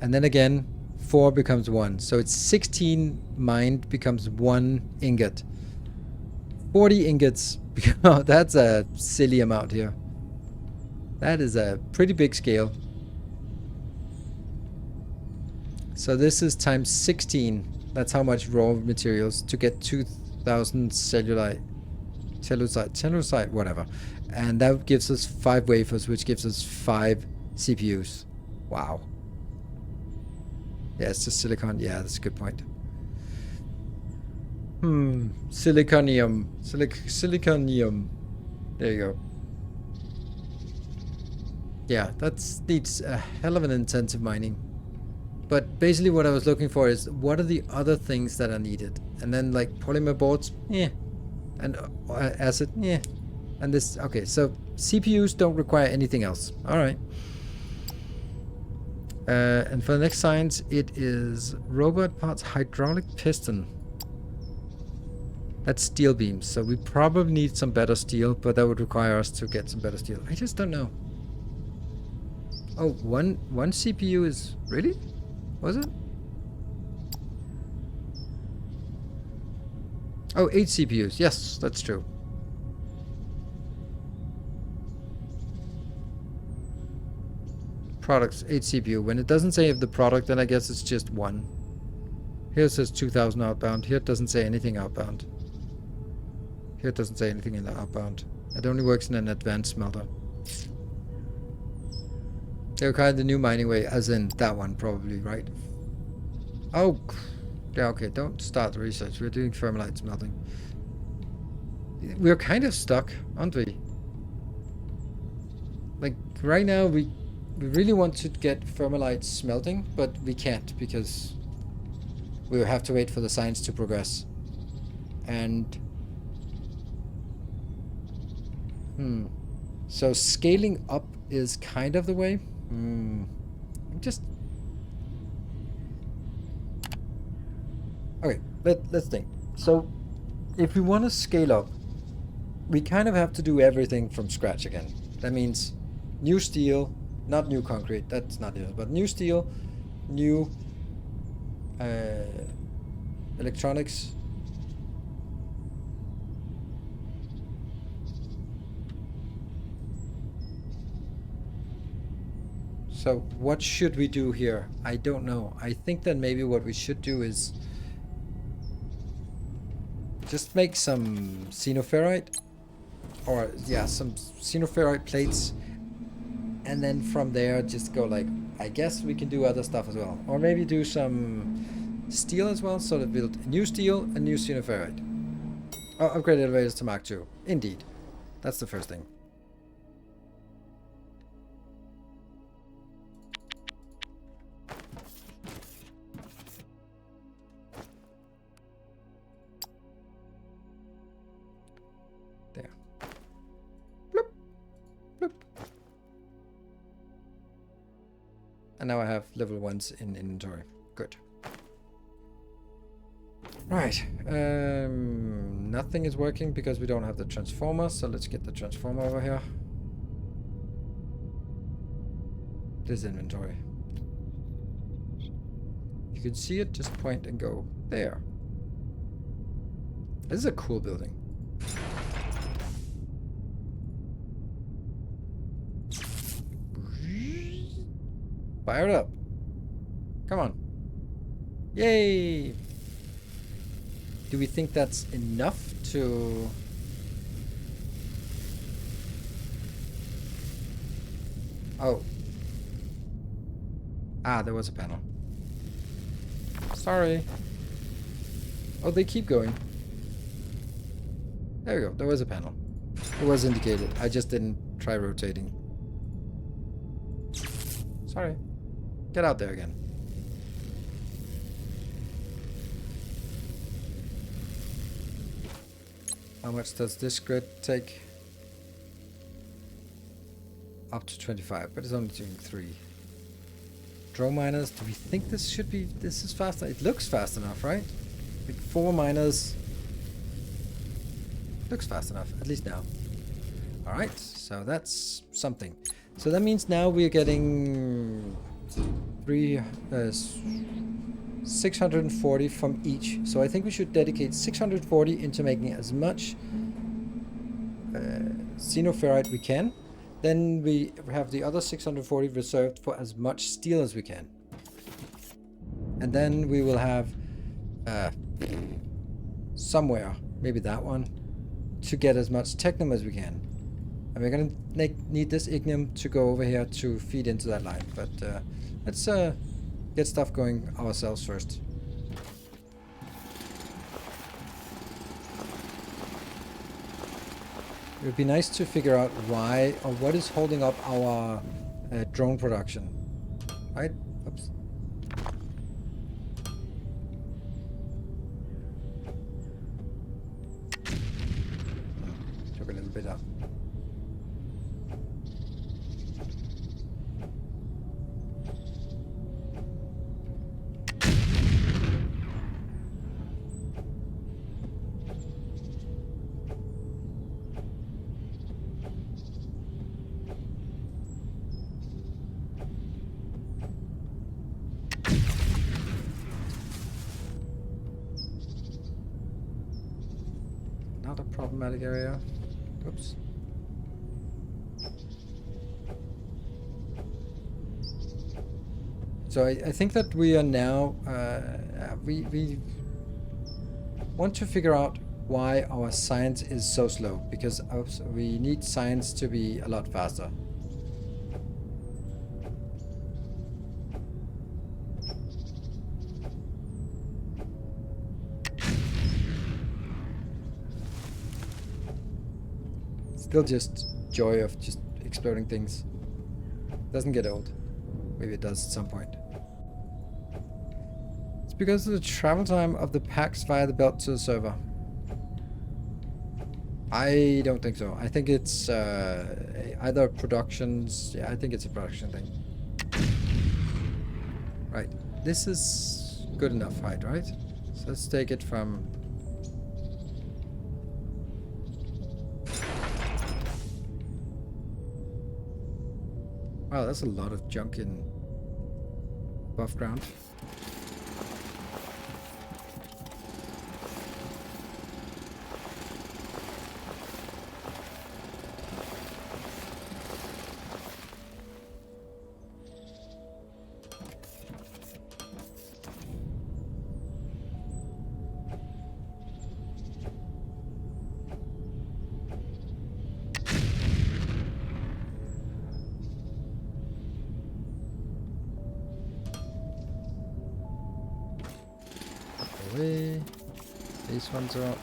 and then again 4 becomes 1. So it's 16 mined becomes 1 ingot. 40 ingots. Oh, that's a silly amount here. That is a pretty big scale. So this is times 16. That's how much raw materials to get 2,000 tellucite, whatever. And that gives us 5 wafers, which gives us 5 CPUs. Wow. Yeah, it's just silicon. Yeah, that's a good point. Siliconium. Siliconium. There you go. Yeah, that needs a hell of an intensive mining. But basically what I was looking for is what are the other things that are needed? And then like polymer boards, yeah. And acid, yeah. And this, okay, so CPUs don't require anything else. All right. And for the next science, it is robot parts, hydraulic piston. That's steel beams. So we probably need some better steel, but that would require us to get some better steel. I just don't know. Oh, one CPU is... Really? Was it? Oh, 8 CPUs. Yes, that's true. Products, 8 CPU. When it doesn't say if the product, then I guess it's just 1. Here it says 2,000 outbound. Here it doesn't say anything outbound. Here it doesn't say anything in the outbound. It only works in an advanced smelter. They require the new mining way, as in that one, probably, right? Oh, yeah, okay, don't start the research. We're doing thermalite smelting. We're kind of stuck, aren't we? Like, right now, we really want to get thermalite smelting, but we can't, because we have to wait for the science to progress. And... So scaling up is kind of the way. Just... Okay, let's think. So, if we want to scale up, we kind of have to do everything from scratch again. That means new steel, not new concrete, that's not it, but new steel, new electronics. So what should we do here? I don't know. I think that maybe what we should do is just make some xenoferrite, or yeah, some xenoferrite plates, and then from there just go like, I guess we can do other stuff as well, or maybe do some steel as well, so to build new steel and new xenoferrite. Oh, upgrade elevators to Mark II. Indeed, that's the first thing. And now I have level 1s in inventory. Good. Right. Nothing is working because we don't have the transformer, so let's get the transformer over here. This inventory. You can see it, just point and go there. This is a cool building. Fire it up. Come on. Yay! Do we think that's enough to... Oh. Ah, there was a panel. Sorry. Oh, they keep going. There we go. There was a panel. It was indicated. I just didn't try rotating. Sorry. Get out there again. How much does this grid take? Up to 25, but it's only doing 3. Drone miners, do we think this should be, this is faster? It looks fast enough, right? Like 4 miners. Looks fast enough, at least now. Alright, so that's something. So that means now we're getting 640 from each. So I think we should dedicate 640 into making as much xenoferrite we can. Then we have the other 640 reserved for as much steel as we can. And then we will have somewhere, maybe that one, to get as much technum as we can. And we're gonna need this ignium to go over here to feed into that line. But let's get stuff going ourselves first. It would be nice to figure out why or what is holding up our drone production. Right? Oops. Took a little bit up. Not a problematic area. Oops. So I think that we are now, we want to figure out why our science is so slow, because we need science to be a lot faster. Still just joy of just exploding things. Doesn't get old. Maybe it does at some point. It's because of the travel time of the packs via the belt to the server. I don't think so. I think it's either productions. Yeah, I think it's a production thing. Right. This is good enough height, right? So let's take it from... Wow, that's a lot of junk in above ground. Away. These ones are up.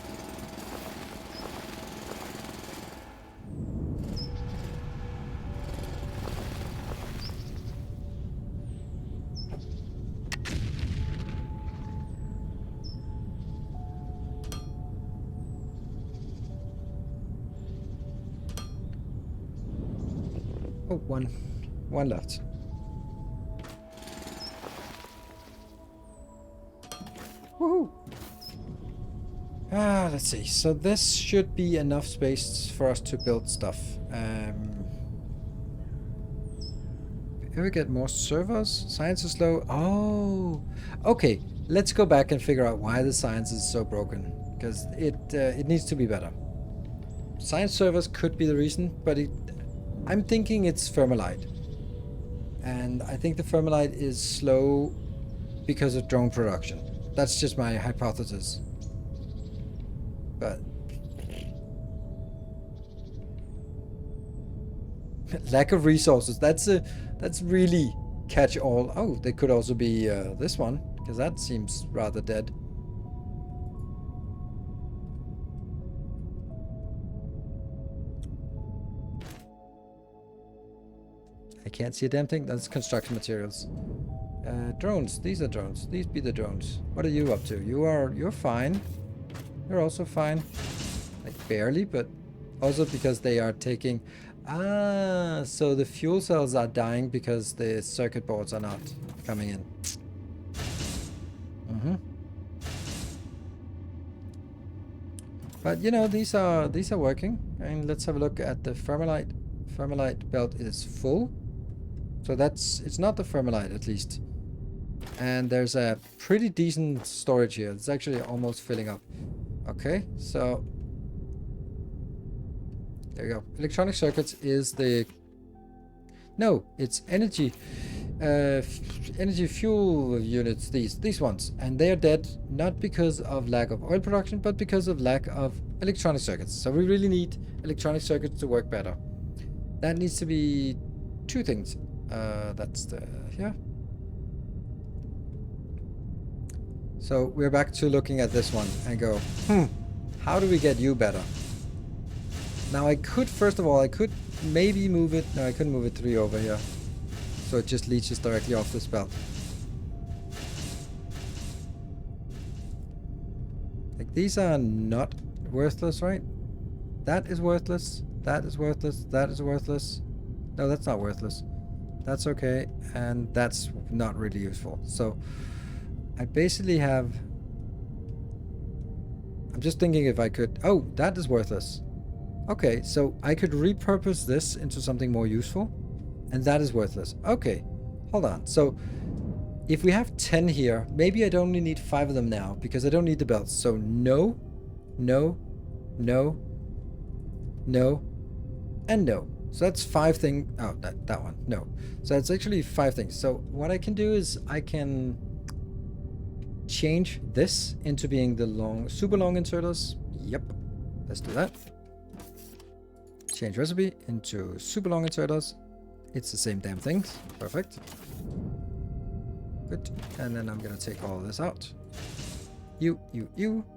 Oh, one left. Woohoo! Let's see. So this should be enough space for us to build stuff. If we get more servers, science is slow. Oh, okay. Let's go back and figure out why the science is so broken, because it needs to be better. Science servers could be the reason, but I'm thinking it's Thermalite, and I think the Thermalite is slow because of drone production. That's just my hypothesis. But lack of resources, that's really catch all. Oh, they could also be this one. Because that seems rather dead. I can't see a damn thing. That's construction materials. Drones. These are drones. These be the drones. What are you up to? You're fine. You're also fine. Like barely, but also because they are taking... Ah, so the fuel cells are dying because the circuit boards are not coming in. But you know, these are working. And let's have a look at the Thermalite. Thermalite belt is full. So it's not the Thermalite at least. And there's a pretty decent storage here. It's actually almost filling up. Okay, so there you go. Electronic circuits is the... No, it's energy. Energy fuel units, these ones. And they are dead, not because of lack of oil production, but because of lack of electronic circuits. So we really need electronic circuits to work better. That needs to be two things. That's the... Yeah. So we're back to looking at this one and go, how do we get you better? Now I could, first of all, I could maybe move it. No, I couldn't move it 3 over here. So it just leeches directly off this belt. Like, these are not worthless, right? That is worthless. That is worthless. That is worthless. No, that's not worthless. That's okay. And that's not really useful. So I basically have... I'm just thinking if I could... Oh, that is worthless. Okay, so I could repurpose this into something more useful. And that is worthless. Okay, hold on. So if we have 10 here, maybe I'd only need 5 of them now because I don't need the belts. So no, no, no, no, and no. So that's 5 things. Oh, that one. No. So that's actually 5 things. So what I can do is I can change this into being the super long inserters. Yep. Let's do that. Change recipe into super long inserters. It's the same damn things. Perfect. Good. And then I'm gonna take all of this out. You.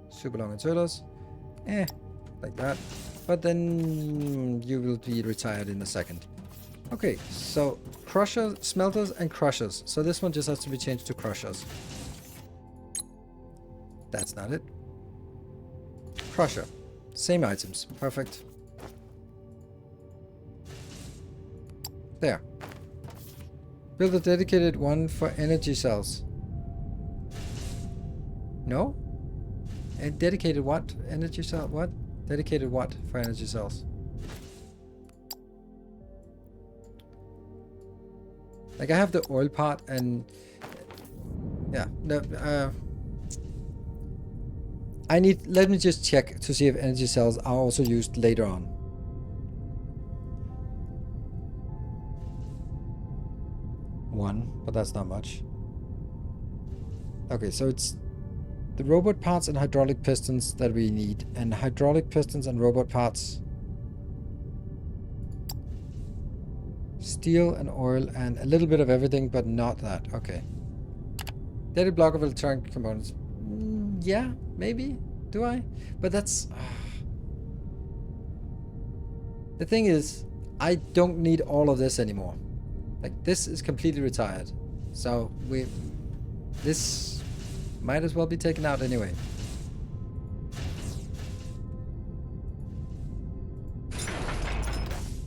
Super long inserters. Like that. But then you will be retired in a second. Okay, so crushers, smelters, and crushers. So this one just has to be changed to crushers. That's not it. Crusher. Same items. Perfect. There. Build a dedicated one for energy cells. No? A dedicated what? Energy cell? What? Dedicated what for energy cells? Like, I have the oil part and... Yeah. No, let me just check to see if energy cells are also used later on. One, but that's not much. Okay, so it's the robot parts and hydraulic pistons that we need. And hydraulic pistons and robot parts. Steel and oil and a little bit of everything, but not that. Okay. Dated block of electronic components. Yeah, maybe. Do I? But that's... The thing is, I don't need all of this anymore. Like, this is completely retired. So, this might as well be taken out anyway.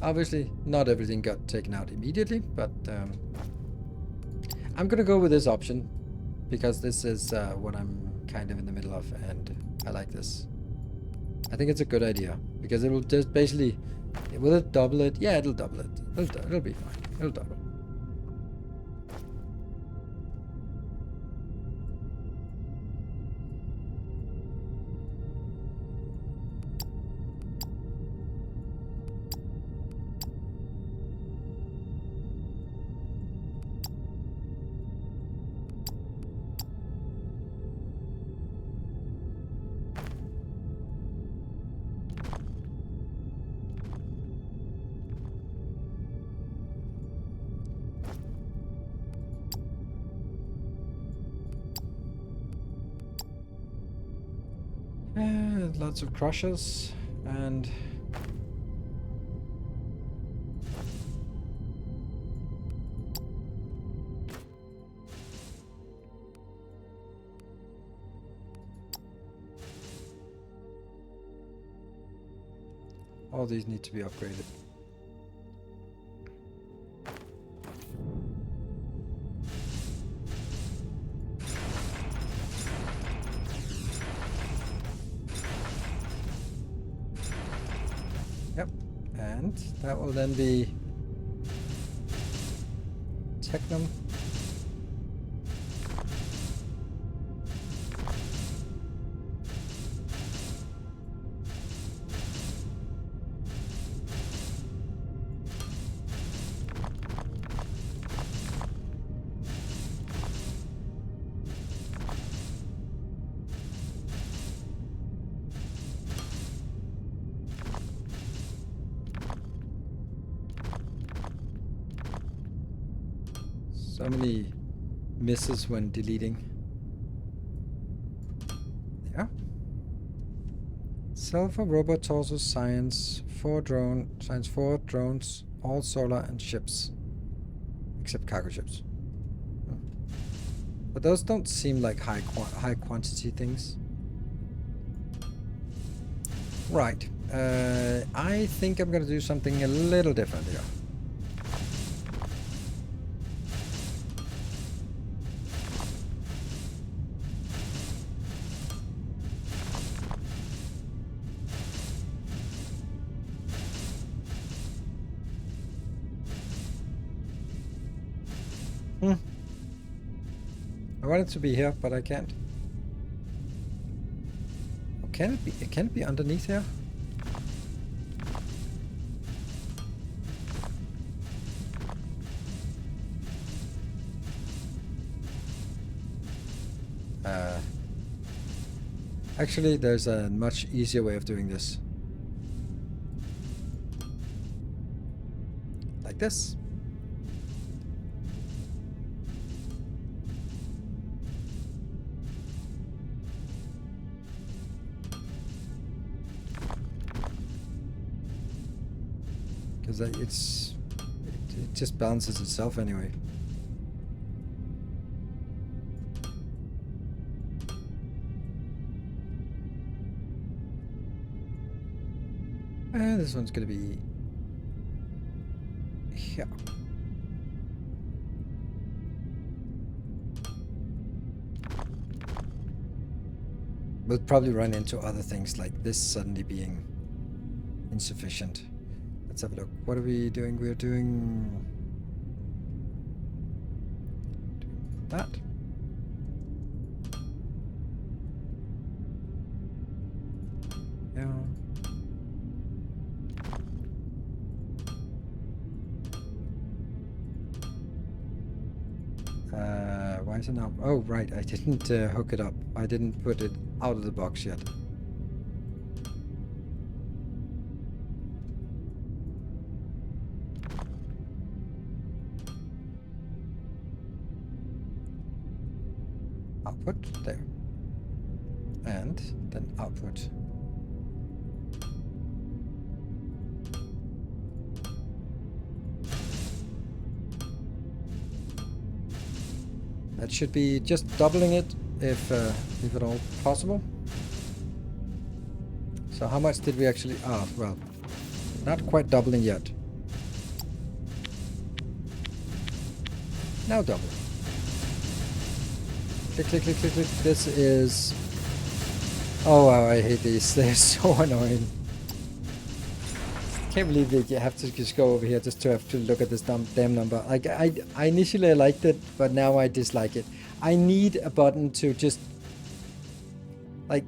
Obviously, not everything got taken out immediately, but I'm gonna go with this option because this is what I'm kind of in the middle of, and I like this. I think it's a good idea because it will just basically... Will it double it? Yeah, it'll double it. It'll be fine. It'll double. lots of crushers and all these need to be upgraded. Yep, and that will then be Technum. So many misses when deleting. Yeah. Sulfur, robot, torso, science, 4 drones, all solar and ships. Except cargo ships. But those don't seem like high quantity things. Right. I think I'm gonna do something a little different here. I want it to be here, but I can't. Oh, can it be? Can it be underneath here? Actually, there's a much easier way of doing this. Like this. Because it just balances itself anyway. And this one's gonna be here. We'll probably run into other things like this suddenly being insufficient. Let's have a look. What are we doing? We're doing that. Yeah. Why is it now? Oh, right. I didn't hook it up. I didn't put it out of the box yet. Output there. And then output. That should be just doubling it if at all possible. So how much did we actually... Ah, well, not quite doubling yet. Now double. Click, click, click, click, click. This is... Oh, wow, I hate these. They're so annoying. Can't believe that you have to just go over here just to have to look at this damn number. Like, I initially liked it, but now I dislike it. I need a button to just... Like...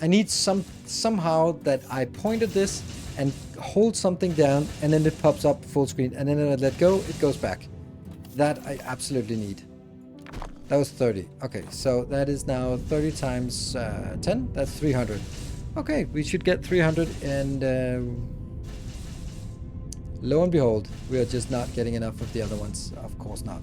I need somehow that I point at this and hold something down, and then it pops up full screen, and then I let go, it goes back. That I absolutely need. That was 30. Okay, so that is now 30 times 10. That's 300. Okay, we should get 300, and lo and behold, we are just not getting enough of the other ones. Of course not.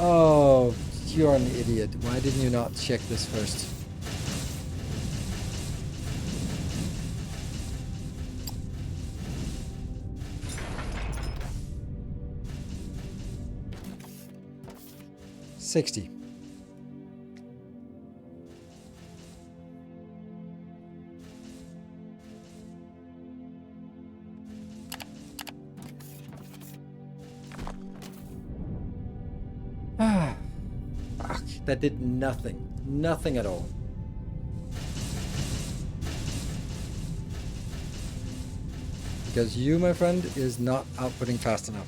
Oh, you're an idiot. Why didn't you not check this first? $60. Ah, fuck, that did nothing. Nothing at all. Because you, my friend, is not outputting fast enough.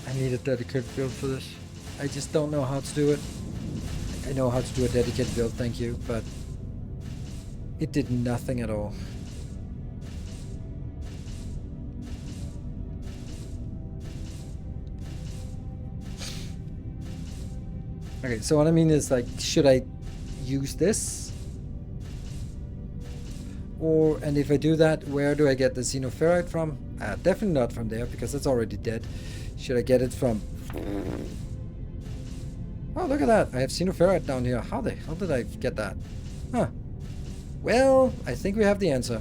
I need a dedicated build for this. I just don't know how to do it. I know how to do a dedicated build, thank you, but it did nothing at all. Okay, so what I mean is, like, should I use this? And if I do that, where do I get the xenoferrite from? Definitely not from there, because it's already dead. Should I get it from... Oh, look at that. I have xenoferrite down here. How the hell did I get that? Huh. Well, I think we have the answer.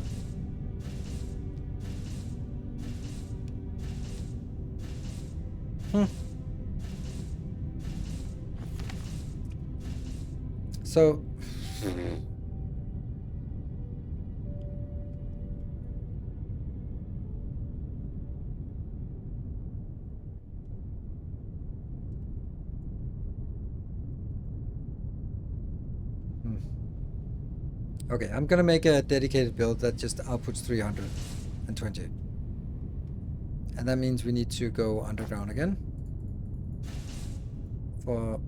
So... Okay, I'm gonna make a dedicated build that just outputs 320. And that means we need to go underground again. For...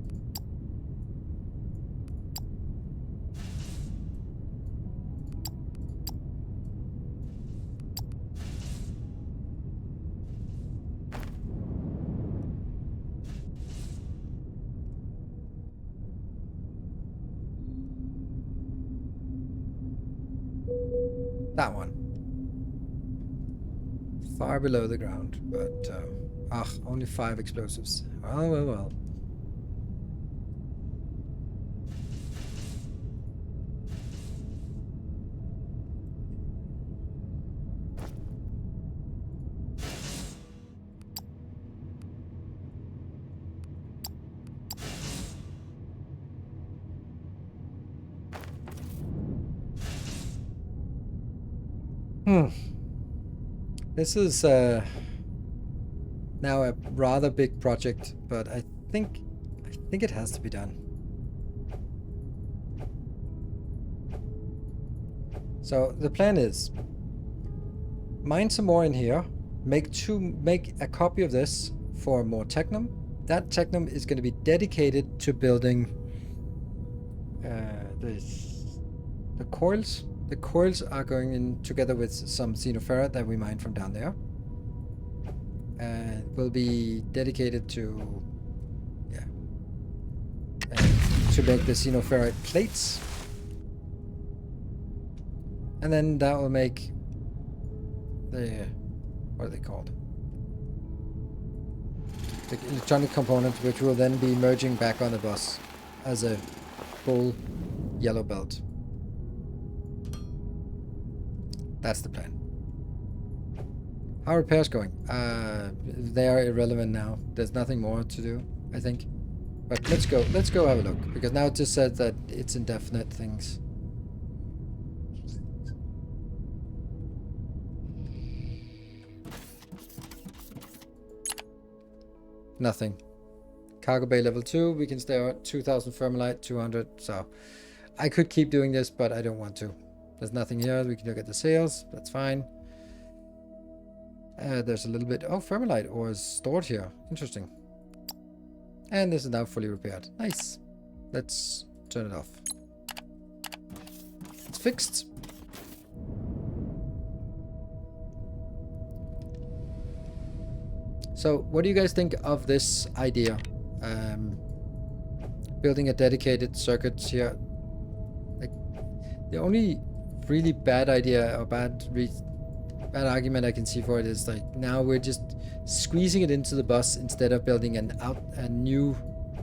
that one. Far below the ground, but only 5 explosives. Well, well, well. This is now a rather big project, but I think it has to be done. So the plan is mine some more in here, make a copy of this for more technum. That technum is going to be dedicated to building the coils. The coils are going in together with some xenoferrite that we mined from down there. Will be dedicated to to make the xenoferrite plates. And then that will make the, what are they called? The electronic component, which will then be merging back on the bus as a full yellow belt. That's the plan. How are repairs going? They are irrelevant now. There's nothing more to do, I think. But let's go have a look, because now it just says that it's indefinite things. Nothing. Cargo bay level 2, we can stay at 2000 thermalite, 200, so I could keep doing this, but I don't want to. There's nothing here. We can look at the sales. That's fine. There's a little bit... Oh, thermalite ore is stored here. Interesting. And this is now fully repaired. Nice. Let's turn it off. It's fixed. So, what do you guys think of this idea? Building a dedicated circuit here. Like, the only really bad idea or bad bad argument I can see for it is like now we're just squeezing it into the bus instead of building a new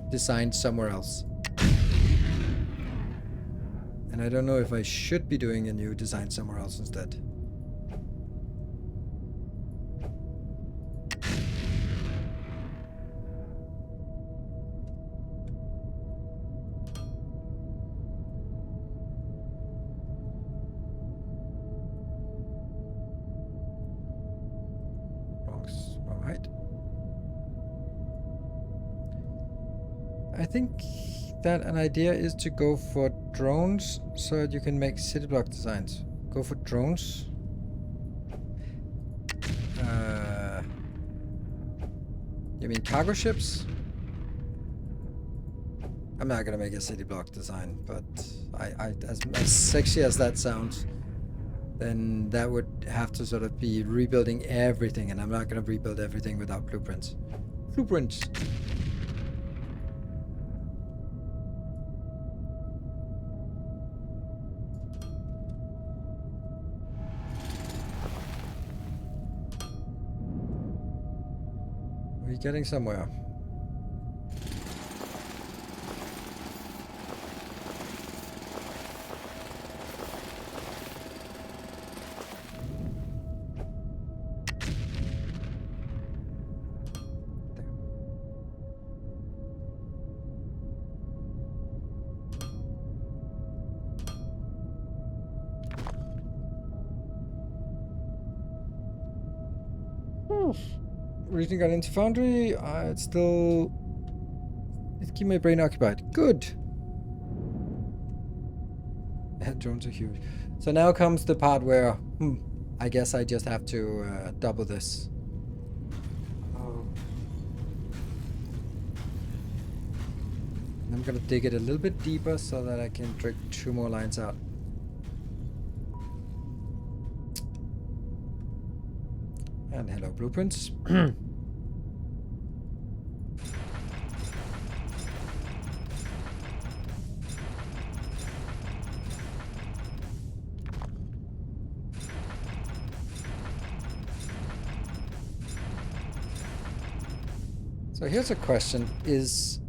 design somewhere else. And I don't know if I should be doing a new design somewhere else instead. Wrong height. I think that an idea is to go for drones so that you can make city block designs. Go for drones. You mean cargo ships? I'm not gonna make a city block design, but as sexy as that sounds, then that would have to sort of be rebuilding everything, and I'm not gonna rebuild everything without blueprints. Blueprints! We're getting somewhere. Recently got into Foundry. It's keep my brain occupied. Good. Drones are huge. So now comes the part where, I guess I just have to double this. Oh. I'm gonna dig it a little bit deeper so that I can drag 2 more lines out. And hello, blueprints. So here's a question. Is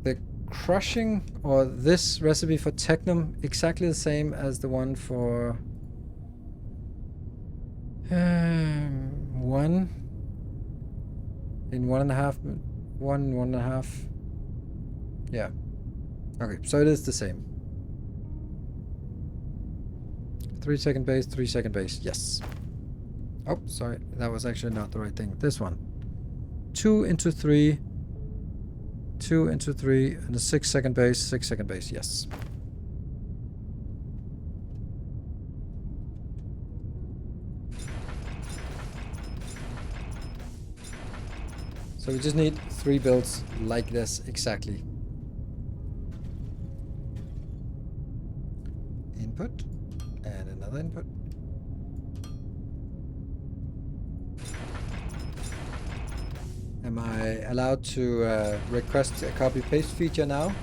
the crushing or this recipe for Technum exactly the same as the one for 1 in 1.5? Yeah. Okay, so it is the same. 3-second base, 3-second base. Yes. Oh, sorry. That was actually not the right thing. This one. 2 into 3. 2 into 3. And a 6-second base, 6-second base. Yes. So we just need 3 builds like this exactly. Input. And another input. Am I allowed to request a copy paste feature now?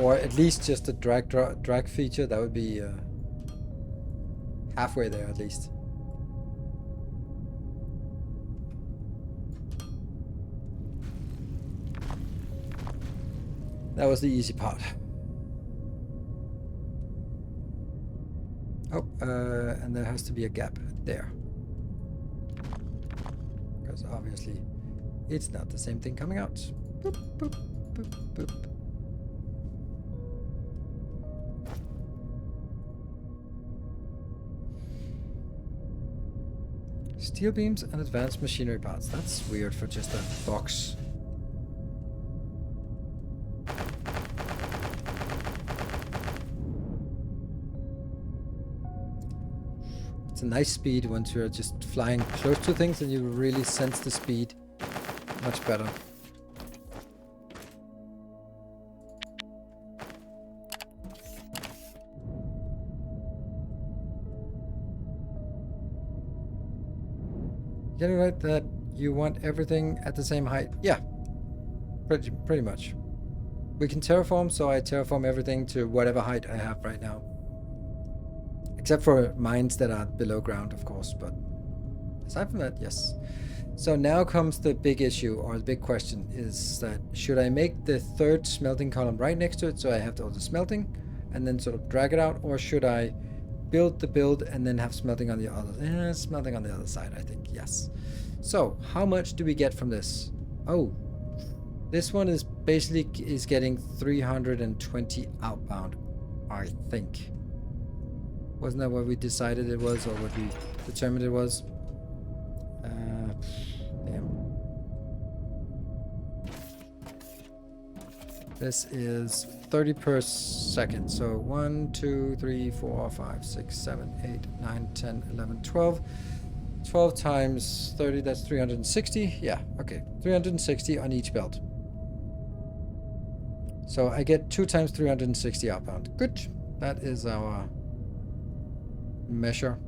Or at least just a drag feature, that would be halfway there at least. That was the easy part. Oh, and there has to be a gap there. Because obviously it's not the same thing coming out. Boop, boop, boop, boop. Steel beams and advanced machinery parts. That's weird for just a box. It's a nice speed once you're just flying close to things and you really sense the speed much better. Getting right that you want everything at the same height. Yeah, pretty much. We can terraform, so I terraform everything to whatever height I have right now. Except for mines that are below ground, of course, but aside from that, yes. So now comes the big issue, or the big question, is that should I make the third smelting column right next to it so I have all the smelting and then sort of drag it out, or should I build the build and then have smelting on the other smelting on the other side, I think, yes. So how much do we get from this? Oh, this one is basically getting 320 outbound, I think. Wasn't that what we decided it was, or what we determined it was? Damn. This is 30 per second. So 1, 2, 3, 4, 5, 6, 7, 8, 9, 10, 11, 12. 12 times 30, that's 360. Yeah, okay. 360 on each belt. So I get 2 times 360 outbound. Good. That is our measure.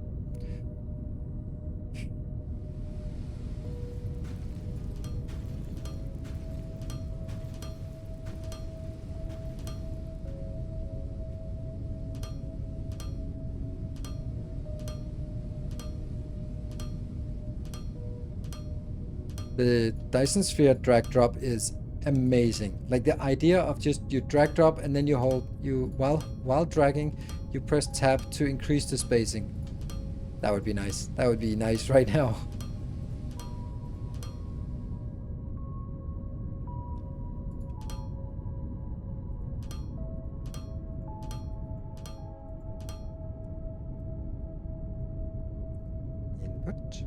The Dyson Sphere drag drop is amazing. Like the idea of just you drag drop and then you hold while dragging, you press tab to increase the spacing. That would be nice. That would be nice right now. Input.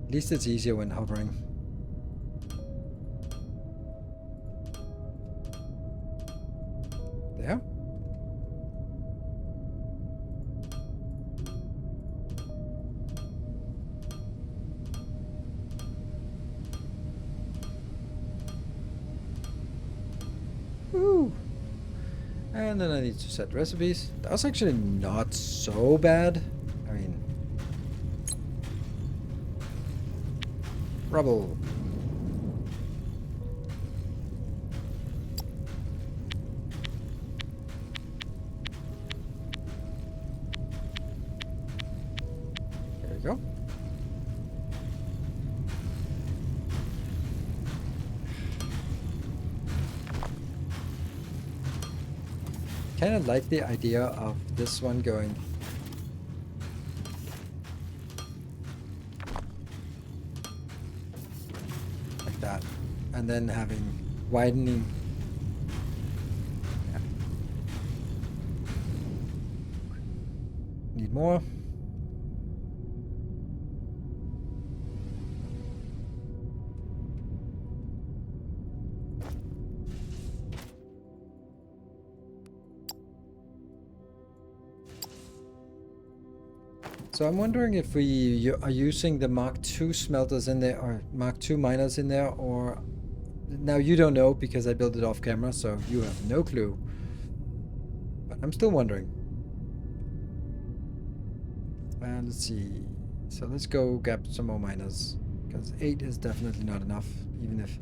At least it's easier when hovering. There. Woo! And then I need to set recipes. That was actually not so bad. I mean, rubble. There we go. Kind of like the idea of this one going like that, and then having widening. Yeah. Need more. So I'm wondering if we are using the Mark II smelters in there, or Mark II miners in there, or... Now you don't know because I built it off camera, so you have no clue. But I'm still wondering. Let's see. So let's go get some more miners, because 8 is definitely not enough, even if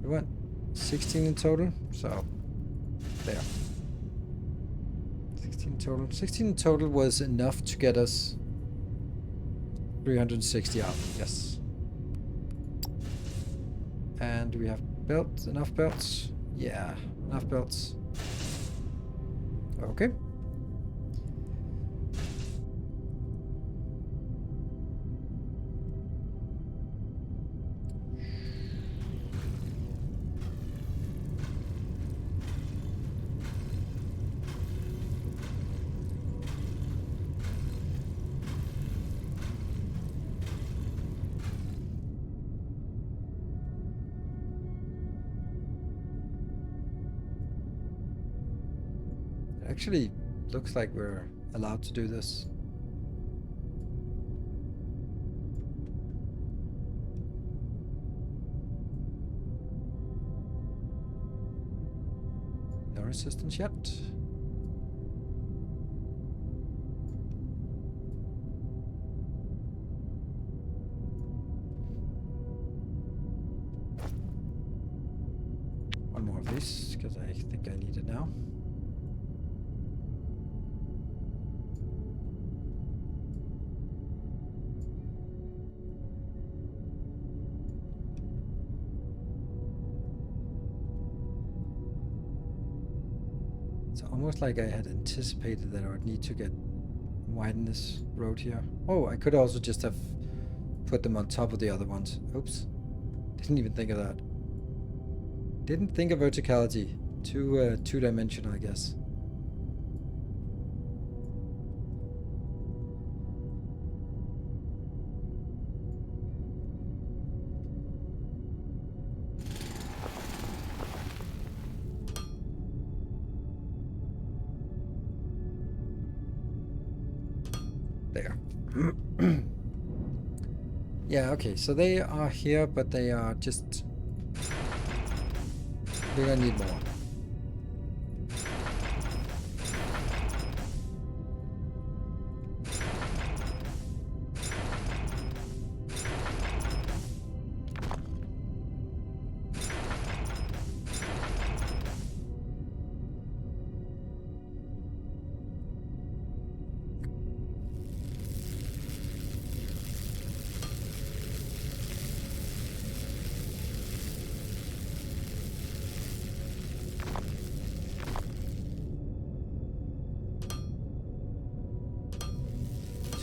we want 16 in total. So there. 16 total. 16 in total was enough to get us 360 out, yes. And do we have belts? Enough belts? Yeah, enough belts. Okay. Actually, looks like we're allowed to do this. No resistance yet. One more of these, because I think I need it now. It's almost like I had anticipated that I would need to widen this road here. Oh, I could also just have put them on top of the other ones. Oops. Didn't even think of that. Didn't think of verticality. Too two-dimensional, I guess. There. Yeah, okay, so they are here, but they are just... We're gonna need more.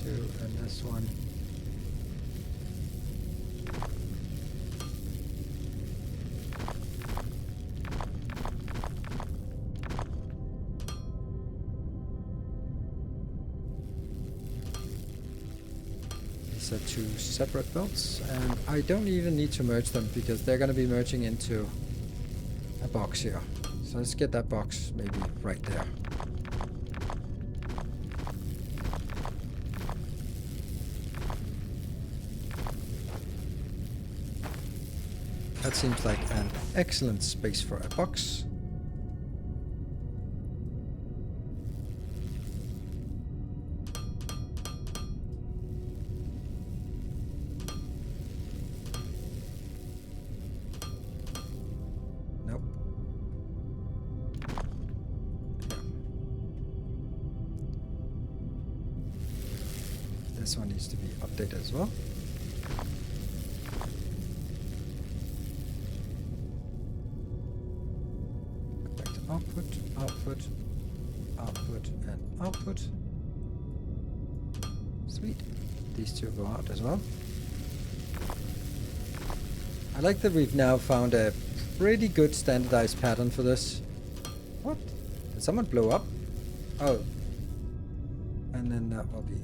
And this one. These are two separate belts, and I don't even need to merge them because they're going to be merging into a box here. So let's get that box maybe right there. That seems like an excellent space for a box. Nope. Yeah. This one needs to be updated as well. Output, output, output, and output. Sweet. These two go out as well. I like that we've now found a pretty good standardized pattern for this. What? Did someone blow up? Oh. And then that will be...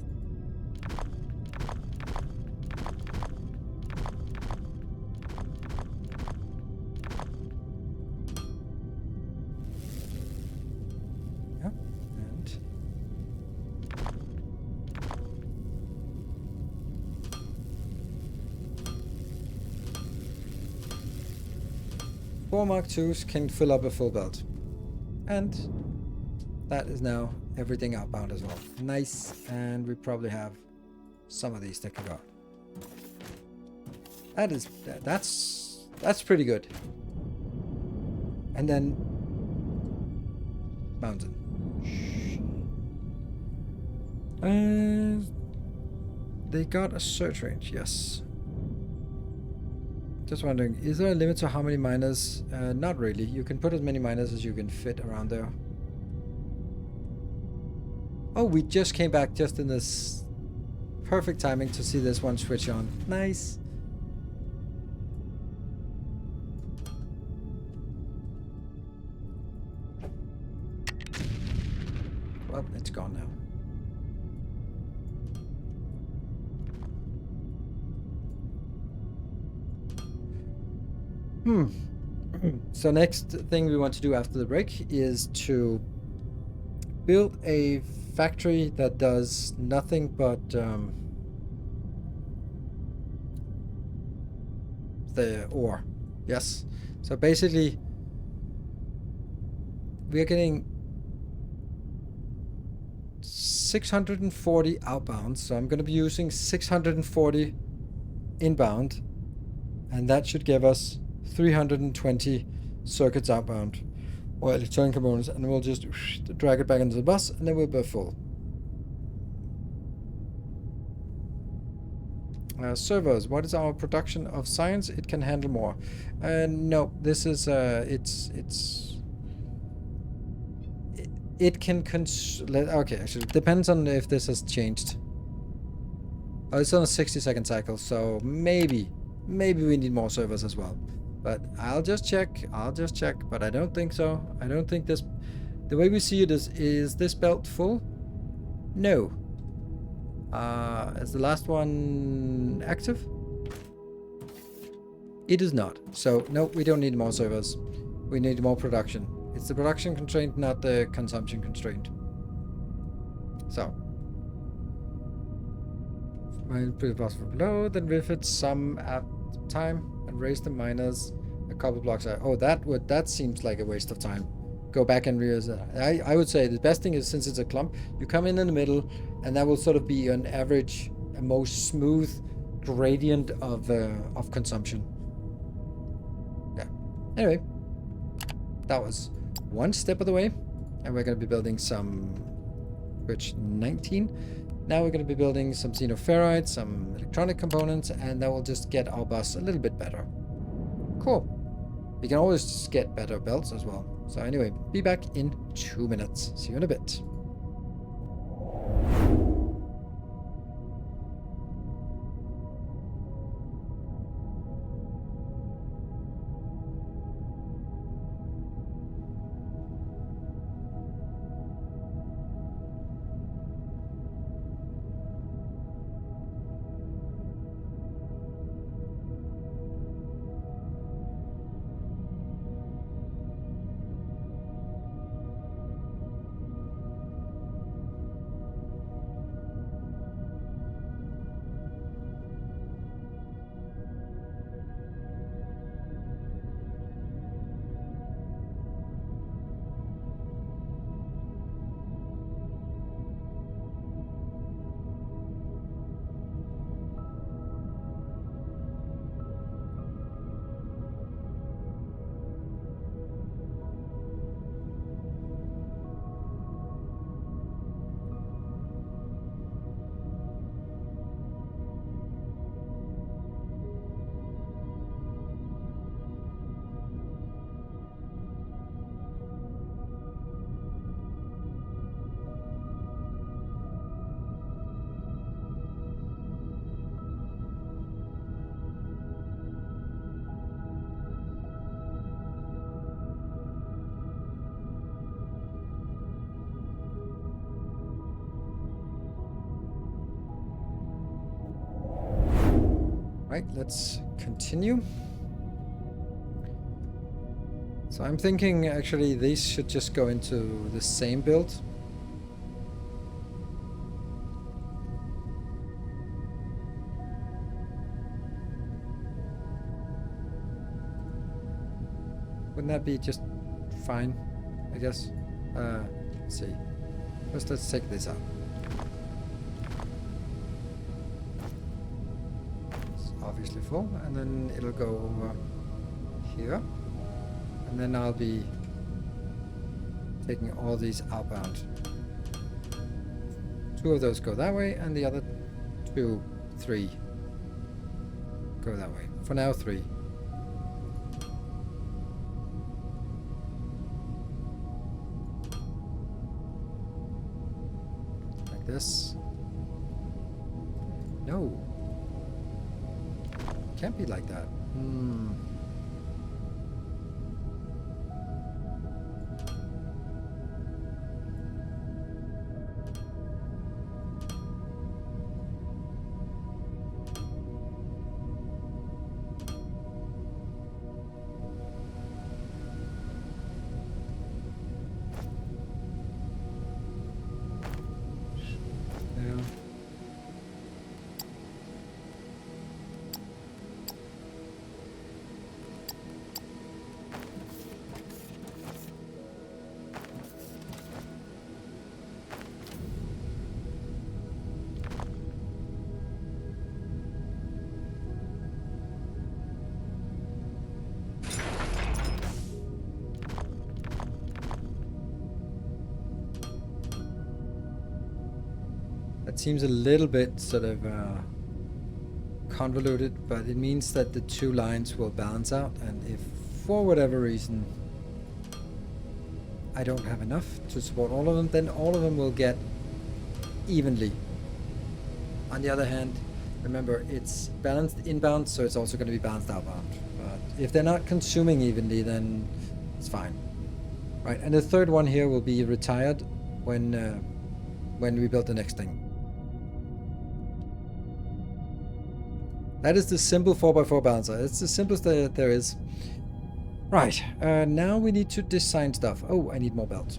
Four Mark IIs can fill up a full belt. And that is now everything outbound as well. Nice. And we probably have some of these that can go. That's pretty good. And then mountain. They got a search range, yes. Just wondering, is there a limit to how many miners? Not really. You can put as many miners as you can fit around there. Oh, we just came back just in this perfect timing to see this one switch on. Nice. Well, it's gone now. So next thing we want to do after the break is to build a factory that does nothing but the ore. Yes. So basically, we are getting 640 outbound. So I'm going to be using 640 inbound, and that should give us 320 circuits outbound or electronic components, and we'll just drag it back into the bus, and then we'll be full. Servers, what is our production of science? It can handle more. No, this is it can okay, actually it depends on if this has changed. Oh, it's on a 60-second cycle, so maybe we need more servers as well. But I'll just check, but I don't think so. I don't think this, the way we see it is this belt full? No. Is the last one active? It is not. So no, we don't need more servers. We need more production. It's the production constraint, not the consumption constraint. So put the boss below, then refit some at time and raise the miners a couple blocks out. Oh, that seems like a waste of time. Go back and reuse it. I would say the best thing is, since it's a clump, you come in the middle, and that will sort of be an average, a most smooth gradient of consumption. Yeah. Anyway, that was one step of the way, and we're going to be building some Bridge 19. Now we're going to be building some xenoferrite, some electronic components, and that will just get our bus a little bit better. Cool. We can always just get better belts as well. So anyway, be back in 2 minutes. See you in a bit. Right, let's continue. So I'm thinking actually these should just go into the same build. Wouldn't that be just fine, I guess? Let's see. First, let's take this out. Obviously full, and then it'll go over here, and then I'll be taking all these outbound. 2 of those go that way, and the other 3 go that way. For now, 3. Like this. No. Can't be like that. That seems a little bit sort of convoluted, but it means that the two lines will balance out, and if for whatever reason I don't have enough to support all of them, then all of them will get evenly. On the other hand, remember, it's balanced inbound, so it's also going to be balanced outbound. But if they're not consuming evenly, then it's fine. Right, and the third one here will be retired when we build the next thing. That is the simple 4x4 balancer. It's the simplest there is. Right, now we need to design stuff. Oh, I need more belts.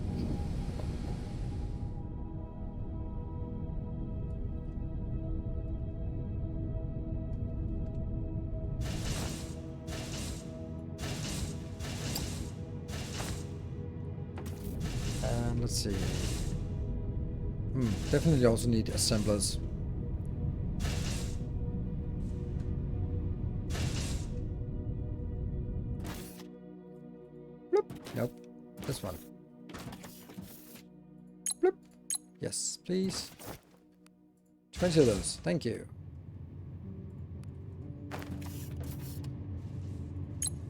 Let's see. Definitely also need assemblers. Bloop. Nope. This one. Bloop. Yes, please. 20 of those. Thank you.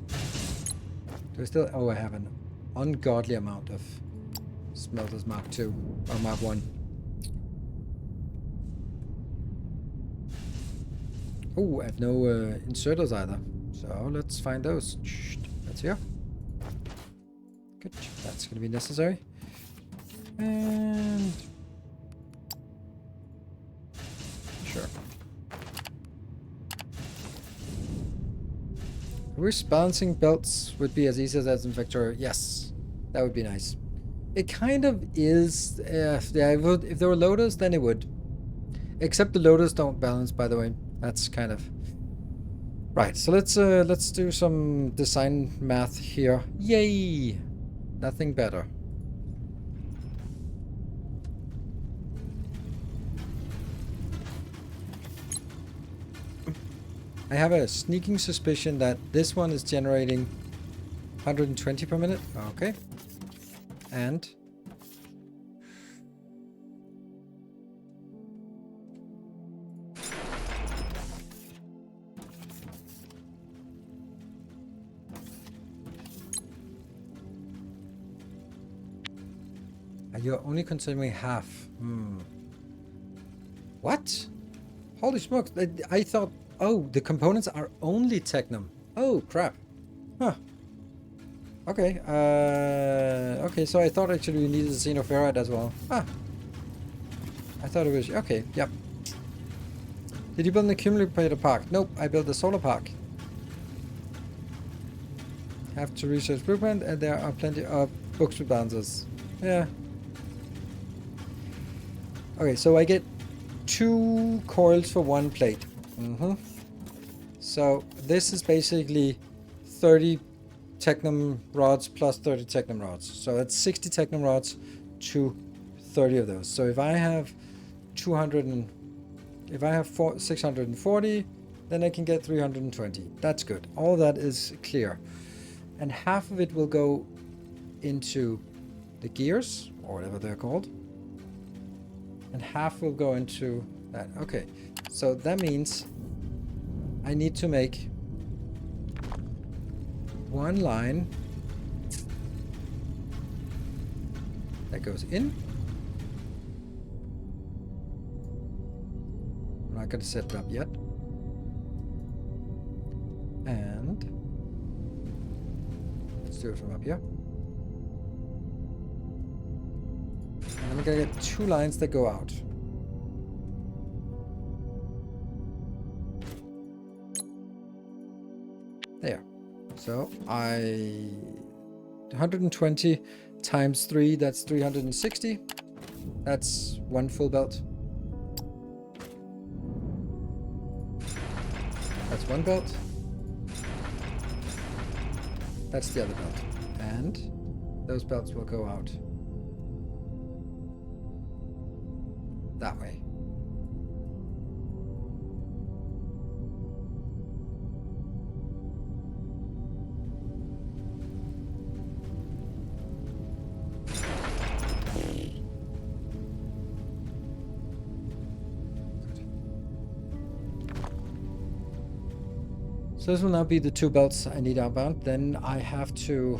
Do I still... Oh, I have an ungodly amount of smelters Mark II or Mark 1. Oh, I have no inserters either. So let's find those. That's here. Good. That's going to be necessary. And... Sure. I wish balancing belts would be as easy as that in Factorio. Yes, that would be nice. It kind of is. If there were loaders, then it would. Except the loaders don't balance, by the way. That's kind of... Right, so let's do some design math here. Yay! Nothing better. I have a sneaking suspicion that this one is generating 120 per minute. Okay. And... You're only consuming half. What? Holy smokes. I thought... Oh, the components are only Technum. Oh, crap. Huh. Okay. Okay, so I thought actually we needed a xenoferrite as well. Ah. I thought it was... Okay, yep. Did you build an accumulator park? Nope, I built a solar park. Have to research blueprint, and there are plenty of books with balancers. Yeah. Okay, so I get 2 coils for 1 plate. So this is basically 30 Technum rods plus 30 Technum rods. So that's 60 Technum rods to 30 of those. So if I have 640, then I can get 320. That's good. All that is clear. And half of it will go into the gears, or whatever they're called. And half will go into that. Okay, so that means I need to make 1 line that goes in. I'm not going to set it up yet. And let's do it from up here. And I'm gonna get 2 lines that go out. There. So 120 times 3, that's 360. That's 1 full belt. That's 1 belt. That's the other belt. And those belts will go out that way. So this will now be the 2 belts I need outbound. Then I have to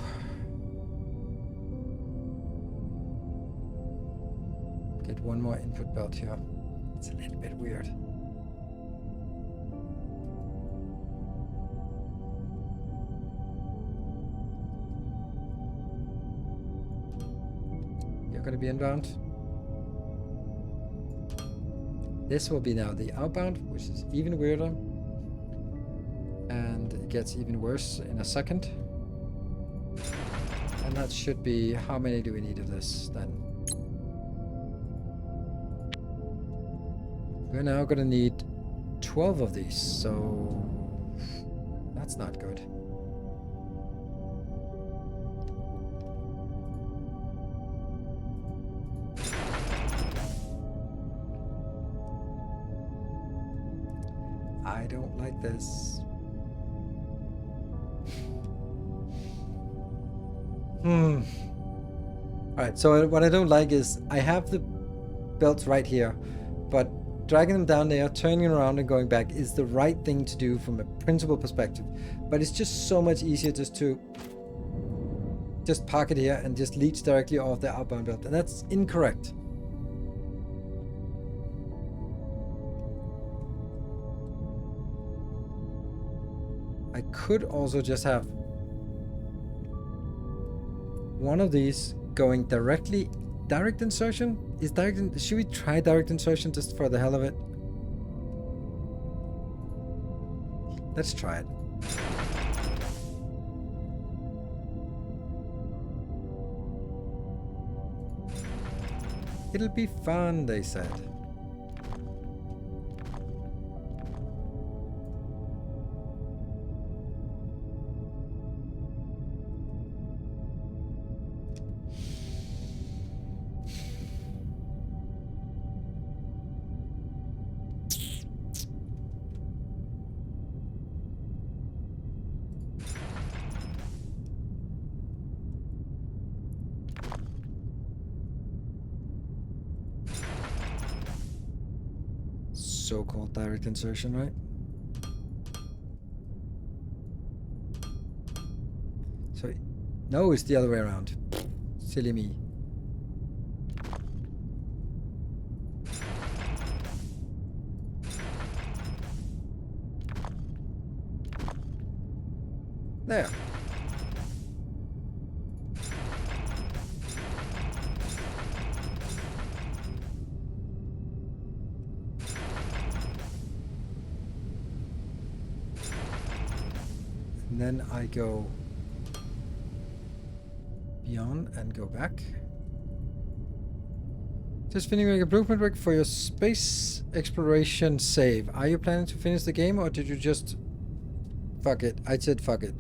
get 1 more input belt here. It's a little bit weird. You're going to be inbound. This will be now the outbound, which is even weirder. And it gets even worse in a second. And that should be, how many do we need of this then? We're now gonna need 12 of these, so that's not good. I don't like this. Alright, so what I don't like is I have the belts right here, but dragging them down there, turning around and going back is the right thing to do from a principle perspective. But it's just so much easier just to park it here and just leech directly off the outbound belt. And that's incorrect. I could also just have one of these going directly. Direct insertion? Should we try direct insertion just for the hell of it? Let's try it. It'll be fun, they said. So-called direct insertion, right? So, no, it's the other way around. Silly me. There. And then I go beyond and go back. Just finishing a blueprint work for your space exploration save. Are you planning to finish the game or did you just... Fuck it. I said fuck it.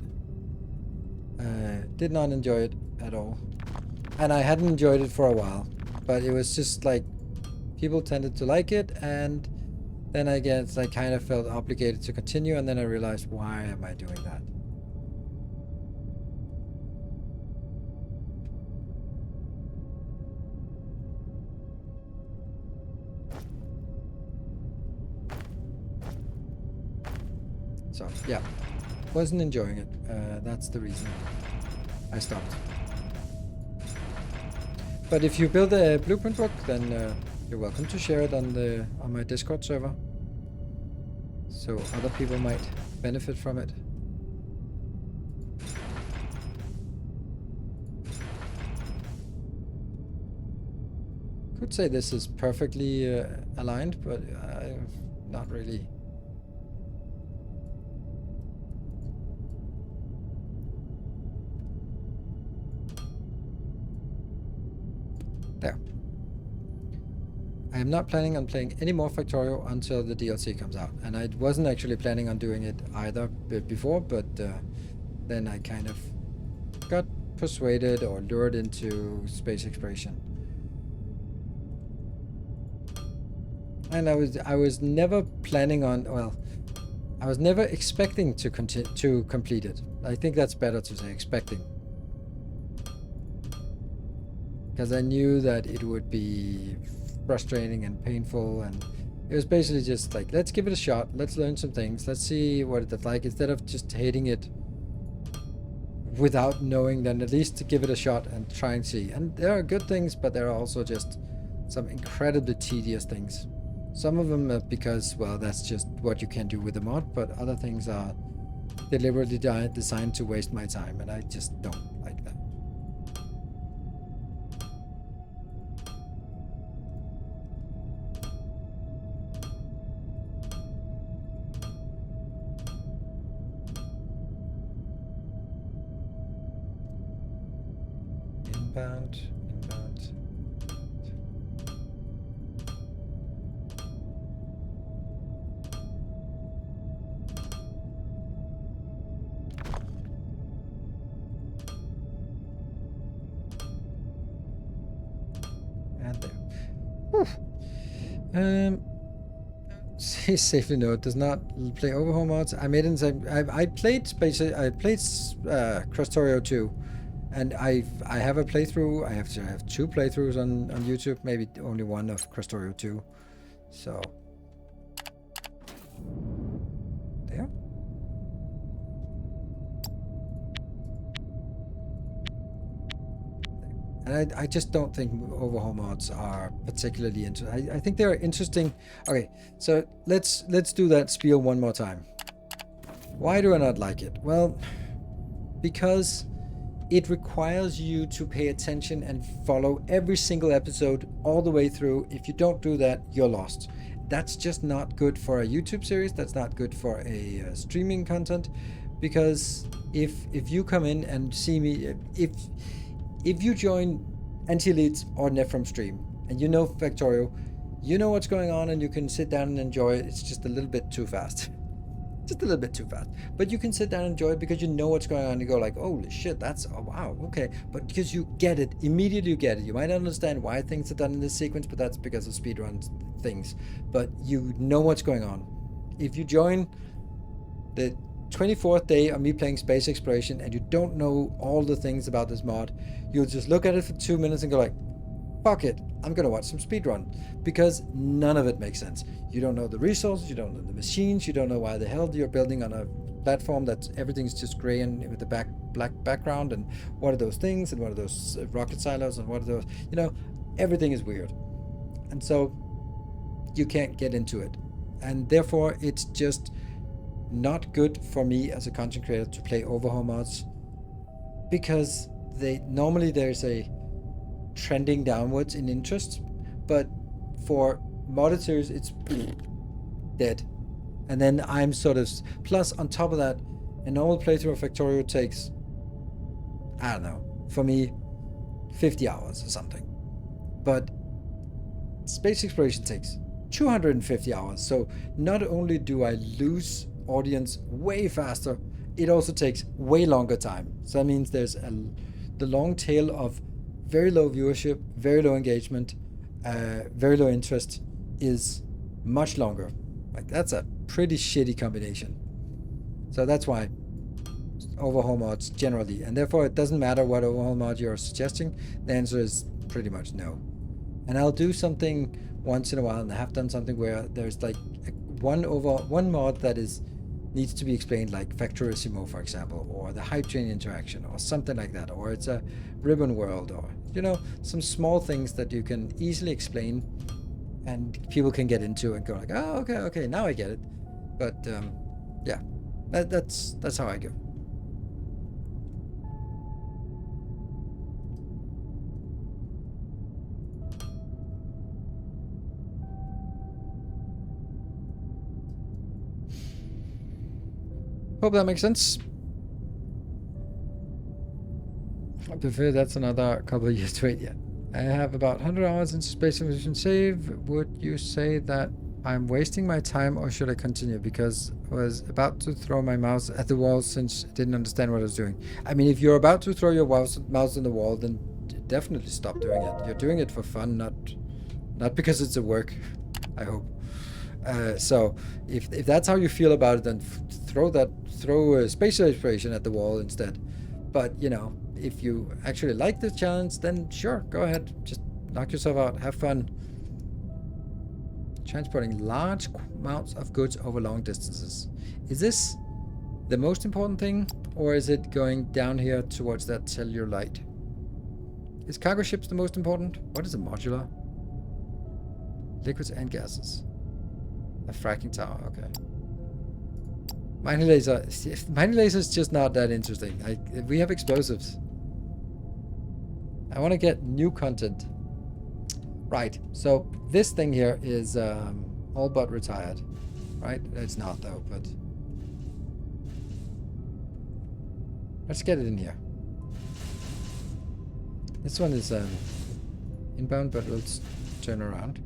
Did not enjoy it at all. And I hadn't enjoyed it for a while. But it was just like... People tended to like it and then I guess I kind of felt obligated to continue and then I realized, why am I doing that? So, yeah, wasn't enjoying it. That's the reason I stopped. But if you build a blueprint book, then you're welcome to share it on my Discord server, so other people might benefit from it. Could say this is perfectly aligned, but not really. There. I am not planning on playing any more Factorio until the DLC comes out. And I wasn't actually planning on doing it either before, but then I kind of got persuaded or lured into space exploration. And I was never planning on, well, I was never expecting to complete it. I think that's better to say expecting. Because I knew that it would be frustrating and painful and It was basically just like, let's give it a shot. Let's learn some things. Let's see what it's like. Instead of just hating it without knowing, then at least to give it a shot and try and see. And there are good things, but there are also just some incredibly tedious things. Some of them are because, well, that's just what you can do with the mod, but other things are deliberately designed to waste my time, and I just don't like that. Inbound. And there. Whew. Safely note, does not play overhaul mods. I made it. I played basically. I played Crostorio 2. And I have a playthrough. I have 2 playthroughs on YouTube, maybe only one of Crostorio 2. So there. And I just don't think overhaul mods are particularly interesting. I think they're interesting. Okay, so let's do that spiel one more time. Why do I not like it? Well, because it requires you to pay attention and follow every single episode all the way through. If you don't do that, you're lost. That's just not good for a YouTube series. That's not good for a streaming content, because if you come in and see me, if you join Anti-Elites or Net from Stream and you know Factorio, you know what's going on and you can sit down and enjoy it. It's just a little bit too fast. Just a little bit too fast, but you can sit down and enjoy it because you know what's going on. You go like, holy shit, that's, oh wow, okay. But because you get it immediately, you get it. You might not understand why things are done in this sequence, but that's because of speedrun things. But you know what's going on. If you join the 24th day of me playing space exploration and you don't know all the things about this mod, you'll just look at it for 2 minutes and go like, fuck it, I'm gonna watch some speedrun, because none of it makes sense. You don't know the resources, you don't know the machines, you don't know why the hell you're building on a platform that's everything's just gray and with the black background, and what are those things, and what are those rocket silos, and what are those, you know, everything is weird. And so you can't get into it. And therefore it's just not good for me as a content creator to play overhaul mods, because normally there's a trending downwards in interest, but for modded series it's dead. And then I'm sort of, plus on top of that, a normal playthrough of Factorio takes, I don't know, for me 50 hours or something, but space exploration takes 250 hours. So not only do I lose audience way faster, it also takes way longer time. So that means there's the long tail of very low viewership, very low engagement, very low interest is much longer. Like, that's a pretty shitty combination. So that's why overhaul mods generally, and therefore it doesn't matter what overhaul mod you're suggesting, the answer is pretty much no. And I'll do something once in a while, and I have done something where there's like one mod that needs to be explained, like Factorissimo, for example, or the hype train interaction, or something like that, or it's a ribbon world, or, you know, some small things that you can easily explain and people can get into and go like, oh, okay, now I get it. But yeah, that's how I go. Hope that makes sense. I prefer that's another couple of years to wait yet. I have about 100 hours in space simulation save. Would you say that I'm wasting my time, or should I continue? Because I was about to throw my mouse at the wall since I didn't understand what I was doing. I mean, if you're about to throw your mouse on the wall, then definitely stop doing it. You're doing it for fun, not because it's a work, I hope. So if that's how you feel about it, then throw space exploration at the wall instead. But, you know, if you actually like the challenge, then sure, go ahead, just knock yourself out, have fun. Transporting large amounts of goods over long distances. Is this the most important thing, or is it going down here towards that cellular light? Is cargo ships the most important? What is a modular? Liquids and gases. A fracking tower, okay. Mining laser. Mining laser is just not that interesting. We have explosives. I want to get new content. Right, so this thing here is all but retired. Right? It's not though, but... let's get it in here. This one is inbound, but let's turn around.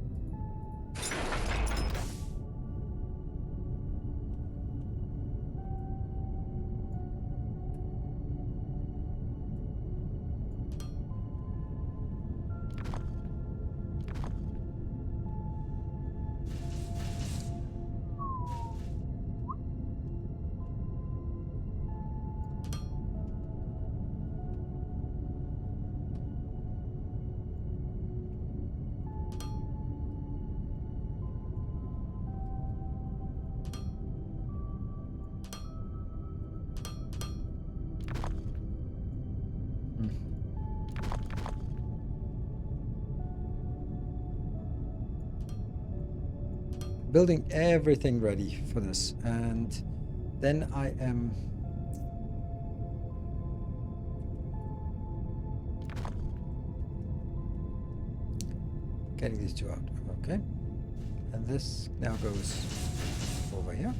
Building everything ready for this, and then I am getting these two out. Okay, and this now goes over here.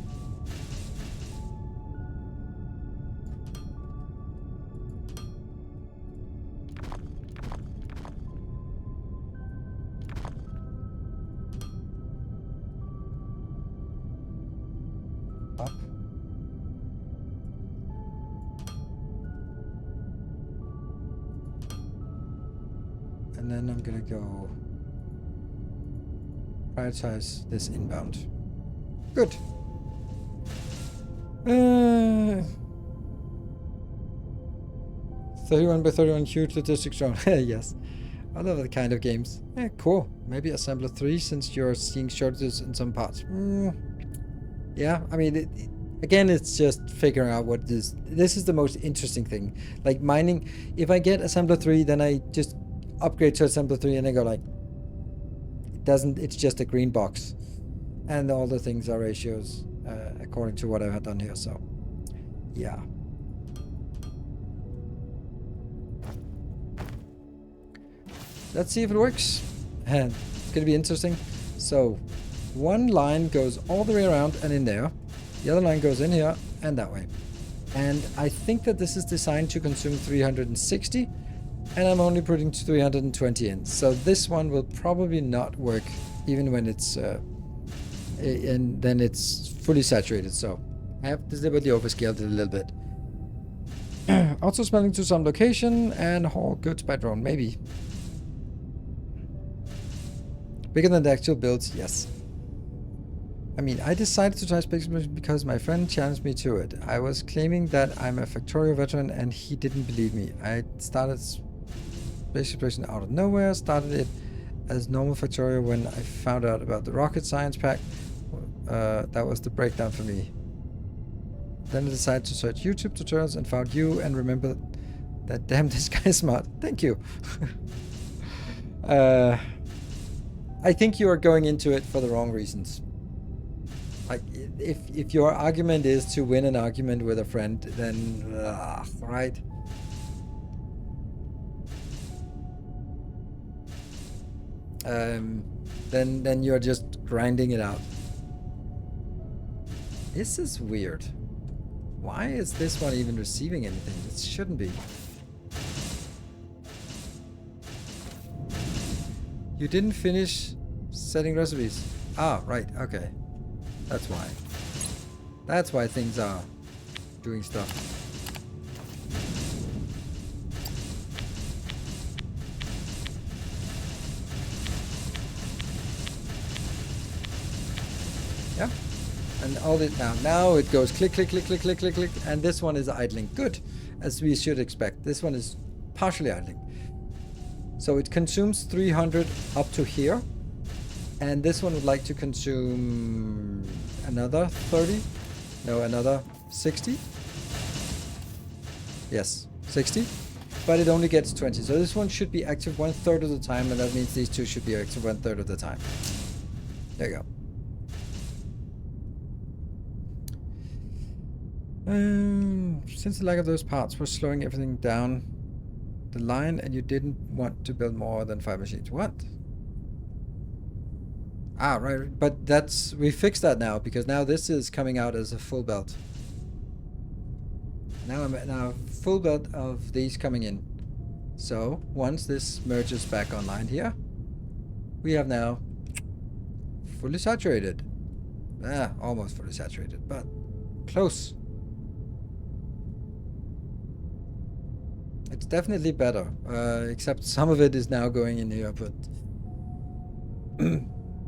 Up. And then I'm gonna go prioritize this inbound. Good. 31 by 31 huge logistics drone. Yes. I love that kind of games. Yeah, cool. Maybe assembler 3 since you're seeing shortages in some parts. Yeah, I mean, again, it's just figuring out what this is the most interesting thing. Like mining, if I get assembler 3, then I just upgrade to assembler 3 and I go like, it's just a green box. And all the things are ratios according to what I've done here, so yeah. Let's see if it works. And it's gonna be interesting. So one line goes all the way around and in there. The other line goes in here and that way. And I think that this is designed to consume 360, and I'm only putting 320 in. So this one will probably not work even when it's and then it's fully saturated. So I have deliberately overscaled it a little bit. Also smelling to some location and haul goods by drone, maybe. Bigger than the actual builds, yes. I mean, I decided to try space because my friend challenged me to it. I was claiming that I'm a Factorio veteran and he didn't believe me. I started space exploration out of nowhere, started it as normal Factorio when I found out about the rocket science pack. That was the breakdown for me. Then I decided to search YouTube tutorials and found you and remembered that damn, this guy is smart. Thank you. I think you are going into it for the wrong reasons. Like, if your argument is to win an argument with a friend, then, right? Then you're just grinding it out. This is weird. Why is this one even receiving anything? It shouldn't be. You didn't finish setting recipes. Ah, right, okay. That's why. That's why things are doing stuff. Yeah. And all it now it goes click, click, click, click, click, click, click, and this one is idling. Good, as we should expect. This one is partially idling. So it consumes 300 up to here, And this one would like to consume another 30. No, another 60. Yes, 60. But it only gets 20. So this one should be active 1/3 of the time, and that means these two should be active 1/3 of the time. There you go. Since the lack of those parts was slowing everything down the line, and you didn't want to build more than 5 machines. What? Ah, right. But that's, we fixed that now, because now this is coming out as a full belt. Now I'm now full belt of these coming in. So once this merges back online here, we have now fully saturated. Almost fully saturated, but close. It's definitely better, except some of it is now going in here, but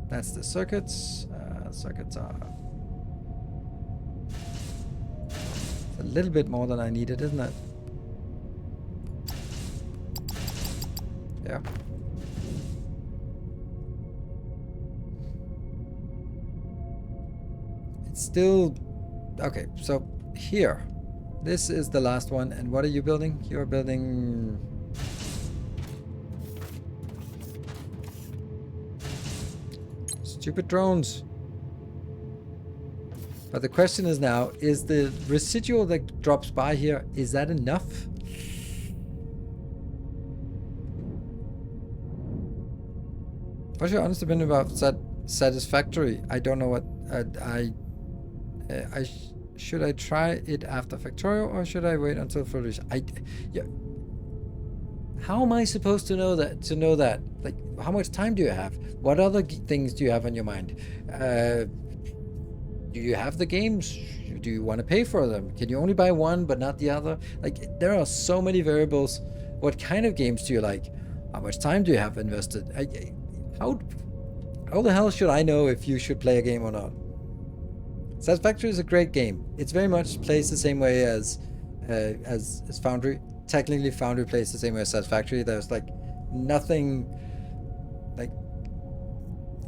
that's the circuits. Circuits are a little bit more than I needed, isn't it? Yeah. It's still okay. So here, this is the last one. And what are you building? You're building stupid drones. But the question is now, is the residual that drops by here, is that enough? What's your honest opinion about satisfactory? I don't know what should I try it after Factorio, or should I wait until full release? Yeah. How am I supposed to know that? Like, how much time do you have? What other things do you have on your mind? Do you have the games? Do you want to pay for them? Can you only buy one but not the other? Like, there are so many variables. What kind of games do you like? How much time do you have invested? How the hell should I know if you should play a game or not? Satisfactory is a great game. It's very much plays the same way as Foundry. Technically, Foundry plays the same way as Satisfactory. There's like nothing, like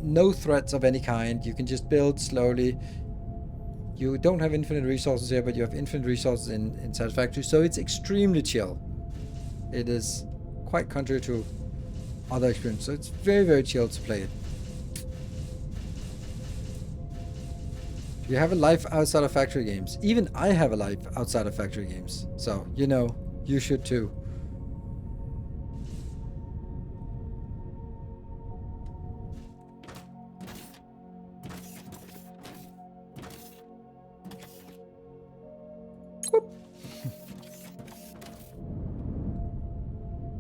no threats of any kind. You can just build slowly. You don't have infinite resources here, but you have infinite resources in Satisfactory, so it's extremely chill. It is quite contrary to other experiences, so it's very, very chill to play it. You have a life outside of factory games. Even I have a life outside of factory games, so you know, you should too.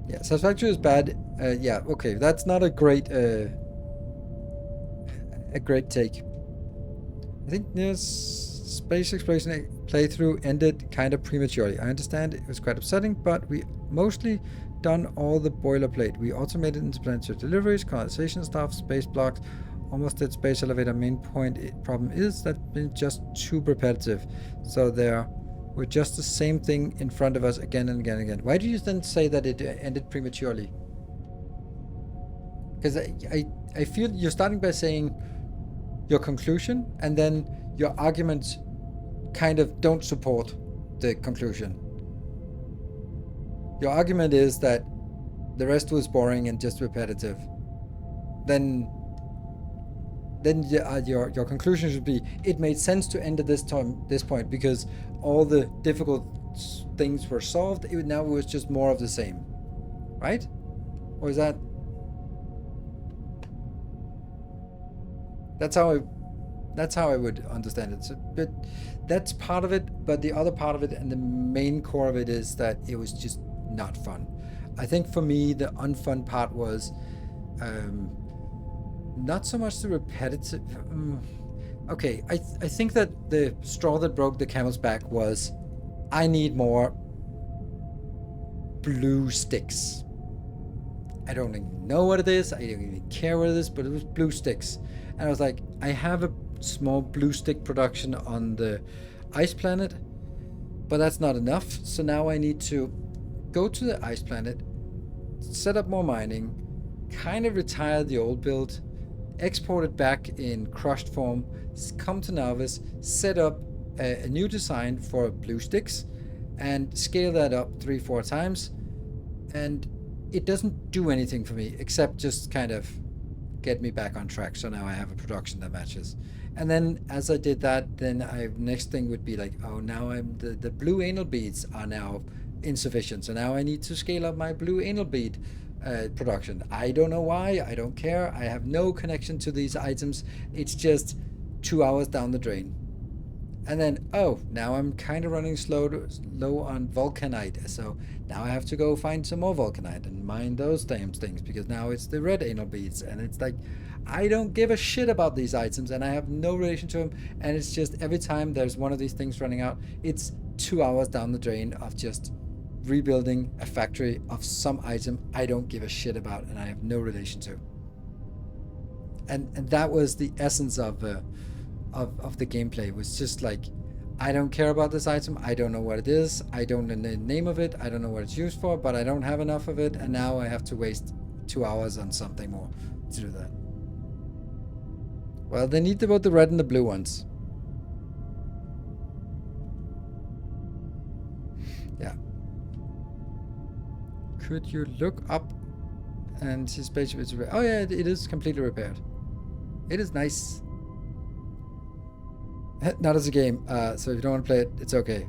Yeah, Satisfactory is bad. Yeah, okay, that's not a great take. I think this space exploration playthrough ended kind of prematurely. I understand it was quite upsetting, but we mostly done all the boilerplate. We automated interplanetary deliveries, colonization stuff, space blocks, almost did space elevator. Main problem is that it's just too repetitive. So there were just the same thing in front of us again and again and again. Why do you then say that it ended prematurely? Because I feel you're starting by saying your conclusion, and then your arguments kind of don't support the conclusion. Your argument is that the rest was boring and just repetitive. Then your conclusion should be, it made sense to end at this point because all the difficult things were solved. Now it was just more of the same, right? Or is that? That's how I would understand it. So, but that's part of it. But the other part of it, and the main core of it, is that it was just not fun. I think for me, the unfun part was not so much the repetitive. Okay, I think that the straw that broke the camel's back was, I need more blue sticks. I don't even know what it is. I don't even care what it is, but it was blue sticks. And I was like, I have a small blue stick production on the ice planet, but that's not enough. So now I need to go to the ice planet, set up more mining, kind of retire the old build, export it back in crushed form, come to Novice, set up a new design for blue sticks, and scale that up 3-4 times, and it doesn't do anything for me except just kind of get me back on track. So now I have a production that matches. And then as I did that, then next thing would be like, oh, now the blue anal beads are now insufficient, so now I need to scale up my blue anal bead production. I don't know why, I don't care, I have no connection to these items, it's just 2 hours down the drain. And then, oh, now I'm kind of running low on vulcanite, so now I have to go find some more vulcanite and mine those damn things, because now it's the red anal beads, and it's like, I don't give a shit about these items, and I have no relation to them, and it's just every time there's one of these things running out, it's 2 hours down the drain of just rebuilding a factory of some item I don't give a shit about and I have no relation to. And that was the essence of the gameplay, was just like, I don't care about this item, I don't know what it is, I don't know the name of it, I don't know what it's used for, but I don't have enough of it, and now I have to waste 2 hours on something more to do that. Well, they need both the red and the blue ones. Yeah. Could you look up and his spaceship is repaired? Oh yeah, it is completely repaired. It is nice. Not as a game, so if you don't want to play it, it's okay.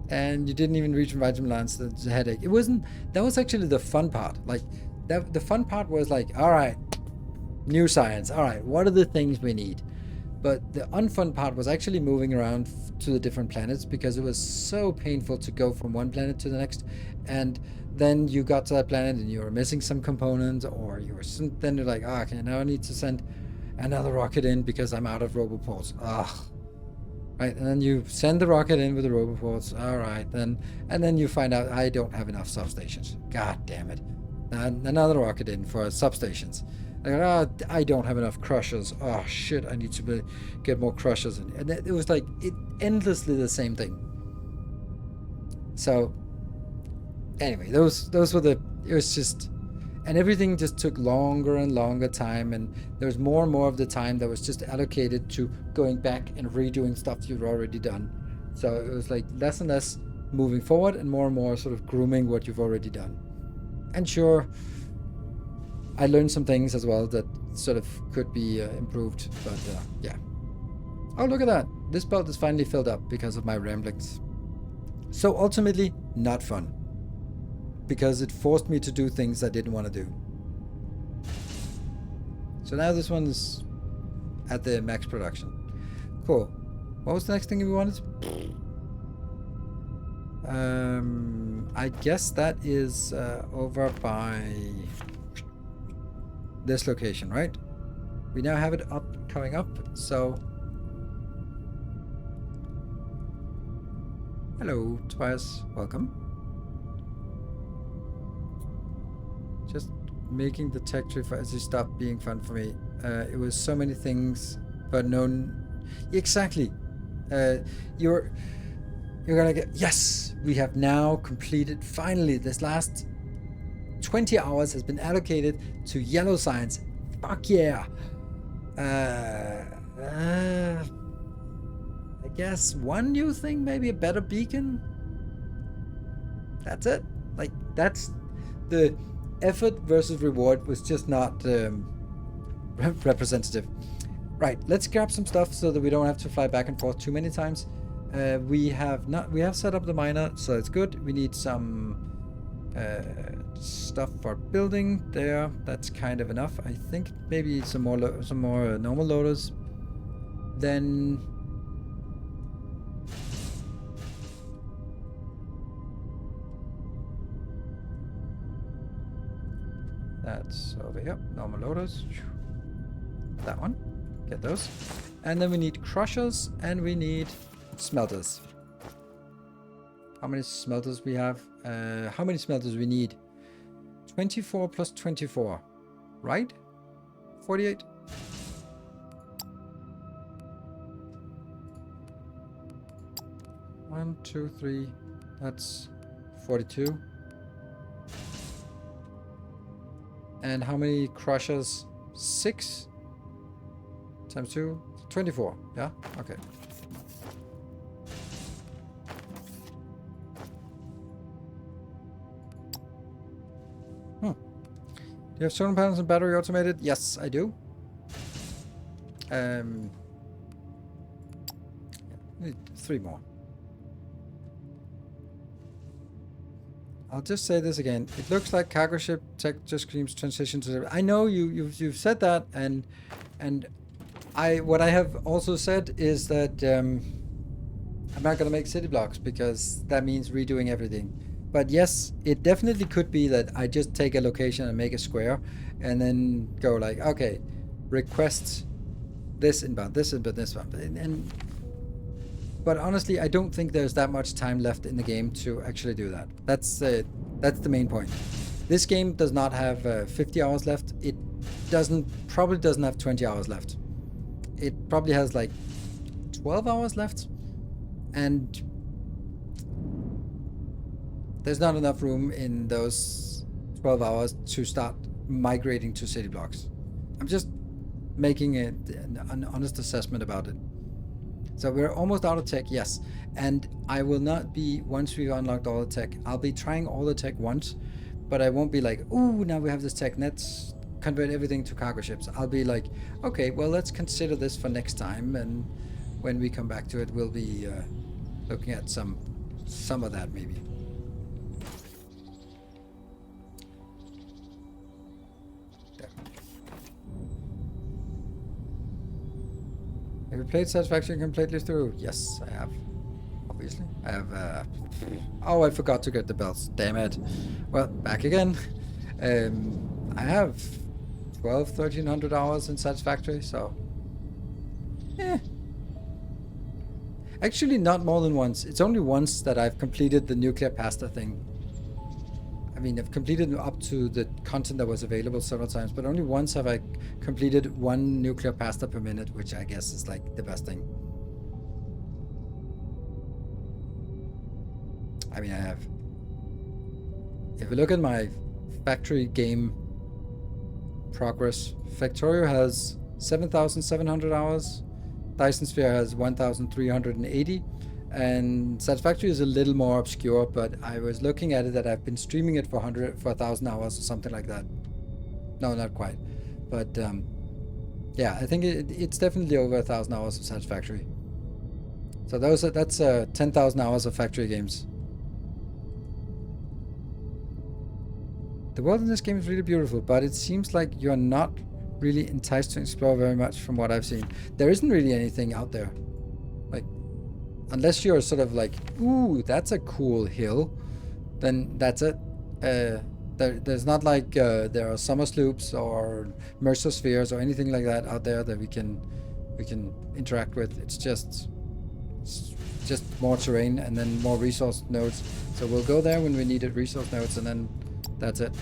And you didn't even reach Vitamin Lance, the headache. It wasn't, that was actually the fun part. Like, the fun part was like, alright, new science, alright, what are the things we need? But the unfun part was actually moving around to the different planets, because it was so painful to go from one planet to the next, and then you got to that planet and you were missing some components, or then you're like, oh, okay, now I need to send another rocket in because I'm out of roboports. Ugh. Right, and then you send the rocket in with the roboports. All right, then, and then you find out I don't have enough substations. God damn it! And another rocket in for substations. Like, oh, I don't have enough crushers. Oh shit! I need to get more crushers. And it was like endlessly the same thing. So anyway, those were the. It was just. And everything just took longer and longer time, and there was more and more of the time that was just allocated to going back and redoing stuff you'd already done. So it was like less and less moving forward, and more sort of grooming what you've already done. And sure, I learned some things as well that sort of could be improved, but yeah. Oh, look at that. This belt is finally filled up because of my ramblings. So ultimately, not fun, because it forced me to do things I didn't want to do. So now this one's at the max production. Cool. What was the next thing we wanted? I guess that is over by this location, right? We now have it up, coming up, so... Hello, Tobias. Welcome. Just making the tech tree for Ezzy stop being fun for me. It was so many things, but no... Exactly. You're gonna get... Yes! We have now completed, finally, this last 20 hours has been allocated to yellow science. Fuck yeah! I guess one new thing, maybe a better beacon? That's it. Like, that's the... effort versus reward was just not representative. Right, let's grab some stuff so that we don't have to fly back and forth too many times. We have set up the miner, so it's good. We need some stuff for building there. That's kind of enough. I think maybe some more normal loaders. Then that's over here. Normal loaders. That one. Get those. And then we need crushers and we need smelters. How many smelters we have? How many smelters we need? 24 plus 24. Right? 48? One, two, three. That's 42. And how many crushers? 6 times 2? 24. Yeah? Okay. Do you have solar panels and battery automated? Yes, I do. Need 3 more. I'll just say this again. It looks like cargo ship tech just screams transition to. I know you've said that, and what I have also said is that I'm not gonna make city blocks because that means redoing everything. But yes, it definitely could be that I just take a location and make a square, and then go like, okay, request this inbound, this inbound, this one, but honestly, I don't think there's that much time left in the game to actually do that. That's the main point. This game does not have 50 hours left. It probably doesn't have 20 hours left. It probably has like 12 hours left, and there's not enough room in those 12 hours to start migrating to city blocks. I'm just making an honest assessment about it. So we're almost out of tech, yes. And I will not be, once we've unlocked all the tech, I'll be trying all the tech once, but I won't be like, ooh, now we have this tech, let's convert everything to cargo ships. I'll be like, okay, well, let's consider this for next time, and when we come back to it, we'll be looking at some of that maybe. Have you played Satisfaction completely through? Yes, I have. Obviously. I have, oh, I forgot to get the belts. Damn it. Well, back again. I have 1,300 hours in Satisfactory, so... Actually, not more than once. It's only once that I've completed the nuclear pasta thing. I mean, I've completed up to the content that was available several times, but only once have I completed 1 nuclear pasta per minute, which I guess is like the best thing. I mean, I have. If you look at my factory game progress, Factorio has 7,700 hours, Dyson Sphere has 1,380. And Satisfactory is a little more obscure, but I was looking at it that I've been streaming it for 1,000 hours or something like that. No, not quite. But yeah, I think it's definitely over 1,000 hours of Satisfactory. So that's 10,000 hours of factory games. The world in this game is really beautiful, but it seems like you're not really enticed to explore very much from what I've seen. There isn't really anything out there. Like, unless you're sort of like, ooh, that's a cool hill, then that's it. There's not like there are summer sloops or Mercer spheres or anything like that out there that we can interact with. It's just more terrain and then more resource nodes. So we'll go there when we needed resource nodes, and then that's it.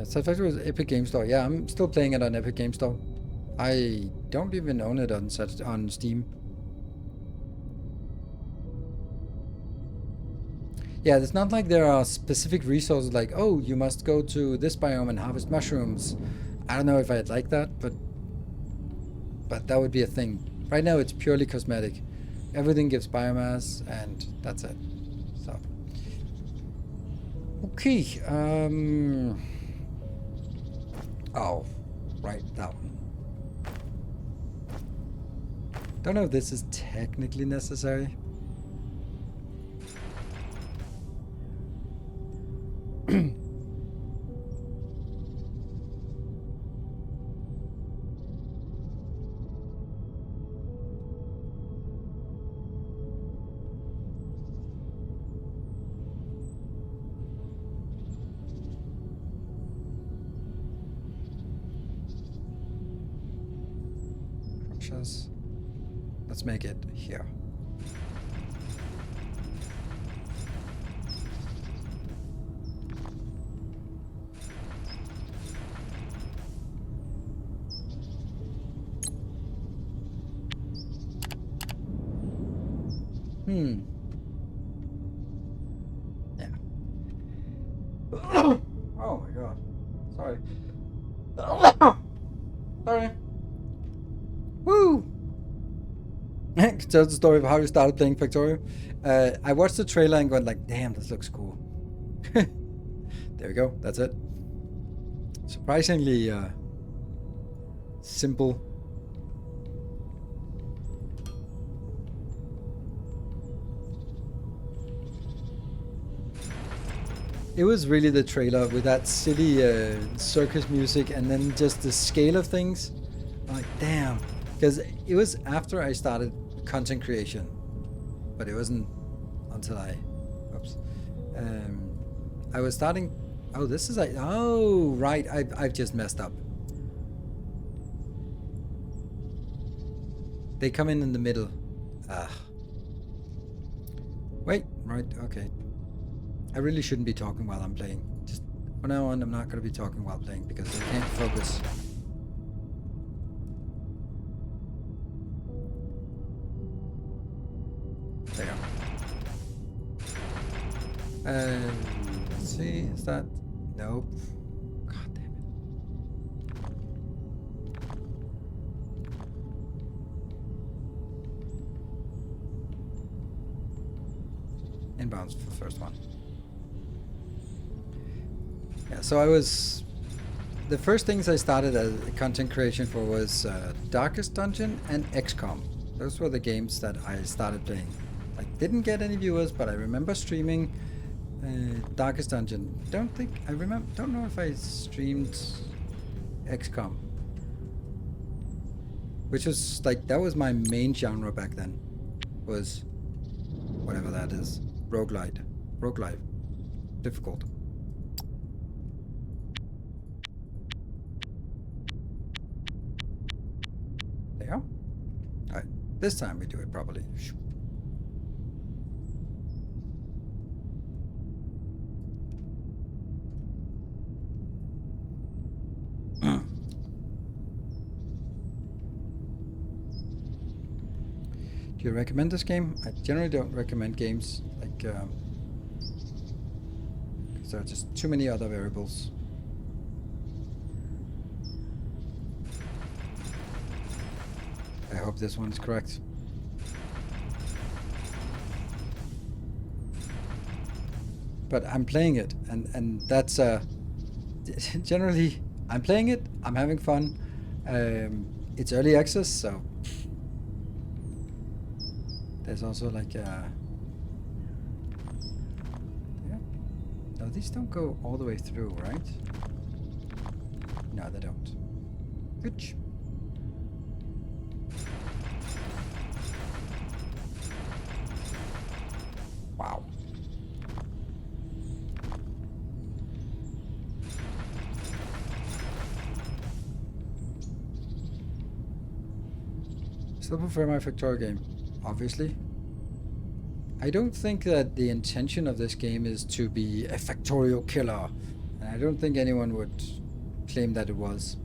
Satisfactory was Epic Game Store. Yeah, I'm still playing it on Epic Game Store. I don't even own it on Steam. Yeah, it's not like there are specific resources like, oh, you must go to this biome and harvest mushrooms. I don't know if I'd like that, but that would be a thing. Right now it's purely cosmetic. Everything gives biomass and that's it. So okay, oh, right, that one. Don't know if this is technically necessary. Let's make it here. Yeah. Oh my god. Sorry. Sorry. Woo! Tell the story of how you started playing Factorio. I watched the trailer and going like, damn, this looks cool. There we go. That's it. Surprisingly simple. It was really the trailer with that silly circus music and then just the scale of things. I'm like, damn. Because it was after I started content creation. But it wasn't until I was starting. Oh, this is like, oh, right. I've just messed up. They come in the middle. Wait, right, okay. I really shouldn't be talking while I'm playing. Just from now on, I'm not going to be talking while playing because I can't focus. There you go. Let's see, is that? Nope. God damn it. Inbounds for the first one. Yeah, so the first things I started as content creation for was Darkest Dungeon and XCOM. Those were the games that I started playing. I didn't get any viewers, but I remember streaming Darkest Dungeon. Don't know if I streamed XCOM. Which was like, that was my main genre back then. Was whatever that is. Roguelite. Difficult. There. Alright, this time we do it properly. Do you recommend this game? I generally don't recommend games like because there are just too many other variables. I hope this one's correct. But I'm playing it, and that's generally I'm playing it. I'm having fun. It's early access, so there's also like yeah. No, these don't go all the way through, right? No, they don't. Good. Wow. Still prefer my Factorio game, obviously. I don't think that the intention of this game is to be a Factorio killer, and I don't think anyone would claim that it was.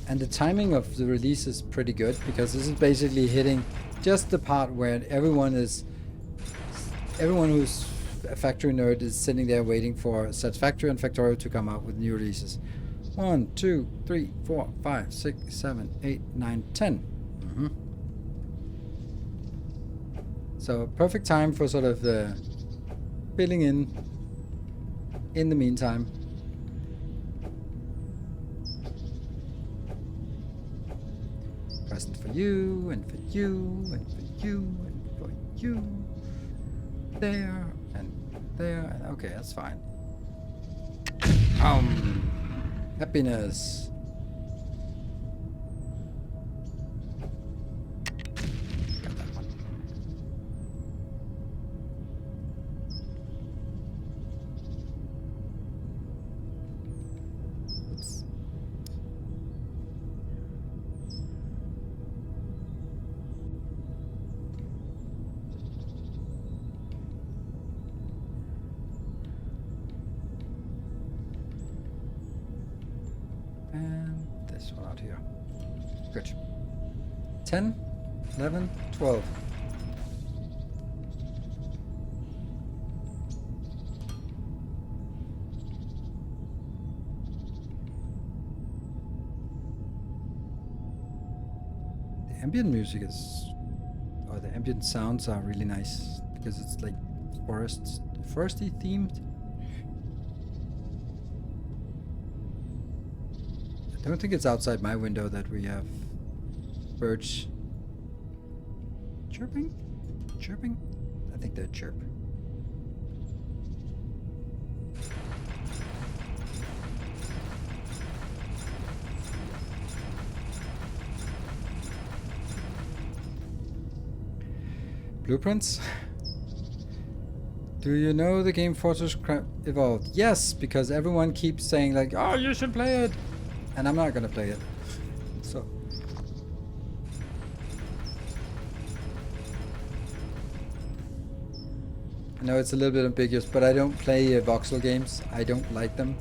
And the timing of the release is pretty good, because this is basically hitting just the part where everyone who's a Factory nerd is sitting there waiting for Satisfactory and Factorio to come out with new releases. 1, 2, 3, 4, 5, 6, 7, 8, 9, 10. So perfect time for sort of filling in the meantime. Present for you, and for you, and for you, and for you. There, and there. Okay, that's fine. Happiness. Got that one. Oops. out here. Good. 10, 11, 12. The ambient music is, or the ambient sounds are really nice because it's like foresty themed. I don't think it's outside my window that we have birds chirping? Chirping? I think they're chirp. Blueprints? Do you know the game Fortress Evolved? Yes, because everyone keeps saying like, oh, you should play it. And I'm not gonna play it. So. I know it's a little bit ambiguous, but I don't play voxel games. I don't like them.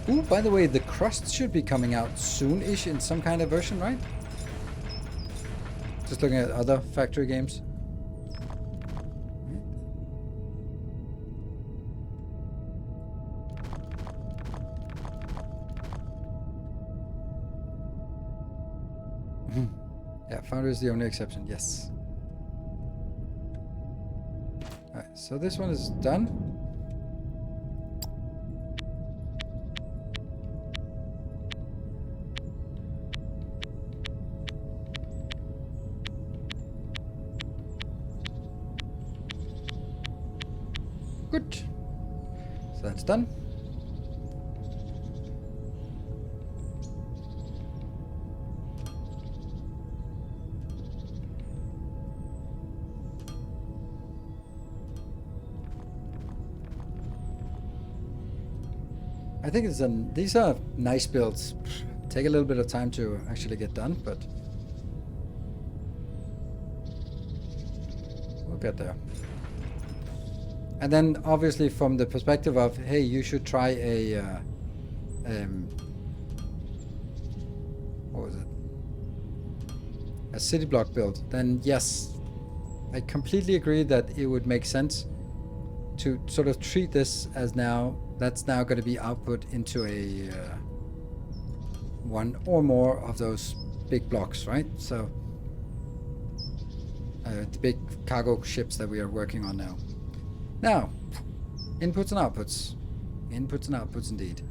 Ooh, by the way, the crust should be coming out soon-ish in some kind of version, right? Just looking at other factory games. Yeah, Foundry is the only exception, yes. Alright, so this one is done. Good. So that's done. I think these are nice builds. Take a little bit of time to actually get done, but we'll get there. And then obviously from the perspective of, hey, you should try a, what was it? A city block build. Then yes, I completely agree that it would make sense to sort of treat this as that's now going to be output into a one or more of those big blocks, right? So the big cargo ships that we are working on now. Now, inputs and outputs. Inputs and outputs indeed.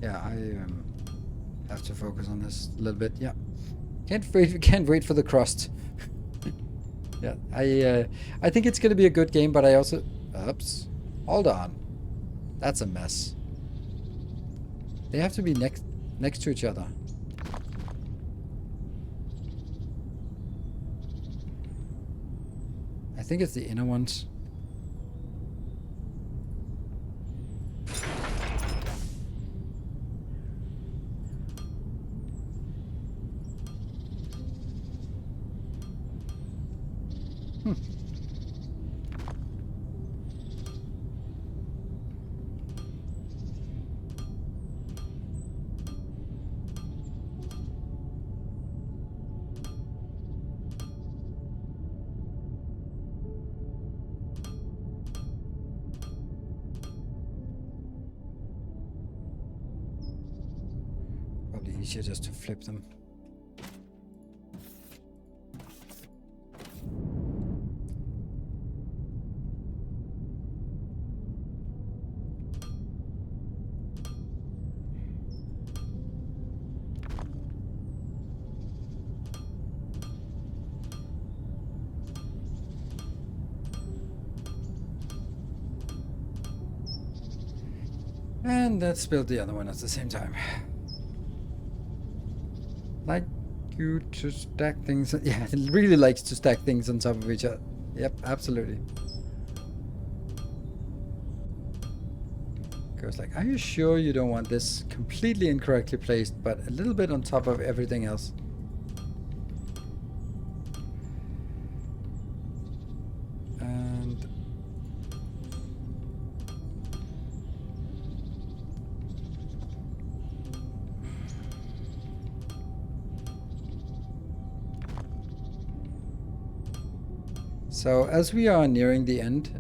Yeah, I have to focus on this a little bit. Yeah, can't wait for the crust. Yeah, I think it's gonna be a good game, but I also, oops, hold on, that's a mess. They have to be next to each other. I think it's the inner ones. Probably easier just to flip them. And let's build the other one at the same time. Like you to stack things. Yeah, it really likes to stack things on top of each other. Yep, absolutely. Goes like, are you sure you don't want this completely incorrectly placed, but a little bit on top of everything else? And so as we are nearing the end,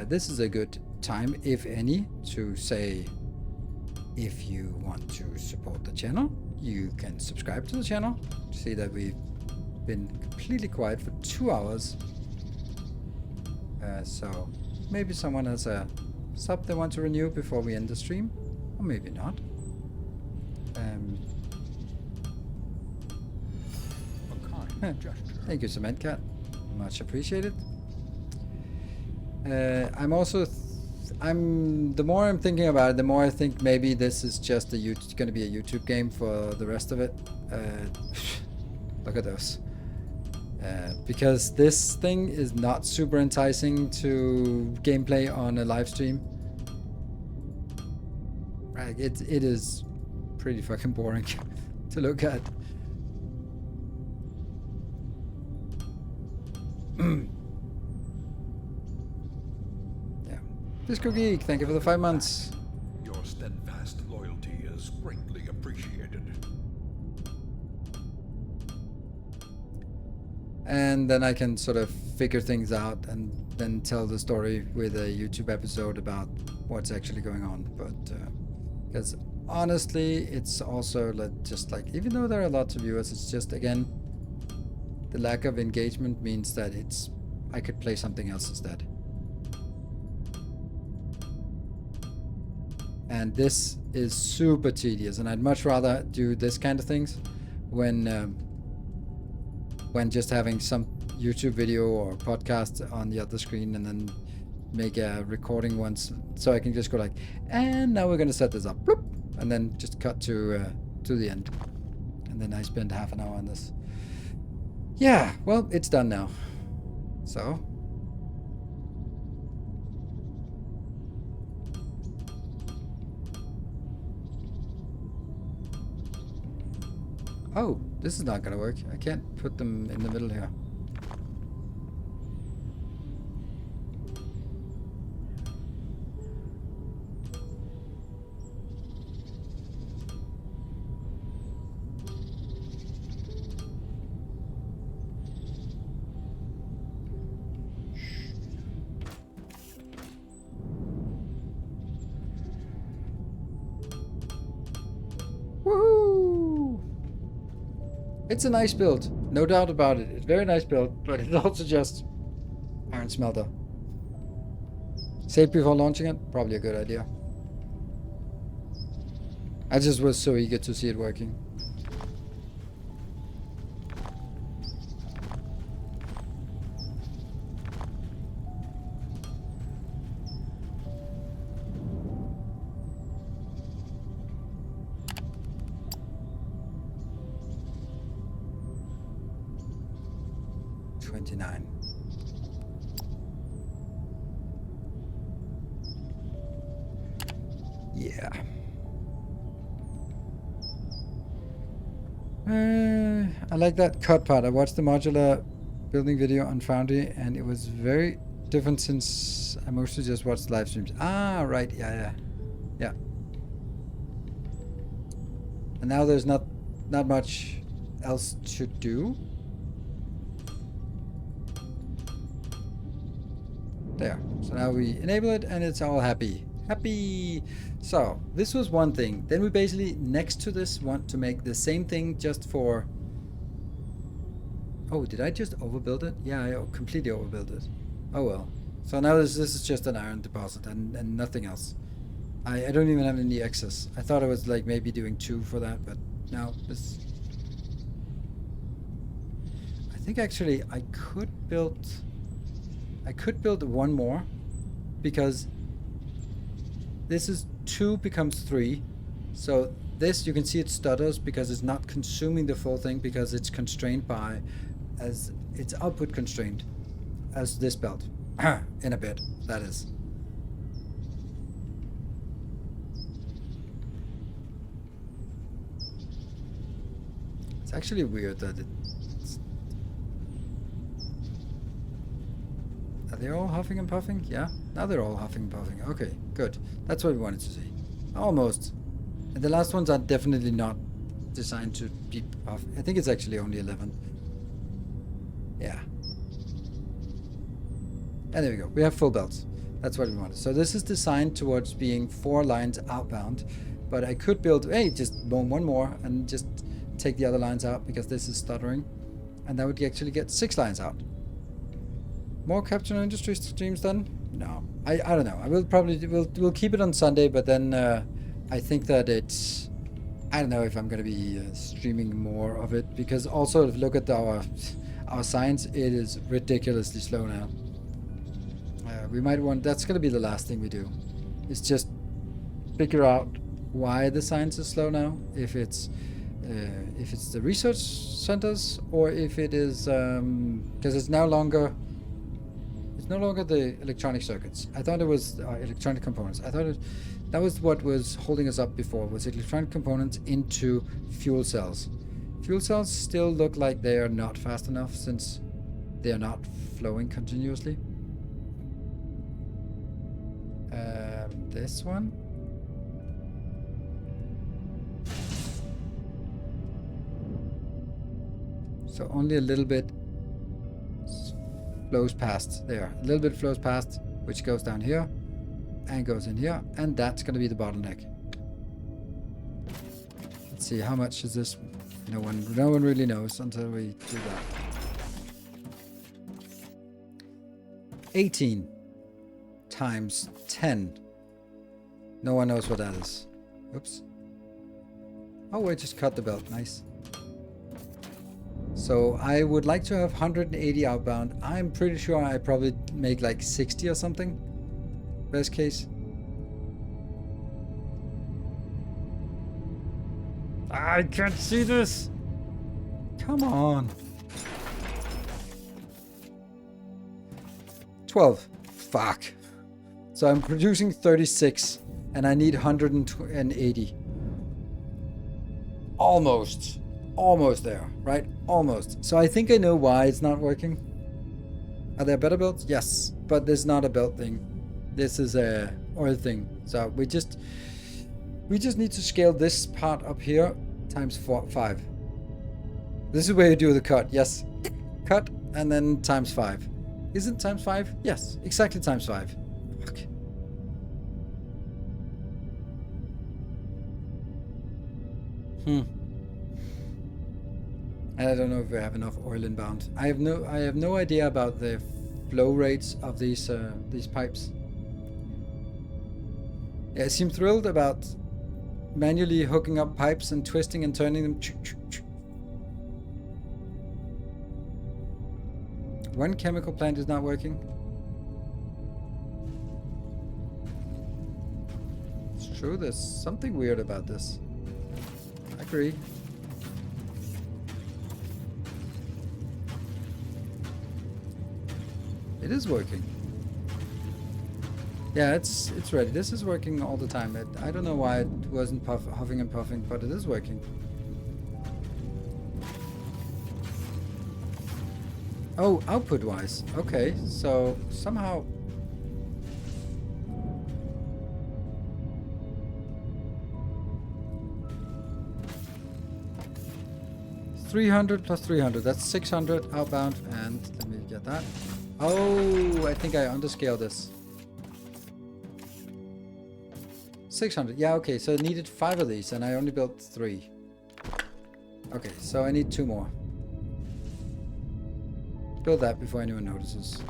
this is a good time, if any, to say if you want to support the channel, you can subscribe to the channel. See that we've been completely quiet for 2 hours. So maybe someone has a sub they want to renew before we end the stream, or maybe not. A kind gesture. Thank you, Cement Cat. Much appreciated. The more I'm thinking about it, the more I think maybe this is just going to be a YouTube game for the rest of it. Look at those. Because this thing is not super enticing to gameplay on a live stream. Right, it is pretty fucking boring to look at. Yeah. Disco Geek, thank you for the 5 months. Your steadfast loyalty is greatly appreciated. And then I can sort of figure things out and then tell the story with a YouTube episode about what's actually going on. But because honestly, it's also just like, even though there are lots of viewers, it's just, again, the lack of engagement means that I could play something else instead. And this is super tedious, and I'd much rather do this kind of things when just having some YouTube video or podcast on the other screen, and then make a recording once, so I can just go like, and now we're gonna set this up, bloop, and then just cut to the end, and then I spend half an hour on this. Yeah, well, it's done now. So oh, this is not gonna work. I can't put them in the middle here. Woohoo! It's a nice build, no doubt about it. It's a very nice build, but it's also just iron smelter. Save before launching it, probably a good idea. I just was so eager to see it working. Yeah. I like that cut part. I watched the modular building video on Foundry, and it was very different since I mostly just watched live streams. Ah, right. Yeah. And now there's not much else to do. There. So now we enable it, and it's all happy. Happy. So this was one thing. Then we basically, next to this, want to make the same thing just for... Oh, did I just overbuild it? Yeah, I completely overbuilt it. Oh well. So now this is just an iron deposit and nothing else. I don't even have any excess. I thought I was like maybe doing 2 for that, but no. This... I think actually I could build one more, because This is 2 becomes 3. So this, you can see it stutters because it's not consuming the full thing because it's constrained by, as it's output constrained, as this belt. In a bit, that is. It's actually weird that it's... Are they all huffing and puffing? Yeah? Now they're all huffing and puffing. Okay, good. That's what we wanted to see. Almost. And the last ones are definitely not designed to be puff. I think it's actually only 11. Yeah. And there we go. We have full belts. That's what we wanted. So this is designed towards being 4 lines outbound. But I could build, hey, just one more and just take the other lines out because this is stuttering. And that would actually get 6 lines out. More Capture Industry streams then? No. I don't know. I will probably, we'll keep it on Sunday, but then I think that it's, I don't know if I'm going to be streaming more of it. Because also, if you look at our science, it is ridiculously slow now. We might want, that's going to be the last thing we do. Is just figure out why the science is slow now. If it's the research centers or if it is, because it's no longer the electronic circuits. I thought it was electronic components. I thought that was what was holding us up before, was electronic components into fuel cells. Fuel cells still look like they are not fast enough since they are not flowing continuously. This one. So only a little bit flows past there. A little bit flows past, which goes down here and goes in here, and that's going to be the bottleneck. Let's see, how much is this? No one really knows until we do that. 18 times 10. No one knows what that is. Oops. Oh, I just cut the belt. Nice. So I would like to have 180 outbound. I'm pretty sure I probably make like 60 or something. Best case. I can't see this. Come on. 12. Fuck. So I'm producing 36 and I need 180. Almost there, right? Almost. So I think I know why it's not working. Are there better belts? Yes, but this is not a belt thing. This is a oil thing. So we just need to scale this part up here times 5. This is where you do the cut. Yes, cut and then times 5. Isn't times 5? Yes, exactly times 5. Fuck. I don't know if we have enough oil inbound. I have no idea about the flow rates of these pipes. Yeah, I seem thrilled about manually hooking up pipes and twisting and turning them. One chemical plant is not working. It's true, there's something weird about this. I agree. It is working. Yeah, it's ready. This is working all the time. I don't know why it wasn't huffing and puffing, but it is working. Oh, output-wise. Okay, so somehow... $300 plus 300. That's 600 outbound, and let me get that. Oh, I think I underscaled this. 600. Yeah, okay, so I needed 5 of these, and I only built 3. Okay, so I need 2 more. Build that before anyone notices.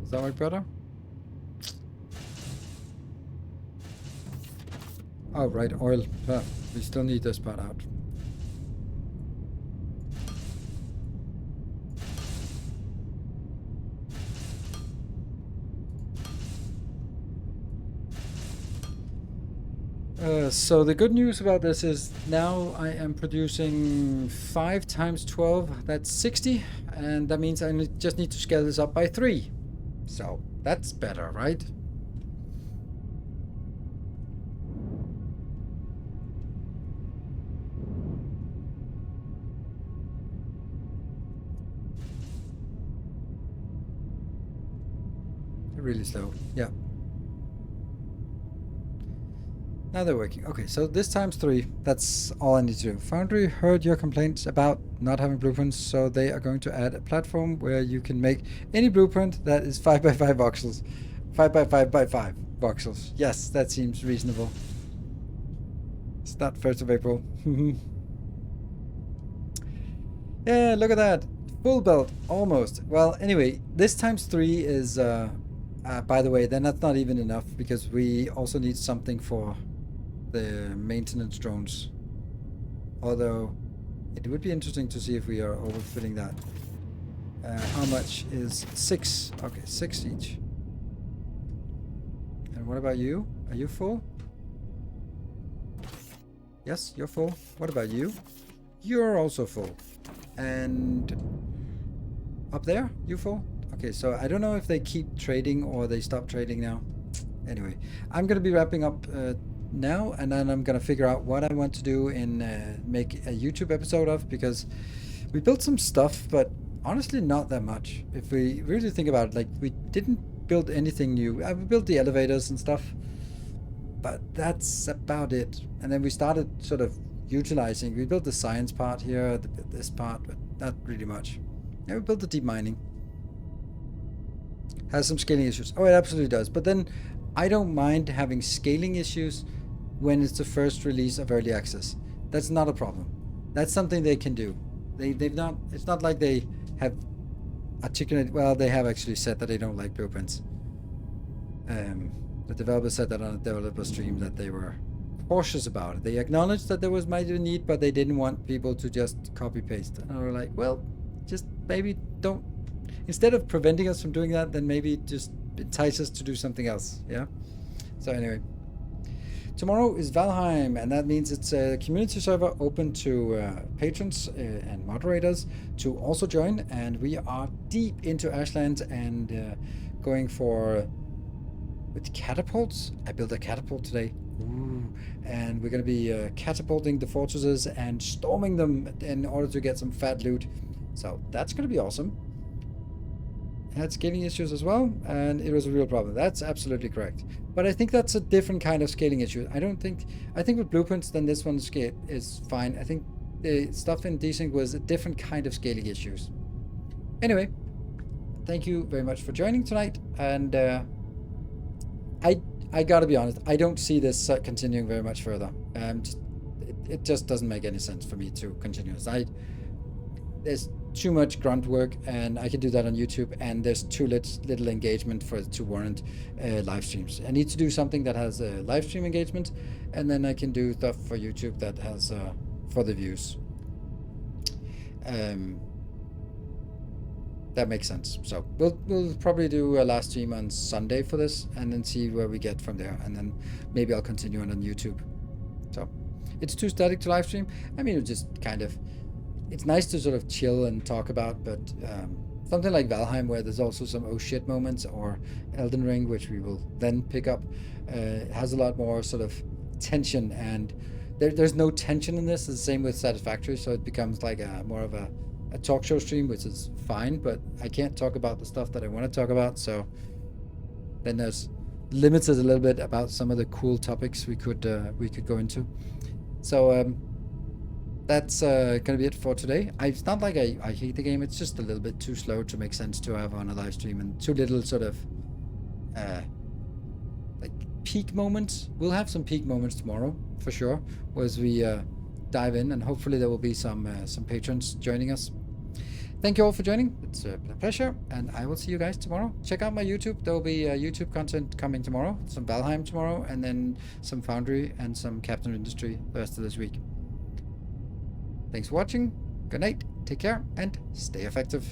Is that work better? Oh, right, oil. We still need this part out. So the good news about this is now I am producing 5 times 12, that's 60, and that means I just need to scale this up by 3. So that's better, right? Really slow, yeah. Now they're working. Okay, so this times 3, that's all I need to do. Foundry heard your complaints about not having blueprints, so they are going to add a platform where you can make any blueprint that is 5 by 5 voxels. 5 by 5 by 5 voxels. Yes, that seems reasonable. It's not 1st of April. Yeah, look at that. Full belt, almost. Well, anyway, this times 3 is, by the way, then that's not even enough because we also need something for the maintenance drones. Although, it would be interesting to see if we are overfilling that. How much is 6? Okay, 6 each. And what about you? Are you full? Yes, you're full. What about you? You're also full. And up there, you full? Okay, so I don't know if they keep trading or they stop trading now. Anyway, I'm going to be wrapping up now, and then I'm going to figure out what I want to do in make a YouTube episode of, because we built some stuff, but honestly not that much. If we really think about it, like, we didn't build anything new. We built the elevators and stuff, but that's about it. And then we started sort of utilizing, we built the science part here, this part, but not really much. Yeah, we built the deep mining. Has some scaling issues. Oh, it absolutely does. But then I don't mind having scaling issues when it's the first release of early access. That's not a problem. That's something they can do. They've not, it's not like they have articulated, well, they have actually said that they don't like blueprints. The developer said that on a developer stream that they were cautious about it. They acknowledged that there was might be a need, but they didn't want people to just copy paste. And we're like, well, just maybe don't, instead of preventing us from doing that, then maybe just entice us to do something else. Yeah. So anyway, tomorrow is Valheim, and that means it's a community server open to patrons and moderators to also join. And we are deep into Ashland and going for with catapults. I built a catapult today. Ooh. And we're going to be catapulting the fortresses and storming them in order to get some fat loot. So that's going to be awesome. Had scaling issues as well, and it was a real problem. That's absolutely correct. But I think that's a different kind of scaling issue. I think with blueprints, then this one is fine. I think the stuff in Desync was a different kind of scaling issues. Anyway, thank you very much for joining tonight, and I gotta be honest, I don't see this continuing very much further. It just doesn't make any sense for me to continue this. There's too much grunt work, and I can do that on YouTube, and there's too little engagement to warrant live streams. I need to do something that has a live stream engagement, and then I can do stuff for YouTube that has for the views. That makes sense. So we'll probably do a last stream on Sunday for this, and then see where we get from there, and then maybe I'll continue on YouTube. So it's too static to live stream. I mean, it's just kind of, it's nice to sort of chill and talk about, but something like Valheim, where there's also some oh shit moments, or Elden Ring, which we will then pick up, has a lot more sort of tension, and there's no tension in this. It's the same with Satisfactory, so it becomes like more of a talk show stream, which is fine, but I can't talk about the stuff that I want to talk about, so then there's limited a little bit about some of the cool topics we could go into. So that's gonna be it for today. It's not like I hate the game, it's just a little bit too slow to make sense to have on a live stream, and too little sort of like peak moments. We'll have some peak moments tomorrow for sure, as we dive in, and hopefully there will be some patrons joining us. Thank you all for joining. It's a pleasure, and I will see you guys tomorrow. Check out my YouTube. There will be YouTube content coming tomorrow. Some Valheim tomorrow, and then some Foundry and some Captain Industry the rest of this week. Thanks for watching. Good night. Take care, and stay effective.